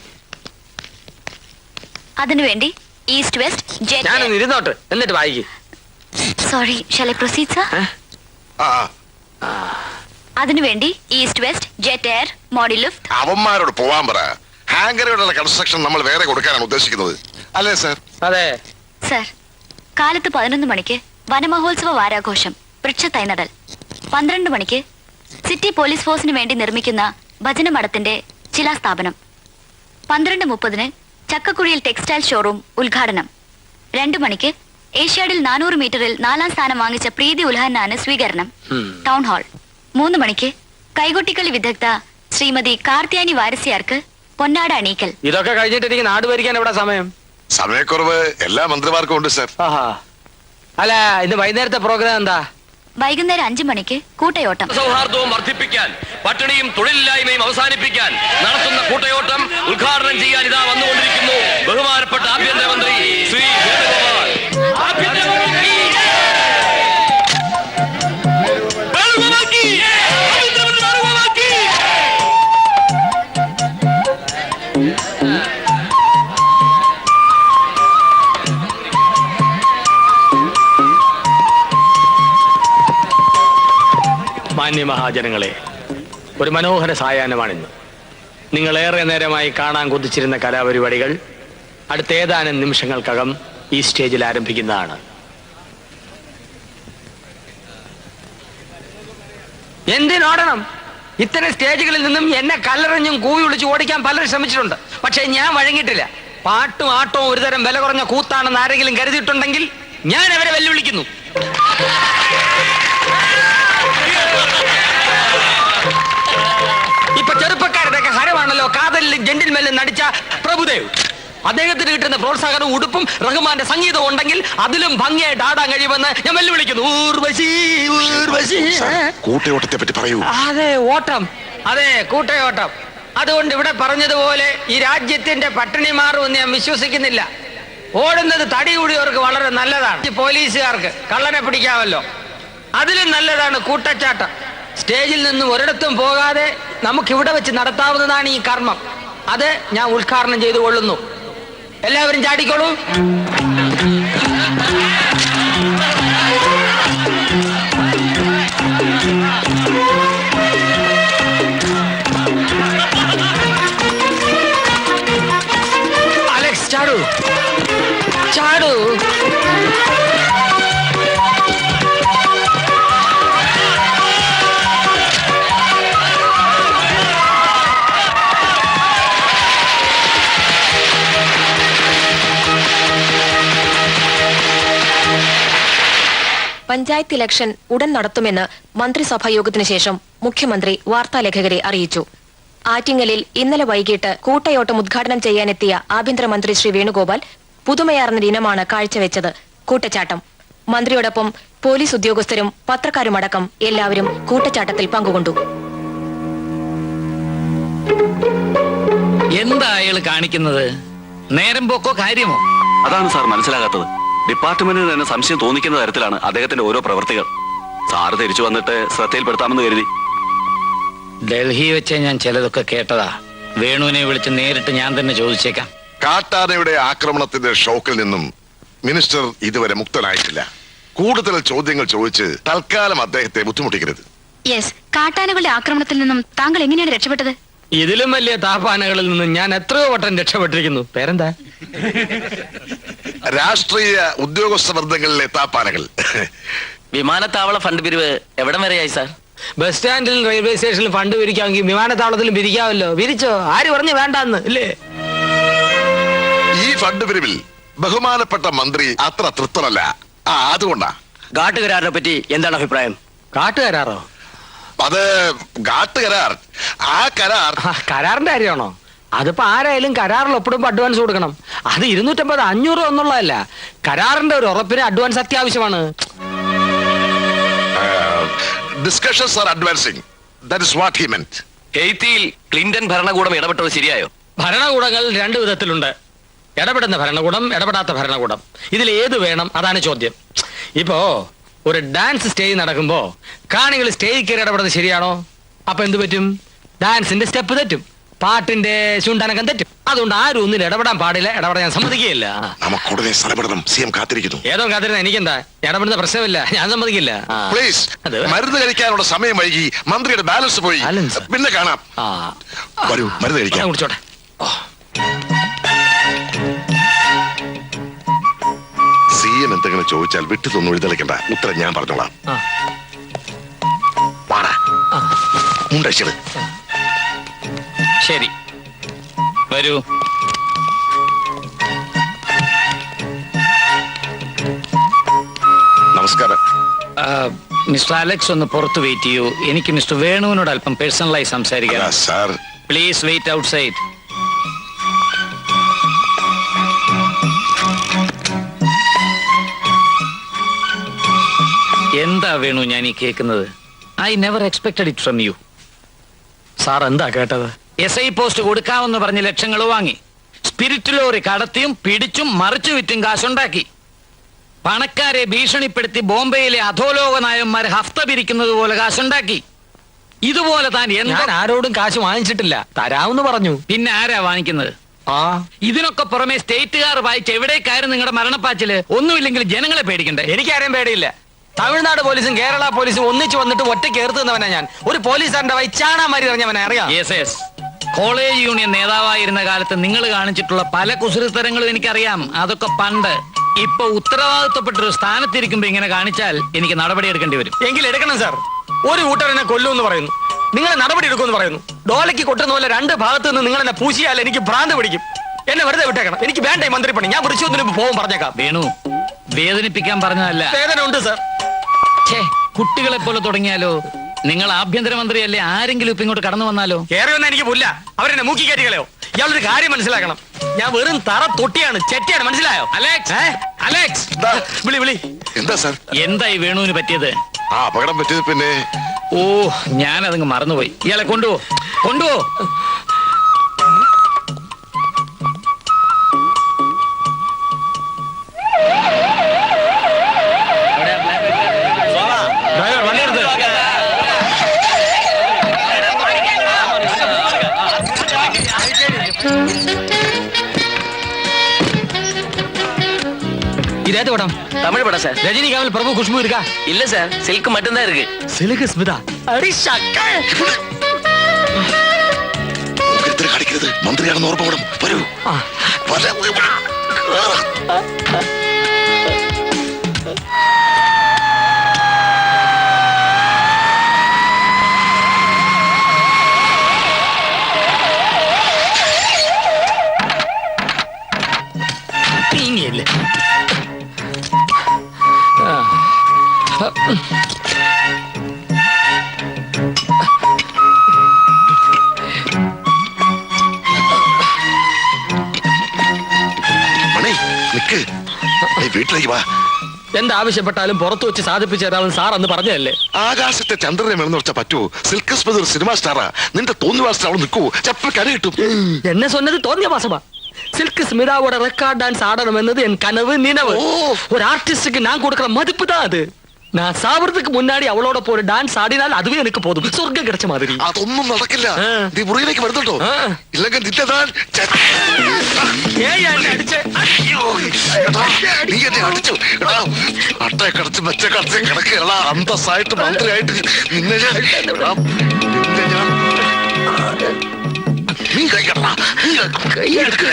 Speaker 9: അതിനുവേണ്ടി ഈസ്റ്റ് വെസ്റ്റ് ജെറ്റ്.
Speaker 5: ഞാനൊന്ന് ഇരുന്നോട്ട്, എന്നിട്ട് വായിക്കും.
Speaker 9: Sorry, shall I proceed sir? അതിനുവേണ്ടി east west jet air Modiluft.
Speaker 10: അവന്മാരോട് പോവാൻ പറ. ഹാങ്കറുകളുടെ കൺസ്ട്രക്ഷൻ നമ്മൾ വേറെ കൊടുക്കാനാണ് ഉദ്ദേശിക്കുന്നത്, അല്ലേ സർ?
Speaker 5: അതെ
Speaker 9: സർ. കാലത്ത് 11 മണിക്ക് വനമഹോത്സവ വാരാഘോഷം വൃക്ഷത്തൈ നടൽ. 12 മണിക്ക് സിറ്റി പോലീസ് ഫോഴ്സിന് വേണ്ടി നിർമ്മിക്കുന്ന ഭജനമഠത്തിന്റെ ശിലാസ്ഥാപനം. 12:30 ചക്കക്കുഴിയിൽ ടെക്സ്റ്റൈൽ ഷോറൂം ഉദ്ഘാടനം. 2 മണിക്ക് ഏഷ്യാഡിൽ 400 മീറ്ററിൽ 4ാം സ്ഥാനം വാങ്ങിച്ച പ്രീതി ഉൽഹന്നാന് സ്വീകരണം, ടൗൺ ഹാൾ. 3 മണിക്ക് കൈകൊട്ടിക്കളി വിദഗ്ധ ശ്രീമതി കാർത്തിയാനി വാരസ്യാർക്ക് പൊന്നാട അണീക്കൽ.
Speaker 5: ഇതൊക്കെ കഴിഞ്ഞിട്ട് എനിക്ക് നാട് ഭരിക്കാൻ എവിടെ സമയം?
Speaker 10: സമയക്കുറവ് എല്ലാ മന്ത്രിമാർക്കും ഉണ്ട് സർ.
Speaker 5: അല്ല, ഇന്ന് വൈകുന്നേരത്തെ പ്രോഗ്രാം എന്താ?
Speaker 9: വൈകുന്നേരം 5 മണിക്ക് കൂട്ടയോട്ടം.
Speaker 11: സൗഹാർദ്ദവും വർദ്ധിപ്പിക്കാൻ, പട്ടിണിയും തൊഴിലില്ലായ്മയും അവസാനിപ്പിക്കാൻ നടത്തുന്ന കൂട്ടയോട്ടം ഉദ്ഘാടനം ചെയ്യാൻ ഇതാ വന്നുകൊണ്ടിരിക്കുന്നു ബഹുമാനപ്പെട്ട ആഭ്യന്തരമന്ത്രി ശ്രീ വേണുഗോപാൽ.
Speaker 5: മാന്യമഹാജനങ്ങളെ, ഒരു മനോഹര സായാഹ്നമാണിന്ന്. നിങ്ങളേറെ നേരമായി കാണാൻ കൊതിച്ചിരുന്ന കലാപരിപാടികൾ അടുത്ത ഏതാനും നിമിഷങ്ങൾക്കകം ഈ സ്റ്റേജിൽ ആരംഭിക്കുന്നതാണ്. എന്തിനോടണം? ഇത്തരം സ്റ്റേജുകളിൽ നിന്നും എന്നെ കല്ലെറിഞ്ഞും കൂവി വിളിച്ച് ഓടിക്കാൻ പലരും ശ്രമിച്ചിട്ടുണ്ട്. പക്ഷേ ഞാൻ വഴങ്ങിയിട്ടില്ല. പാട്ടും ആട്ടവും ഒരുതരം വില കുറഞ്ഞ കൂത്താണെന്ന് ആരെങ്കിലും കരുതിയിട്ടുണ്ടെങ്കിൽ ഞാൻ അവരെ വെല്ലുവിളിക്കുന്നു. ഇപ്പൊ ചെറുപ്പക്കാരുടെ ഹരമാണല്ലോ കാതലിലും ജെന്റിൽമെല്ലും നടിച്ച പ്രഭുദേവ്. അദ്ദേഹത്തിന് കിട്ടുന്ന പ്രോത്സാഹനവും ഉടുപ്പും റഹ്മാന്റെ സംഗീതവും ഉണ്ടെങ്കിൽ അതിലും ഭംഗിയായിട്ട് ആടാൻ കഴിയുമെന്ന് ഞാൻ വെല്ലുവിളിക്കുന്നു.
Speaker 10: കൂട്ടയോട്ടത്തെ പറ്റി പറയൂ.
Speaker 5: അതെ, ഓട്ടം. അതെ, കൂട്ടയോട്ടം. അതുകൊണ്ട് ഇവിടെ പറഞ്ഞതുപോലെ ഈ രാജ്യത്തിന്റെ പട്ടിണി മാറുമെന്ന് ഞാൻ വിശ്വസിക്കുന്നില്ല. ഓടുന്നത് തടി കൂടിയവർക്ക് വളരെ നല്ലതാണ്. പോലീസുകാർക്ക് കള്ളനെ പിടിക്കാമല്ലോ. അതിലും നല്ലതാണ് കൂട്ടച്ചാട്ടം. സ്റ്റേജിൽ നിന്നും ഒരിടത്തും പോകാതെ നമുക്കിവിടെ വെച്ച് നടത്താവുന്നതാണ് ഈ കർമ്മം. അത് ഞാൻ ഉദ്ഘാടനം ചെയ്തു കൊള്ളുന്നു. എല്ലാവരും ചാടിക്കോളൂ. അലക്സ്, ചാടൂ ചാടൂ.
Speaker 17: പഞ്ചായത്ത് ഇലക്ഷൻ ഉടൻ നടത്തുമെന്ന് മന്ത്രിസഭാ യോഗത്തിനു ശേഷം മുഖ്യമന്ത്രി വാർത്താലേഖകരെ അറിയിച്ചു. ആറ്റിങ്ങലിൽ ഇന്നലെ വൈകിട്ട് കൂട്ടയോട്ടം ഉദ്ഘാടനം ചെയ്യാനെത്തിയ ആഭ്യന്തരമന്ത്രി ശ്രീ വേണുഗോപാൽ പുതുമയാർന്ന ഇനമാണ് കാഴ്ചവെച്ചത്. കൂട്ടച്ചാട്ടം. മന്ത്രിയോടൊപ്പം പോലീസ് ഉദ്യോഗസ്ഥരും പത്രക്കാരുമടക്കം എല്ലാവരും കൂട്ടച്ചാട്ടത്തിൽ പങ്കുകൊണ്ടു.
Speaker 4: എന്താ അയാൾ കാണിക്കുന്നത്? നേരം പോക്കോ കാര്യമോ?
Speaker 3: അതാണ് സാർ മനസ്സിലാകാത്തത്. ഡിപ്പാർട്ട്മെന്റിന് തന്നെ സംശയം തോന്നിക്കുന്ന തരത്തിലാണ് അദ്ദേഹത്തിന്റെ ഓരോ പ്രവൃത്തികൾ. സാറ് തിരിച്ചു വന്നിട്ട് ശ്രദ്ധയിൽപ്പെടുത്താമെന്ന് കരുതി.
Speaker 4: ഡൽഹി വെച്ച് ഞാൻ ചിലതൊക്കെ കേട്ടതാ. വേണുവിനെ വിളിച്ച് നേരിട്ട് ഞാൻ തന്നെ ചോദിച്ചേക്കാം.
Speaker 10: കാട്ടാനയുടെ ആക്രമണത്തിന്റെ ഷോക്കിൽ നിന്നും മിനിസ്റ്റർ ഇതുവരെ മുക്തനായിട്ടില്ല. കൂടുതൽ ചോദ്യങ്ങൾ ചോദിച്ച് തൽക്കാലം അദ്ദേഹത്തെ ബുദ്ധിമുട്ടിക്കരുത്.
Speaker 9: യെസ്, കാട്ടാനകളുടെ ആക്രമണത്തിൽ നിന്നും താങ്കൾ എങ്ങനെയാണ് രക്ഷപ്പെട്ടത്?
Speaker 5: ഇതിലും വലിയ താപാനകളിൽ നിന്നും ഞാൻ എത്രയോ വട്ടം രക്ഷപ്പെട്ടിരിക്കുന്നു. പേരെന്താ?
Speaker 10: രാഷ്ട്രീയ ഉദ്യോഗസ്ഥ വൃന്ദങ്ങളിലെ താപ്പാനകൾ.
Speaker 11: വിമാനത്താവള ഫണ്ട് പിരിവ് എവിടം വരെയായി സാർ?
Speaker 5: ബസ് സ്റ്റാൻഡിലും റെയിൽവേ സ്റ്റേഷനിലും ഫണ്ട് പിരിക്കാമെങ്കിൽ വിമാനത്താവളത്തിലും പിരിക്കാമല്ലോ. പിരിച്ചോ? ആര് പറഞ്ഞു വേണ്ടാന്ന്? ഇല്ലേ?
Speaker 10: ഈ ഫണ്ട് പിരിവിൽ ബഹുമാനപ്പെട്ട മന്ത്രി അത്ര തൃപ്തനല്ല. അതുകൊണ്ടാ.
Speaker 5: ഘാട്ടുകരാറിനെ പറ്റി എന്താണ് അഭിപ്രായം? കാട്ടുകരാറോ?
Speaker 10: അത് ഘാട്ട് കരാർ. ആ കരാർ
Speaker 5: കരാറിന്റെ കാര്യമാണോ? അതിപ്പോ ആരായാലും കരാറിൽ ഒപ്പിടുമ്പോ അഡ്വാൻസ് കൊടുക്കണം. അത് 250 500 എന്നുള്ളതല്ല, കരാറിന്റെ ഒരു ഉറപ്പിന് അഡ്വാൻസ് അത്യാവശ്യമാണ്.
Speaker 10: Discussions are advancing. That is what he meant.
Speaker 11: ഹെയ്ത്തിയിൽ ക്ലിന്റൺ ഭരണകൂടം ഇടപെട്ടത് ശരിയായോ?
Speaker 5: ഭരണകൂടങ്ങൾ 2 വിധത്തിലുണ്ട്. ഇടപെടുന്ന ഭരണകൂടം, ഇടപെടാത്ത ഭരണകൂടം. ഇതിൽ ഏത് വേണം? അതാണ് ചോദ്യം. ഇപ്പോ ഒരു ഡാൻസ് സ്റ്റേജ് നടക്കുമ്പോ കാണികൾ സ്റ്റേജിൽ കയറി ഇടപെടുന്നത് ശരിയാണോ? അപ്പൊ എന്ത് പറ്റും? ഡാൻസിന്റെ സ്റ്റെപ്പ് തെറ്റും, പാട്ടിന്റെ ചുണ്ടനക്കം തെറ്റും. അതുകൊണ്ട് ആരും ഒന്നിൽ ഇടപെടാൻ പാടില്ല, ഇടപെടാൻ ഞാൻ സമ്മതിക്കുകയില്ല.
Speaker 10: നമുക്കുടനെ സ്ഥലപ്പെടണം. സിഎം കാത്തിരിക്കുന്നു.
Speaker 5: ഏതോ കാത്തിരുന്ന എനിക്കെന്താ, ഇടപെടുന്ന പ്രശ്നമില്ല, ഞാൻ സമ്മതിക്കില്ല.
Speaker 10: പ്ലീസ്, മരുന്ന് കഴിക്കാനുള്ള സമയം വൈകി, മന്ത്രിയുടെ ബാലൻസ് പോയി. പിന്നെ കാണാം. വരൂ, മരുന്ന് കഴിക്കാം.
Speaker 5: കുടിച്ചോട്ടെ.
Speaker 10: സിഎം എന്തെങ്കിലും ചോദിച്ചാൽ വിട്ടു തൊന്നും എഴുതളിക്കണ്ട. ഉത്തരം ഞാൻ പറഞ്ഞോളാം. മുണ്ടടിച്ചത്
Speaker 4: ശരി, വരൂ.
Speaker 10: നമസ്കാരം.
Speaker 4: മിസ്റ്റർ അലക്സ് ഒന്ന് പുറത്ത് വെയിറ്റ് ചെയ്യൂ. എനിക്ക് മിസ്റ്റർ വേണുവിനോട് അല്പം പേഴ്സണലായി സംസാരിക്കാം.
Speaker 10: Sir
Speaker 4: please wait outside. എന്താ വേണു ഞാൻ ഈ കേൾക്കുന്നത്? I never expected it from you.
Speaker 5: Sir എന്താ കേട്ടത്?
Speaker 4: SI പോസ്റ്റ് കൊടുക്കാമെന്ന് പറഞ്ഞ് ലക്ഷങ്ങൾ വാങ്ങി, സ്പിരിറ്റ് ലോറി കടത്തിയും പിടിച്ചും മറിച്ചു വിറ്റും കാശുണ്ടാക്കി, പണക്കാരെ ഭീഷണിപ്പെടുത്തി ബോംബെയിലെ അധോലോക നായന്മാർ ഹഫ്ത പിരിക്കുന്നത് പോലെ കാശുണ്ടാക്കി. ഇതുപോലെ താൻ
Speaker 5: ഞാൻ ആരോടും കാശ് വാങ്ങിച്ചിട്ടില്ല, തരാമെന്ന് പറഞ്ഞു.
Speaker 4: പിന്നെ ആരാ വാങ്ങിക്കുന്നത്? ഇതിനൊക്കെ പുറമെ സ്റ്റേറ്റുകാർ വായിച്ച് എവിടേക്കായിരുന്നു നിങ്ങളുടെ മരണപ്പാച്ചില്? ഒന്നുമില്ലെങ്കിൽ ജനങ്ങളെ പേടിക്കണ്ടേ?
Speaker 5: എനിക്കാരെയും പേടിയില്ല. തമിഴ്നാട് പോലീസും കേരള പോലീസും ഒന്നിച്ചു വന്നിട്ട് ഒറ്റ കേർത്ത് നിന്നവനാ ഞാൻ. ഒരു പോലീസുകാരന്റെ വൈ ചാണാമാരി അറിഞ്ഞവനെ അറിയാം.
Speaker 4: കോളേജ് യൂണിയൻ നേതാവായിരുന്ന കാലത്ത് നിങ്ങൾ കാണിച്ചിട്ടുള്ള പല കുസൃത്തരങ്ങളും എനിക്കറിയാം. അതൊക്കെ പണ്ട്. ഇപ്പൊ ഉത്തരവാദിത്വപ്പെട്ടൊരു സ്ഥാനത്തിരിക്കുമ്പോ ഇങ്ങനെ കാണിച്ചാൽ എനിക്ക് നടപടി എടുക്കേണ്ടി വരും.
Speaker 5: എങ്കിൽ എടുക്കണം സാർ. ഒരു കൂട്ടരെന്നെ കൊല്ലുമെന്ന് പറയുന്നു, നിങ്ങൾ നടപടി എടുക്കുമെന്ന് പറയുന്നു. ഡോലയ്ക്ക് കൊട്ടുന്ന പോലെ 2 ഭാഗത്ത് നിന്ന് നിങ്ങൾ എന്നെ പൂശിയാൽ എനിക്ക് ഭ്രാന്ത് പിടിക്കും. എന്നെ വെറുതെ വിട്ടേക്കണം. എനിക്ക് വേണ്ട മന്ത്രിപ്പണി. ഞാൻ വൃശ്ചികത്തിന് പോകും പറഞ്ഞേക്കാം.
Speaker 4: വേണു, വേദനിപ്പിക്കാൻ പറഞ്ഞതല്ല.
Speaker 5: വേദന ഉണ്ട് സാർ.
Speaker 4: കുട്ടികളെ പോലെ തുടങ്ങിയാലോ? നിങ്ങൾ ആഭ്യന്തരമന്ത്രിയല്ലേ? ആരെങ്കിലും ഇപ്പൊ ഇങ്ങോട്ട് കടന്നു വന്നാലോ?
Speaker 5: കയറി വന്നാൽ എനിക്ക് പുല്ല. അവരെന്നെ മൂക്കി കയറ്റികളയോ? ഇയാളൊരു കാര്യം മനസ്സിലാക്കണം. ഞാൻ വെറും തറ തൊട്ടിയാണ്, ചെറ്റിയാണ്. മനസ്സിലായോ?
Speaker 4: അലക്സ്, അലക്സ്,
Speaker 5: വിളി വിളി.
Speaker 10: എന്താ സാർ?
Speaker 4: എന്തായി വേണുവിന് പറ്റിയത്?
Speaker 10: അപകടം പറ്റിയത് പിന്നെ
Speaker 4: ഞാനതങ്ങ് മറന്നുപോയി. ഇയാളെ കൊണ്ടുപോ, കൊണ്ടുപോ.
Speaker 5: இதேது படம்?
Speaker 11: தமிழ் படம் சார்.
Speaker 5: ரஜினிகாவில் பிரபு குஷ்பு இருக்கா?
Speaker 11: இல்ல சார், சில்க் மட்டும் தான் இருக்கு.
Speaker 5: சில்க் ஸ்மிதா அடி சக்கை.
Speaker 10: ഉഗ്രത്തിൽ കാണിക്കരുത്. മന്ത്രിയാണെന്ന് ഓർമ്മ വേണം. വരൂ.
Speaker 5: നീങ്ങിയല്ലേ?
Speaker 10: മണി നിക്ക്, വീട്ടിലേക്ക് വാ.
Speaker 5: എന്താവശ്യപ്പെട്ടാലും പുറത്തു വെച്ച് സാധിപ്പിച്ചു തരാമെന്ന് സാർ അന്ന് പറഞ്ഞതല്ലേ?
Speaker 10: ആകാശത്തെ ചന്ദ്രനെ വേണമെന്ന് വെച്ചാൽ പറ്റുമോ? സിൽക്ക് സ്മിത ഒരു സിനിമ സ്റ്റാറാ. നിന്റെ തോന്നിവാസത്തിൽ അവിടെ നിൽക്കുവോ? ചപ്പ കര കിട്ടും.
Speaker 5: എന്നെ சொன்னது തോന്നിയ മാസമാ. சில்க் ஸ்மிதாவோட ரெக்கார்ட் டான்ஸ் ஆடணும் என்னது என் கனவு நினைவு. ஒரு ஆர்டிஸ்டுக்கு நான் கொடுக்கிற மதிப்பு தான் அது. நான் சாவறதுக்கு முன்னாடி அவளோட போற டான்ஸ் ஆடினால் அதுவே எனக்கு போதும். சொர்க்கம் கிடைச்ச மாதிரி.
Speaker 10: അതൊന്നും നടക്കില്ല. നീ മുറിയിലേക്ക് വരുന്നുണ്ടോ? ഇല്ലെങ്കിൽ നിന്റെതാൻ നീ എന്നെ അടിച്ചു. അട്ടയെ കടച്ച് മെച്ച കടച്ച് കിടക്കുക. അന്തസ്സായിട്ട് മന്ത്രിയായിട്ട് നിന്നെ ഞാൻ നീ കൈ കട കൈ എടുക്ക.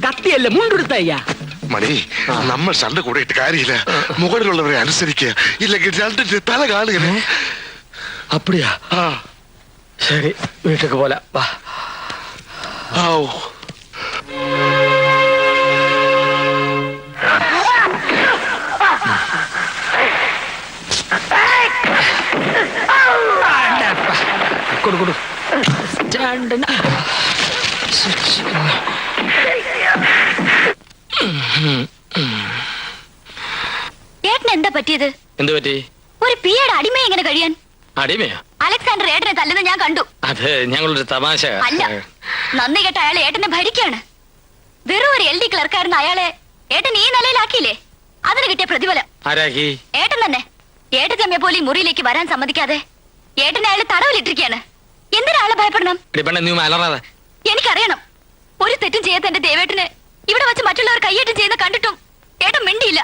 Speaker 5: കത്തിയല്ല മുണ്ടെടുത്തയ്യ.
Speaker 10: മണി, നമ്മൾ സണ്ട കൂടെ ഇട്ട് കാര്യമില്ല. മുകളിലുള്ളവരെ അനുസരിക്കുക. ഇല്ലെങ്കിൽ 2 തല കാണുക.
Speaker 5: അപ്പടിയാ? ശരി, വീട്ടിലേക്ക് പോലെ വാ.
Speaker 9: ഏട്ടന് എന്താ പറ്റിയത്?
Speaker 5: എന്ത് പറ്റി?
Speaker 9: ഒരു പിയുടെ അടിമ എങ്ങനെ കഴിയാൻ?
Speaker 5: അടിമയോ?
Speaker 9: അലക്സാണ്ടർ ഏട്ടനെ തല്ലുന്നത് ഞാൻ കണ്ടു.
Speaker 5: അത് ഞങ്ങളൊരു തമാശ.
Speaker 9: അല്ല, നന്ദി കേട്ട അയാളെ ഏട്ടനെ ഭരിക്കാണ്. വെറും ഒരു LD ക്ലർക്കായിരുന്ന അയാളെ ഏട്ടൻ ഈ നിലയിലാക്കിയില്ലേ? അതിന് കിട്ടിയ പ്രതിഫലം
Speaker 5: ആരാക്കി?
Speaker 9: ഏട്ടൻ തന്നെ. ഏട്ടച്ചമ്മയെ പോലെ ഈ മുറിയിലേക്ക് വരാൻ സമ്മതിക്കാതെ ഏട്ടനെ അയാളെ തടവിലിട്ടിരിക്കുകയാണ്. എന്തിനാ ആളെ ഭയപ്പെടണം? എനിക്കറിയണം. ഒരു തെറ്റും ചെയ്യാത്ത എന്റെ ദേവേട്ടന് ഇവിടെ വെച്ച് മറ്റുള്ളവർ കയ്യേറ്റം ചെയ്യുന്ന കണ്ടിട്ടും ഏട്ടൻ മിണ്ടിയില്ല.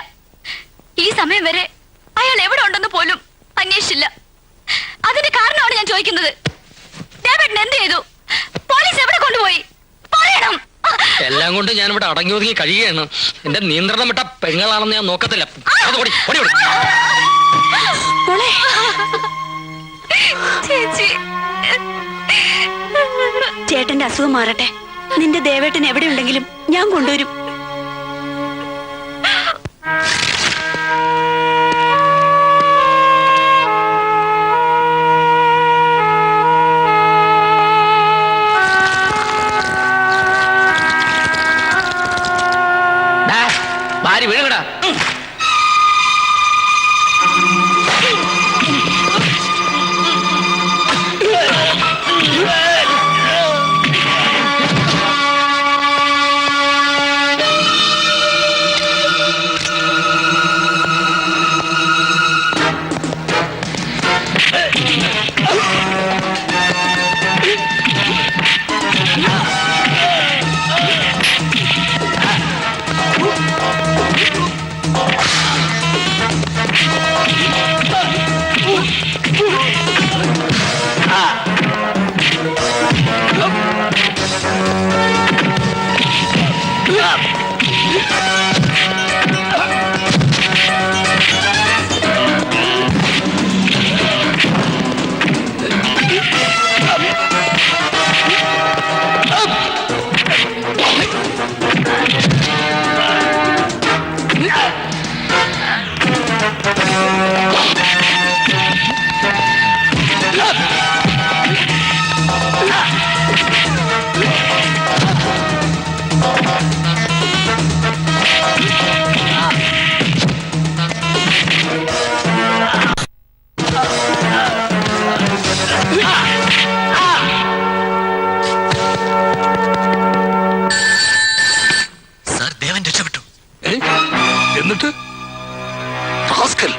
Speaker 9: ഈ സമയം വരെ അയാൾ എവിടെ ഉണ്ടെന്ന് പോലും അന്വേഷിച്ചില്ല. അതിന്റെ കാരണമാണ് ഞാൻ ചോദിക്കുന്നത്. ദേവേട്ടൻ എന്ത് ചെയ്തു? പോലീസ് എവിടെ കൊണ്ടുപോയി? പറയണം.
Speaker 5: എല്ലാം കൊണ്ട് ഞാൻ ഇവിടെ അടങ്ങി ഒതുങ്ങി കഴിയുകയാണ്. എന്റെ നിയന്ത്രണം വിട്ട പെങ്ങളാണെന്ന് ഞാൻ നോക്കത്തില്ല.
Speaker 7: ചേട്ടന്റെ അസുഖം മാറട്ടെ. നിന്റെ ദേവേട്ടൻ എവിടെയുണ്ടെങ്കിലും ഞാൻ കൊണ്ടുവരും.
Speaker 5: ഭാര്യ വീഴങ്ങടാ.
Speaker 14: എന്നിട്ട് റാസ്കൽ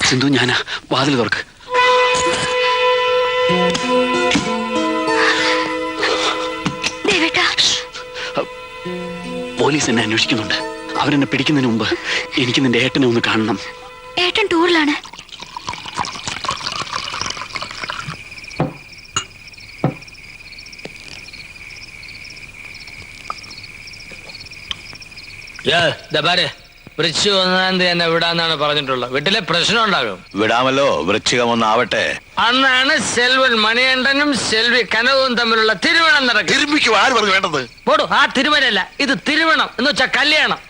Speaker 13: സിന്ധു, ഞാനാ. വാതിൽ തുറക്ക്. പോലീസ് എന്നെ അന്വേഷിക്കുന്നുണ്ട്. അവരെന്നെ പിടിക്കുന്നതിന് മുമ്പ് എനിക്ക് നിന്റെ ഏട്ടനെ ഒന്ന് കാണണം.
Speaker 9: ഏട്ടൻ ടൂറിലാണ്.
Speaker 5: വൃശ്ചിക 1-ാം തീയതി എന്നെ വിടാന്നാണ് പറഞ്ഞിട്ടുള്ളത്. വീട്ടിലെ പ്രശ്നം ഉണ്ടാകും.
Speaker 3: വിടാമല്ലോ, വൃശ്ചികം 1 ആവട്ടെ.
Speaker 5: അന്നാണ് സെൽവൻ മണികണ്ഠനും സെൽവി കനവും തമ്മിലുള്ള തിരുവണം നടക്കും.
Speaker 12: വേണ്ടത്
Speaker 5: പോടൂ, ആ തിരുവനല്ല, ഇത് തിരുവണം എന്ന് വെച്ചാൽ കല്യാണം.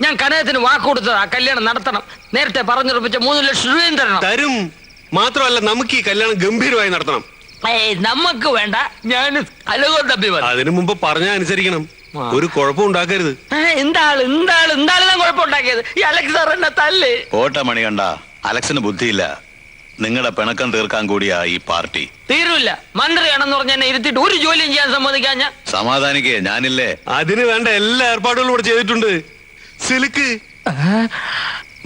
Speaker 5: ഞാൻ കനകത്തിന് വാക്ക് കൊടുത്തത് ആ കല്യാണം നടത്തണം. നേരത്തെ പറഞ്ഞുറപ്പിച്ച 3 ലക്ഷം രൂപയും തരണം.
Speaker 2: തരും. മാത്രമല്ല, നമുക്ക് ഈ കല്യാണം ഗംഭീരമായി നടത്തണം.
Speaker 5: നമുക്ക് വേണ്ട, ഞാൻ അലകൊണ്ടു.
Speaker 2: അതിനു മുമ്പ് പറഞ്ഞാൽ അനുസരിക്കണം. ഒരു കുഴപ്പം ഉണ്ടാക്കരുത്.
Speaker 5: എന്താണ് കുഴപ്പമുണ്ടാക്കിയത്? ഈ അലക്സ് എന്നെ തല്ലേ.
Speaker 3: ഓട്ട മണികണ്ട, അലക്സിന് ബുദ്ധിയില്ല. നിങ്ങളുടെ പിണക്കം തീർക്കാൻ കൂടിയാ ഈ പാർട്ടി.
Speaker 5: തീരൂല്ല. മന്ത്രിയാണെന്ന് പറഞ്ഞ എന്നെ ഇരുത്തിട്ട് ഒരു ജോലിയും ചെയ്യാൻ സമ്മതിക്കാൻ ഞാൻ.
Speaker 3: സമാധാനിക്കേ, ഞാനില്ലേ.
Speaker 2: അതിന് വേണ്ട എല്ലാ ഏർപ്പാടുകളും ഇവിടെ ചെയ്തിട്ടുണ്ട്. സിൽക്ക്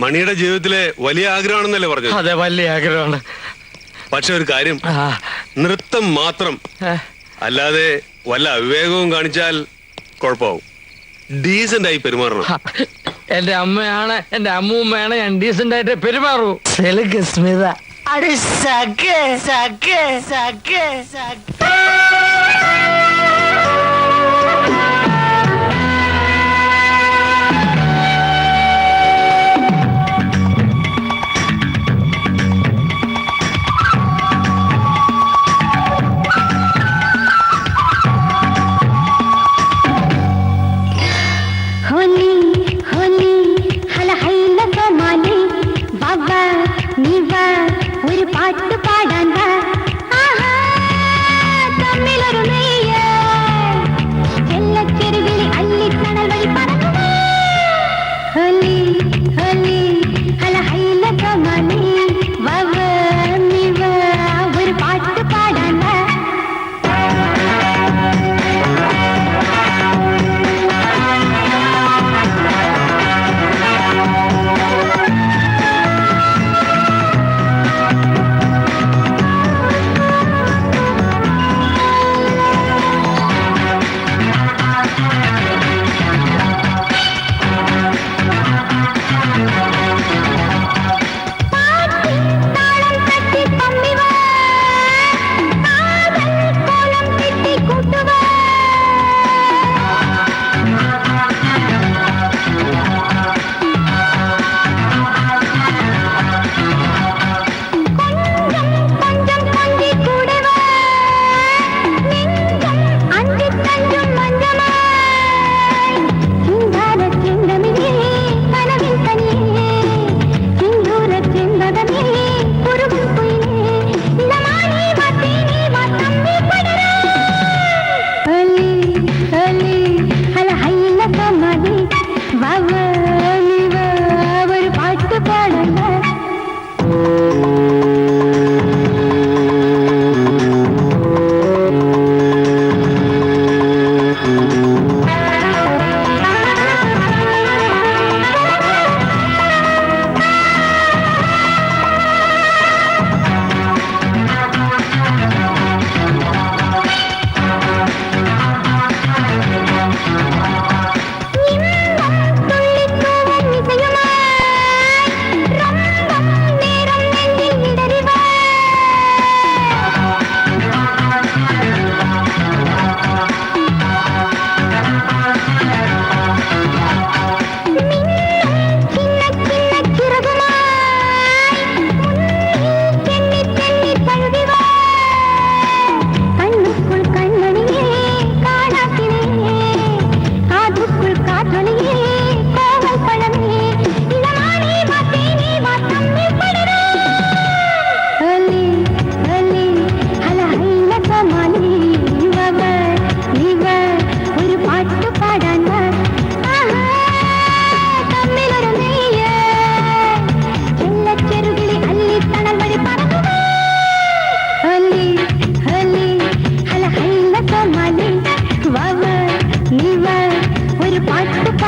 Speaker 2: മണിയുടെ ജീവിതത്തിലെ വലിയ ആഗ്രഹമാണെന്നല്ലേ പറഞ്ഞത്?
Speaker 5: അതെ, വലിയ ആഗ്രഹമാണ്.
Speaker 2: പക്ഷെ ഒരു കാര്യം, നൃത്തം മാത്രം. അല്ലാതെ വല്ല അവിവേകവും കാണിച്ചാൽ കുഴപ്പമാവും. ഡീസന്റ് ആയി പെരുമാറണം.
Speaker 5: എന്റെ അമ്മയാണ്, എന്റെ അമ്മൂമ്മയാണ്, ഞാൻ ഡീസന്റ് ആയിട്ട് പെരുമാറൂ. സിൽക്ക് സ്മിത അടി സഖേ സഖേ സഖേ സഖേ.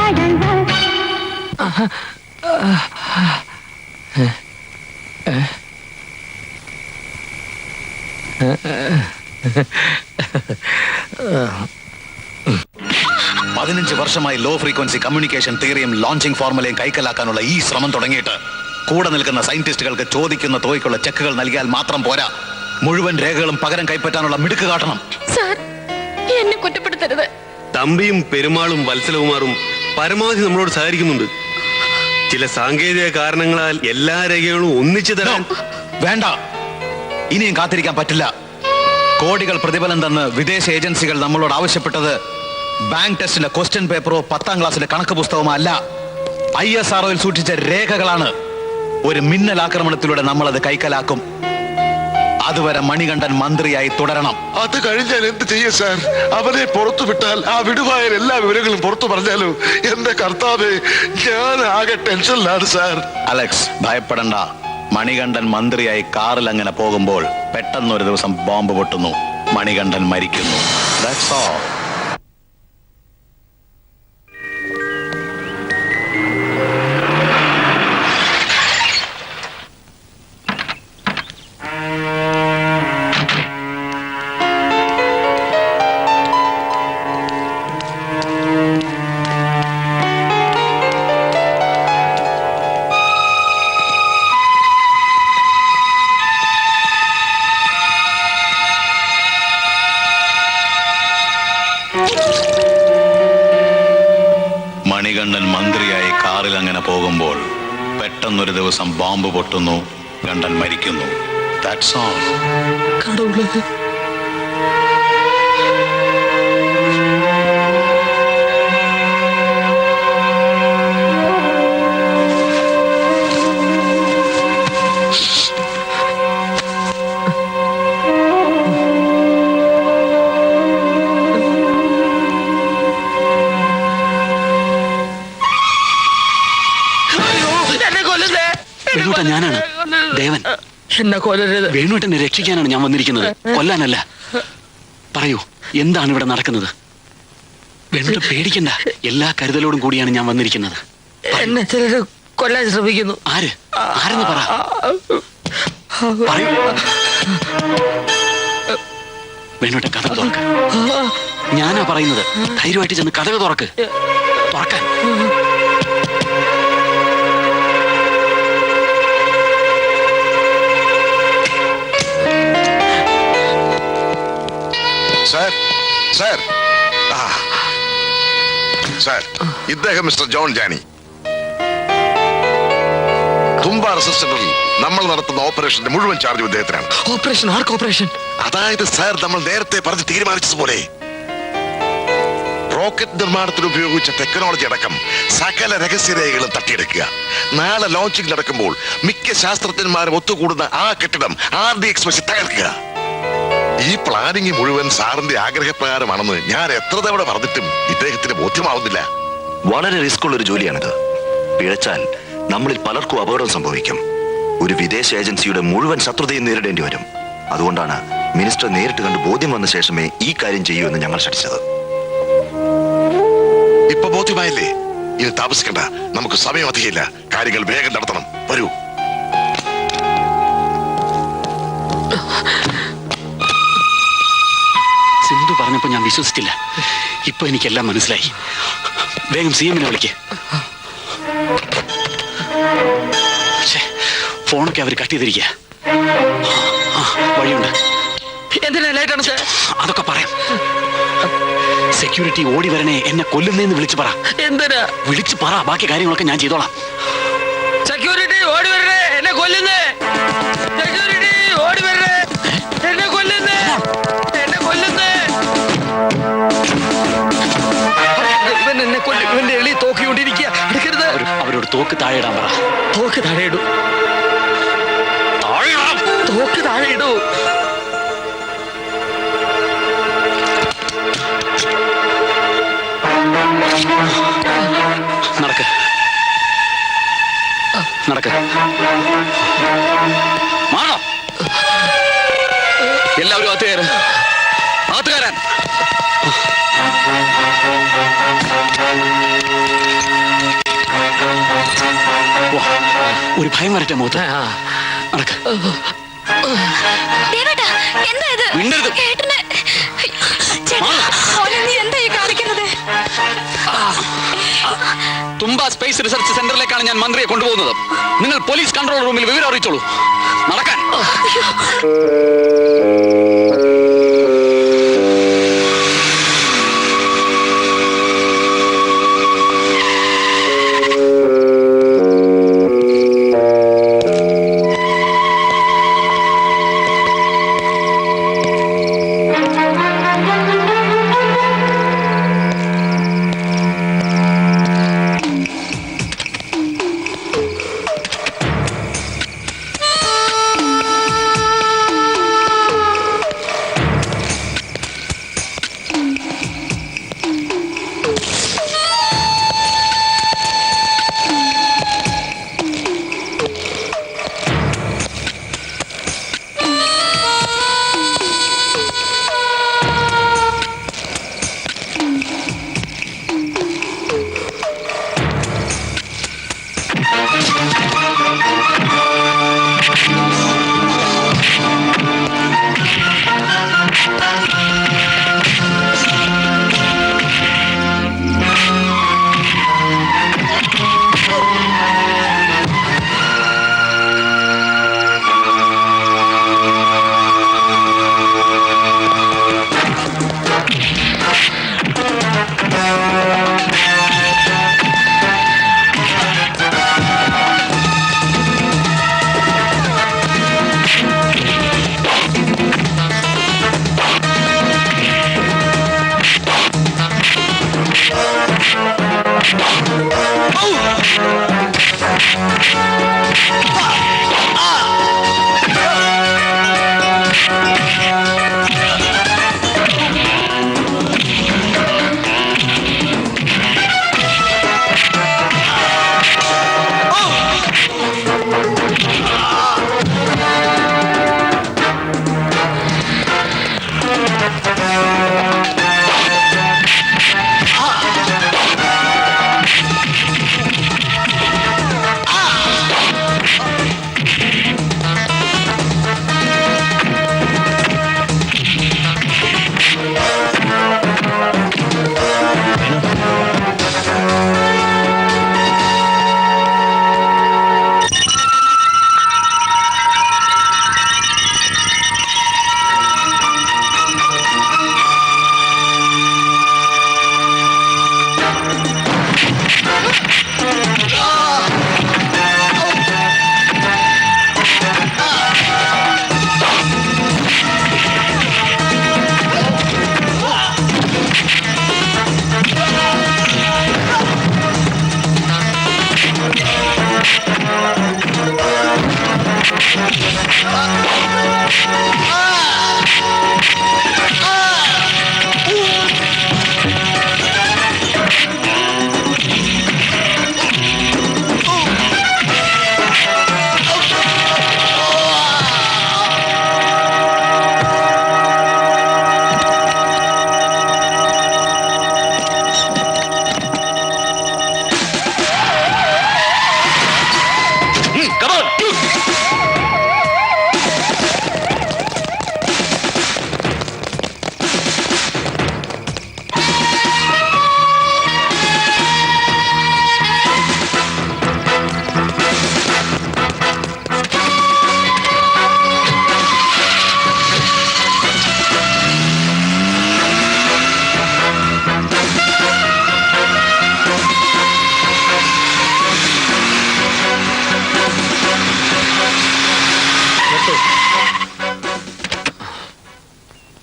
Speaker 15: விளையாடல் வா.
Speaker 3: വർഷമായി ലോ ഫ്രീക്വൻസി കമ്മ്യൂണിക്കേഷൻ തിയറിയും ലോഞ്ചിങ് ഫോർമുലയും കൈക്കലാക്കാനുള്ള ഈ ശ്രമം തുടങ്ങിയിട്ട് കൂടെ നിൽക്കുന്ന സയന്റിസ്റ്റുകൾക്ക് ചോദിക്കുന്ന തുകയ്ക്കുള്ള ചെക്കുകൾ നൽകിയാൽ മാത്രം പോരാ, മുഴുവൻ രേഖകളും പകരം കൈപ്പറ്റാനുള്ള മിടുക്ക് കാട്ടണം.
Speaker 17: സാർ, എന്നെ കുറ്റപ്പെടുത്തരുത്.
Speaker 2: തമ്പിയും പെരുമാളും വത്സലകുമാറും പരമാവധി നമ്മളോട് സഹകരിക്കുന്നുണ്ട്. ചില സാങ്കേതിക കാരണങ്ങളാൽ എല്ലാ രേഖകളും ഒന്നിച്ചു തരാൻ
Speaker 3: വേണ്ട, ഇനിയും കാത്തിരിക്കാൻ പറ്റില്ല. കോടികൾ പ്രതിഫലം തന്ന് വിദേശ ഏജൻസികൾ നമ്മളോട് ആവശ്യപ്പെട്ടത് ബാങ്ക് ടെസ്റ്റിന്റെ ക്വസ്റ്റ്യൻ പേപ്പറോ 10ാം ക്ലാസ്സിലെ കണക്ക് പുസ്തകമോ അല്ല, ISROയിൽ സൂക്ഷിച്ച രേഖകളാണ്. ഒരു മിന്നൽ ആക്രമണത്തിലൂടെ നമ്മൾ അത് കൈക്കലാക്കും. അതുവരെ മണികണ്ഠൻ മന്ത്രിയായി തുടരണം.
Speaker 10: അത് കഴിഞ്ഞാൽ എന്ത് ചെയ്യ സാർ? അവനെ പുറത്തു വിട്ടാൽ ആ വിടുവായ എല്ലാ വിവരങ്ങളും പുറത്തു പറഞ്ഞാലോ? എന്റെ കർത്താവേ, ഞാൻ ആകെ ടെൻഷനിലാണ് സാർ.
Speaker 3: അലക്സ്, ഭയപ്പെടണ്ട. മണികണ്ഠൻ മന്ത്രിയായി കാറിൽ അങ്ങനെ പോകുമ്പോൾ പെട്ടെന്നൊരു ദിവസം ബോംബ് പൊട്ടുന്നു, മണികണ്ഠൻ മരിക്കുന്നു. That's all. മണികണ്ഠൻ മന്ത്രിയായി കാറിൽ അങ്ങനെ പോകുമ്പോൾ പെട്ടെന്നൊരു ദിവസം ബോംബ് പൊട്ടുന്നു, ഗണ്ഡൻ മരിക്കുന്നു. That's all.
Speaker 13: ഞാനാണ് ദേവൻ.
Speaker 5: എന്നെ കൊല്ലരുത്.
Speaker 13: വേണുവേട്ടനെ രക്ഷിക്കാനാണ് ഞാൻ വന്നിരിക്കുന്നത്, കൊല്ലാനല്ല. പറയൂ, എന്താണ് ഇവിടെ നടക്കുന്നത്? വേണുവേട്ടൻ പേടിക്കണ്ട, എല്ലാ കരുതലോടും കൂടിയാണ് ഞാൻ വന്നിരിക്കുന്നത്.
Speaker 5: എന്നെ ചിലര് കൊല്ലാൻ ശ്രമിക്കുന്നു.
Speaker 13: ആര്? ആരെന്ന് പറ. വേണുവേട്ടൻ കഥ തുറക്ക്. ഞാനാ പറയുന്നത്, ധൈര്യമായിട്ട് ചെന്ന് കഥ തുറക്ക്. തുറക്കാൻ.
Speaker 10: സാർ, സാർ, സാർ, ഇദ്ദേഹം മിസ്റ്റർ ജോൺ ജാനി. തുമ്പ റെസിസ്റ്റന്റിൽ നമ്മൾ നടത്തുന്ന ഓപ്പറേഷന്റെ മുഴുവൻ ചാർജ് ഇദ്ദേഹത്തിനാണ്.
Speaker 5: ഓപ്പറേഷൻ? ആർക്ക് ഓപ്പറേഷൻ?
Speaker 10: അതായത് സാർ, നമ്മൾ നേരത്തെ പറഞ്ഞ് തീരുമാനിച്ചതുപോലെ റോക്കറ്റ് നിർമ്മാണത്തിന് ഉപയോഗിച്ച ടെക്നോളജി അടക്കം സകല രഹസ്യരേഖകളും തട്ടിയെടുക്കുക. നാളെ ലോഞ്ചിങ് നടക്കുമ്പോൾ മിക്ക ശാസ്ത്രജ്ഞന്മാരും ഒത്തുകൂടുന്ന ആ കെട്ടിടം RDX വശം തകർക്കുക. ഈ പ്ലാനിങ് മുഴുവൻ സാറിന്റെ ആഗ്രഹപ്രകാരമാണെന്ന് ഞാൻ എത്ര തവണ പറഞ്ഞിട്ടും ഇദ്ദേഹത്തിന് ബോധ്യമാവുന്നില്ല.
Speaker 3: വളരെ റിസ്ക് ഉള്ള ഒരു ജോലിയാണിത്. പിഴച്ചാൽ നമ്മളിൽ പലർക്കും അപകടം സംഭവിക്കും. ഒരു വിദേശ ഏജൻസിയുടെ മുഴുവൻ ശത്രുതയും നേരിടേണ്ടി വരും. അതുകൊണ്ടാണ് മിനിസ്റ്റർ നേരിട്ട് കണ്ട് ബോധ്യം വന്ന ശേഷമേ ഈ കാര്യം ചെയ്യൂ എന്ന് ഞങ്ങൾ ശഠിച്ചത്.
Speaker 10: ഇപ്പൊ ബോധ്യമായില്ലേ? ഇനി താമസിക്കണ്ട, നമുക്ക് സമയം അധികമില്ല. കാര്യങ്ങൾ വേഗം നടത്തണം. വരൂ.
Speaker 13: സിന്ധു പറഞ്ഞപ്പോ ഞാൻ വിശ്വസിച്ചില്ല. ഇപ്പൊ എനിക്കെല്ലാം മനസ്സിലായി. വേഗം CM വിളിക്ക്. ഫോണൊക്കെ അവർ കട്ട് ചെയ്തിരിക്കുക. വഴിയുണ്ട്.
Speaker 5: എന്തിനാ ലേറ്റാണ് സാർ?
Speaker 13: അതൊക്കെ പറയാം. സെക്യൂരിറ്റി ഓടി വരണേ, എന്നെ കൊല്ലുന്നേന്ന് വിളിച്ചു പറ.
Speaker 5: എന്തിനാ?
Speaker 13: വിളിച്ചു പറ, ബാക്കി കാര്യങ്ങളൊക്കെ ഞാൻ ചെയ്തോളാം.
Speaker 5: സെക്യൂരിറ്റി ഓടി വരണേ, എന്നെ കൊല്ലുന്നേ. സെക്യൂരിറ്റി ഓടി വരണേ, എന്നെ കൊല്ലുന്നേ, എന്നെ കൊല്ലുന്നേ. ഇവൻ എന്നെ കൊല്ലും. ഇവന്റെ എളി തോക്കിക്കൊണ്ടിരിക്കുക. എടുക്കരുത്.
Speaker 13: അവരോട് തോക്ക് താഴെ ഇടാൻ പറ.
Speaker 5: തോക്ക് താഴെ ഇടൂ. തോക്ക് താഴെ ഇടൂ.
Speaker 13: നടക്ക്, നടക്ക്. മാറണം. എല്ലാവരും അകത്ത് കയറാൻ. അകത്ത് കയറാൻ. ഒരു ഭയം വരട്ടെ മുഖത്ത്. നടക്ക.
Speaker 9: ദേവേട്ടാ, എന്താ ഇത്?
Speaker 13: മിണ്ടരുത്.
Speaker 9: ഏട്ടനെ ചേട്ടാ, മോനെ, നീ എന്താ ഈ കാണിക്കുന്നത്?
Speaker 13: തുമ്പ സ്പേസ് റിസർച്ച് സെന്ററിലേക്കാണ് ഞാൻ മന്ത്രിയെ കൊണ്ടുപോകുന്നത്. നിങ്ങൾ പോലീസ് കൺട്രോൾ റൂമിൽ വിവരം അറിയിച്ചോളൂ. നടക്കാൻ.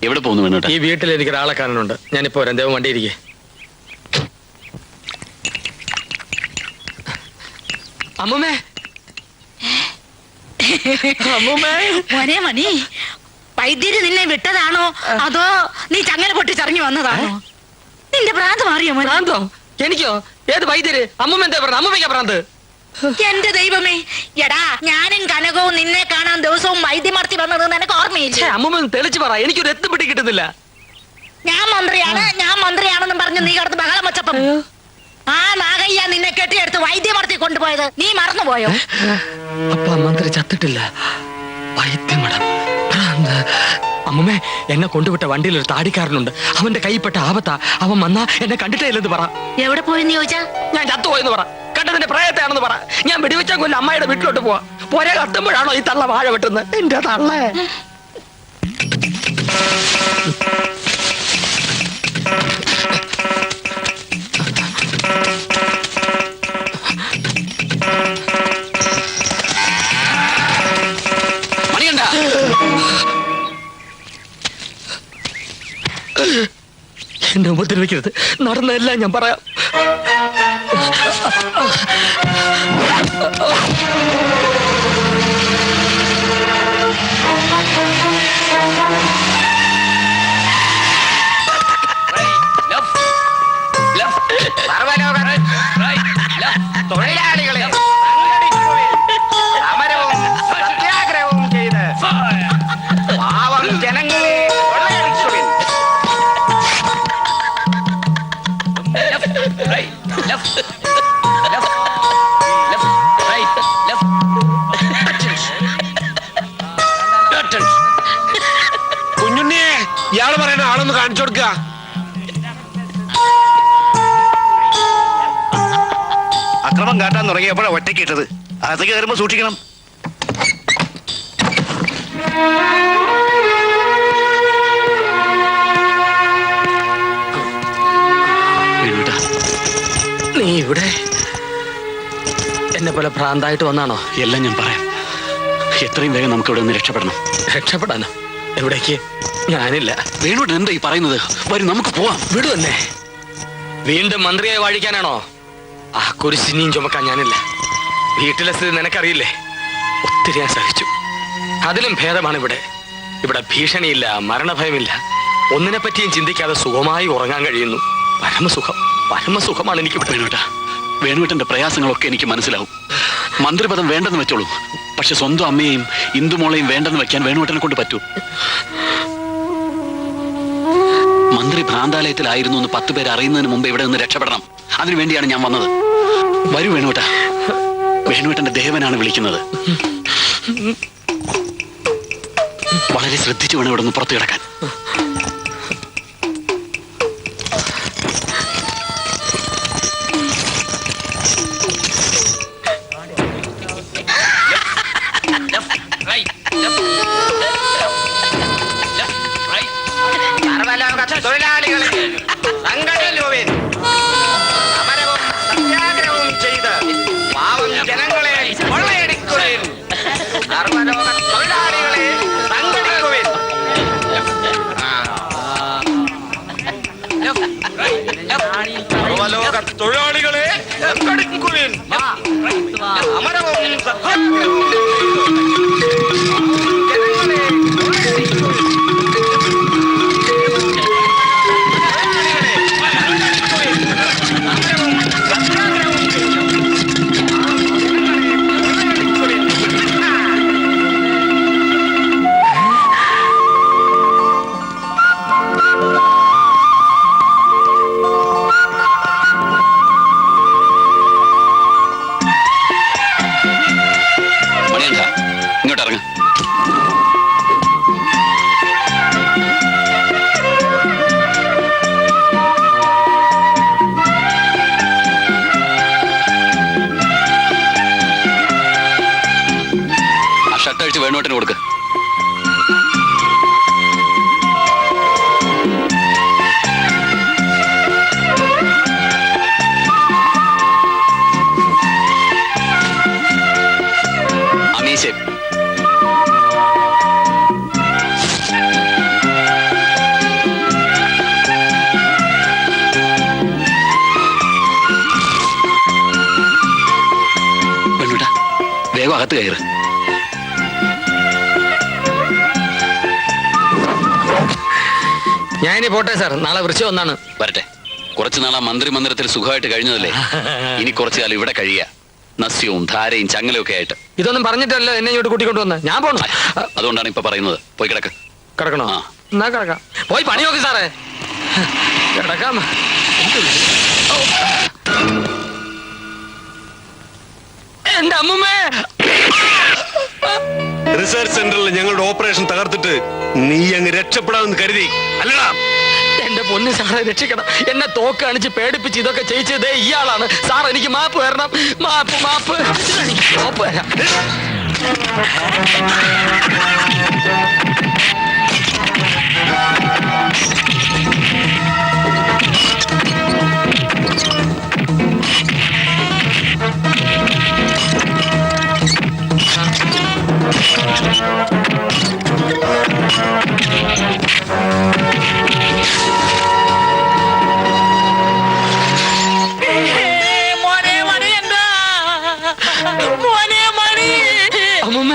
Speaker 13: എവിടെ പോകുന്നു വേണോട്ടെ?
Speaker 5: ഈ വീട്ടിൽ എനിക്ക് ഒരാളെ കാണാനുണ്ട്. ഞാനിപ്പോ വരാം. ദേവൻ വണ്ടി ഇരിക്കേ. അമ്മൂമ്മേ,
Speaker 8: മോനെ മണി, വൈദ്യര് നിന്നെ വിട്ടതാണോ അതോ നീ ചങ്ങല പൊട്ടിച്ചിറങ്ങി വന്നതാണോ? നിന്റെ ഭ്രാന്ത് മാറിയോ മോനെ?
Speaker 5: ഭ്രാന്തോ? എനിക്കോ? ഏത് വൈദ്യര്? അമ്മൂമ്മ എന്താ പറഞ്ഞ? അമ്മൂമ്മയ്ക്കാ ഭ്രാന്ത്?
Speaker 8: എന്റെ ദൈവമേ, എടാ ഞാനും കനകവും നിന്നെ കാണാൻ ദിവസവും വൈദ്യമർത്തി വന്നത് നിനക്ക് ഓർമ്മയില്ല?
Speaker 5: അമ്മൂമ്മ തെളിച്ചു പറ, എനിക്കൊരു എത്തും പിടി കിട്ടുന്നില്ല.
Speaker 8: ഞാൻ മന്ത്രിയാണെന്നും പറഞ്ഞ് നീ കിടന്ന് ബഹളം വെച്ചപ്പം ആ നാഗയ്യ നിന്നെ കെട്ടിയെടുത്ത് വൈദ്യമർത്തി കൊണ്ടുപോയത് നീ മറന്നുപോയോ?
Speaker 5: അപ്പ മന്ത്രി ചത്തിട്ടില്ല. വൈദ്യമടം ഭ്രാന്ത്. അമ്മമ്മേ, എന്നെ കൊണ്ടുവിട്ട വണ്ടിയിൽ ഒരു താടിക്കാരനുണ്ട്. അവന്റെ കൈപ്പെട്ട ആപത്താ. അവൻ വന്നാ എന്നെ കണ്ടിട്ടേ ഇല്ലെന്ന് പറ.
Speaker 8: എവിടെ പോയെന്ന് ചോദിച്ചാ?
Speaker 5: ഞാൻ ചത്തുപോയെന്ന് പറ. കണ്ടതിന്റെ പ്രയത്താണെന്ന് പറ. ഞാൻ വെടിവെച്ചാൽ കൊല്ലം അമ്മയുടെ വീട്ടിലോട്ട് പോവാ. പോരെ കത്തുമ്പോഴാണോ ഈ തള്ള വാഴ വെട്ടുന്നത്? എന്റെ തള്ളേ. എന്നെ ഉപദ്രവിക്കരുത്. നടന്നെല്ലാം ഞാൻ പറയാം. തൊഴിലാളികളെ സമരവും സത്യാഗ്രഹവും ചെയ്ത് പാവം ജനങ്ങളെ കൊള്ളയടിക്കുവിൻ.
Speaker 1: കുഞ്ഞുണ്ണിയെ ഇയാള് പറയുന്ന ആളൊന്ന് കാണിച്ചു കൊടുക്ക.
Speaker 11: അക്രമം കാട്ടാൻ തുടങ്ങിയപ്പോഴാണ് ഒറ്റയ്ക്കിട്ടത്. അകത്തേക്ക് കയറുമ്പോ സൂക്ഷിക്കണം.
Speaker 5: നീ ഇവിടെ എന്നെ പോലെ ഭ്രാന്തായിട്ട് വന്നാണോ?
Speaker 13: എല്ലാം ഞാൻ പറയാം. എത്രയും വേഗം നമുക്ക് ഇവിടെ നിന്ന് രക്ഷപ്പെടണം.
Speaker 5: രക്ഷപ്പെടാനോ? എവിടേക്ക്? ഞാനില്ല.
Speaker 13: വേണുട്ടൻ എന്താ ഈ പറയുന്നത്? വരും, നമുക്ക് പോവാം.
Speaker 5: വിടുവന്നെ. വീണ്ടും മന്ത്രിയെ വാഴിക്കാനാണോ? ആ കുരിശിനിയും ചുമക്കാൻ ഞാനില്ല. വീട്ടിലെ സ്ഥിതി നിനക്കറിയില്ലേ? ഒത്തിരി ഞാൻ സഹിച്ചു. അതിലും ഭേദമാണ് ഇവിടെ. ഇവിടെ ഭീഷണിയില്ല, മരണഭയമില്ല. ഒന്നിനെ പറ്റിയും ചിന്തിക്കാതെ സുഖമായി ഉറങ്ങാൻ കഴിയുന്നു. പരമസുഖം, പരമസുഖമാണ് എനിക്ക്.
Speaker 13: വേണുവേട്ടന്റെ പ്രയാസങ്ങളൊക്കെ എനിക്ക് മനസ്സിലാവും. മന്ത്രിപദം വേണ്ടെന്ന് വെച്ചോളൂ. പക്ഷെ സ്വന്തം അമ്മയെയും ഇന്ദുമോളെയും വേണ്ടെന്ന് വെക്കാൻ വേണുവേട്ടനെ കൊണ്ട് പറ്റൂ. മന്ത്രി ഭ്രാന്താലയത്തിലായിരുന്നു എന്ന് 10 പേര് അറിയുന്നതിന് മുമ്പ് ഇവിടെ നിന്ന് രക്ഷപ്പെടണം. അതിനുവേണ്ടിയാണ് ഞാൻ വന്നത്. വരൂ വേണുവേട്ട. വേണുവേട്ടന്റെ ദേവനാണ് വിളിക്കുന്നത്. വളരെ ശ്രദ്ധിച്ചു വേണം ഇവിടെ നിന്ന് പുറത്തു കിടക്കാൻ.
Speaker 5: തൊഴിലാളികളെ സംഘടിക്കുവിൻ. സമരവും സത്യാഗ്രഹവും ചെയ്ത് പാവം ജനങ്ങളെ കൊള്ളയടിക്കുവിൻ. സർവലോക തൊഴിലാളികളെ സംഘടിക്കുവിൻ. സർവലോക തൊഴിലാളികളെ സംഘടിക്കുവിൻ. സമരവും സത്യാഗ്രഹവും
Speaker 13: വേണുവേട്ടന് കൊടുക്ക്. അമീശേ, വേണുവേട്ടാ വേഗം അകത്ത് കയറ്.
Speaker 5: ഞാനിനി പോട്ടെ സാർ. നാളെ വൃശ്ചികം 1
Speaker 13: വരട്ടെ. കുറച്ചു നാളാ മന്ത്രി മന്ദിരത്തിൽ സുഖമായിട്ട് കഴിഞ്ഞതല്ലേ? ഇനി കുറച്ചു കാലം ഇവിടെ കഴിയുക. നസ്യവും ധാരയും ചങ്ങലയും ഒക്കെ ആയിട്ട്.
Speaker 5: ഇതൊന്നും പറഞ്ഞിട്ടല്ലോ എന്നെ ഇങ്ങോട്ട് കൂട്ടിക്കൊണ്ട് വന്ന്. ഞാൻ പോണു.
Speaker 13: അതുകൊണ്ടാണ് ഇപ്പൊ പറയുന്നത്. പോയി കിടക്ക്.
Speaker 5: കിടക്കണോ? എന്നാ കിടക്കാം. പോയി പണി നോക്ക് സാറേ. കിടക്കാം. എന്റെ അമ്മൂമ്മേ.
Speaker 2: റിസർച്ച് സെന്ററിൽ ഞങ്ങളുടെ ഓപ്പറേഷൻ തകർത്തിട്ട് നീ അങ്ങ് രക്ഷപ്പെടാമെന്ന് കരുതി അല്ലടാ?
Speaker 5: എന്റെ പൊന്ന് സാറെ രക്ഷിക്കണം. എന്നെ തോക്ക് കാണിച്ച് പേടിപ്പിച്ച് ഇതൊക്കെ ചെയ്യിച്ചതേ ഇയാളാണ് സാർ. എനിക്ക് മാപ്പ് തരണം. മാപ്പ് മാപ്പ് മാപ്പ് തരാം.
Speaker 6: മോനെ മണി എന്താ? മോനെ മണി.
Speaker 5: അമ്മൂമ്മ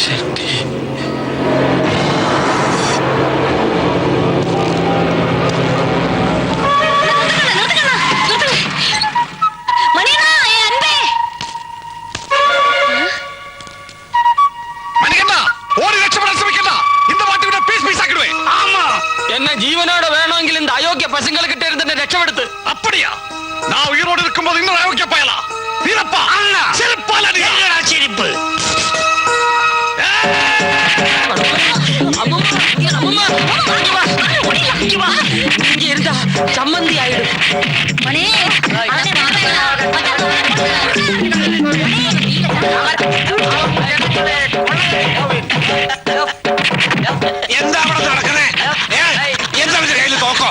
Speaker 5: ശക്തി. എന്നെ ജീവനോടെ വേണമെങ്കിൽ இந்த அயோக்கிய பசங்களை கிட்ட இருந்து என்ன ரட்சப்படுத்து.
Speaker 12: அப்படியா? நான் உயிரோடு இருக்கும்போது இன்னொரு அயோக்கிய பயலா வீரப்பா
Speaker 6: அண்ணா
Speaker 12: செருப்பால
Speaker 6: என்னடா செருப்பு?
Speaker 5: இங்க இருந்தா சம்மந்தி ஆயிடும்.
Speaker 12: എന്താ അവിടെ നടക്കുന്നേ? എന്താ കയ്യിൽ തോക്കോ?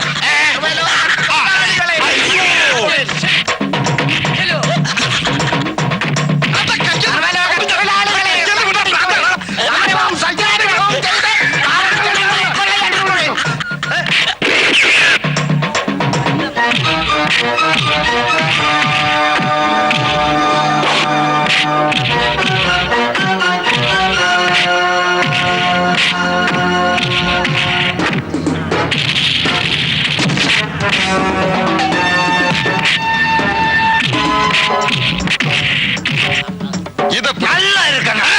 Speaker 6: இது நல்லா இருக்கணும்.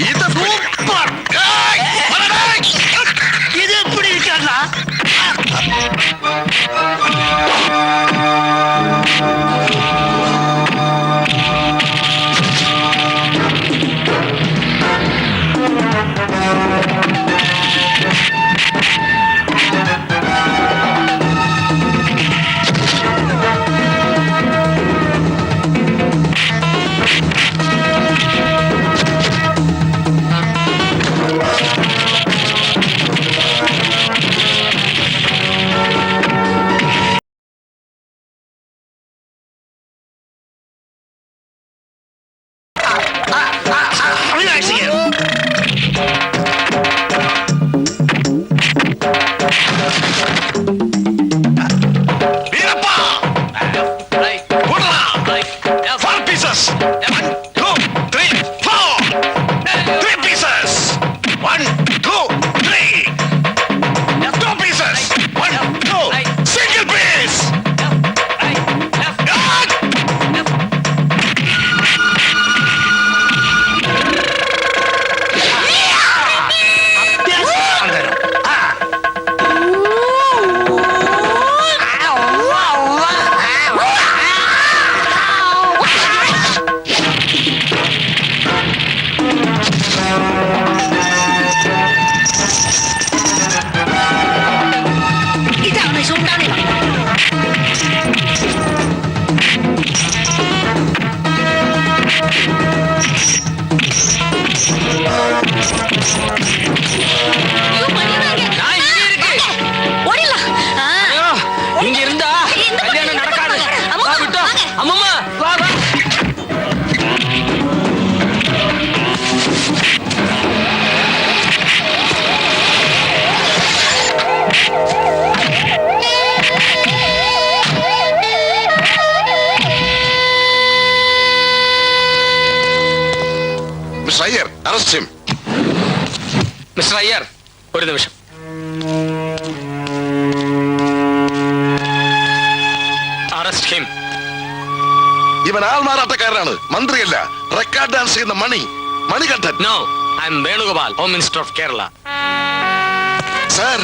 Speaker 12: இது சூப்பர்.
Speaker 6: இது எப்படி இருக்கா?
Speaker 5: മിസ്റ്റർ അയ്യർ, ഒരു നിമിഷം. Arrest him.
Speaker 10: ഇവൻ ആൾമാറാട്ടക്കാരനാണ്, മന്ത്രിയല്ല. റെക്കോർഡ് ഡാൻസ് ചെയ്യുന്ന Manikandan.
Speaker 5: No, I am Venugopal, home minister of Kerala.
Speaker 10: Sir,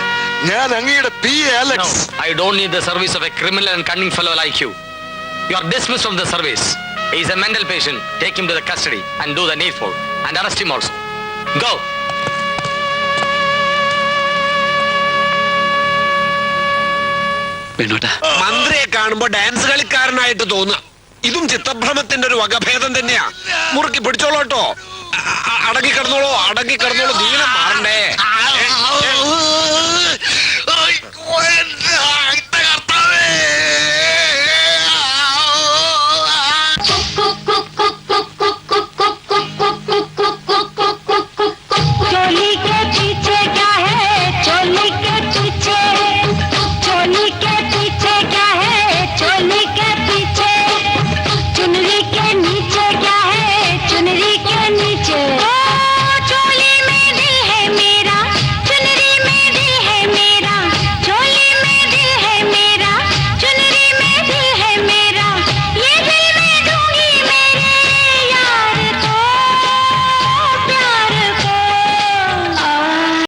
Speaker 10: ഞാൻ അങ്ങയുടെ PA Alex.
Speaker 5: I don't need the service of a criminal and cunning fellow like you. You are dismissed from the service. He is a mental patient. Take him to the custody and do the needful. And arrest him also. Go.
Speaker 18: മന്ത്രിയെ കാണുമ്പോ ഡാൻസ് കളിക്കാരനായിട്ട് തോന്നുക. ഇതും ചിത്തഭ്രമത്തിന്റെ ഒരു വകഭേദം തന്നെയാ. മുറുക്കി പിടിച്ചോളൂട്ടോ. അടങ്ങി കിടന്നോളൂ, അടങ്ങി കിടന്നോളൂ. ദീനം മാറണ്ടേ.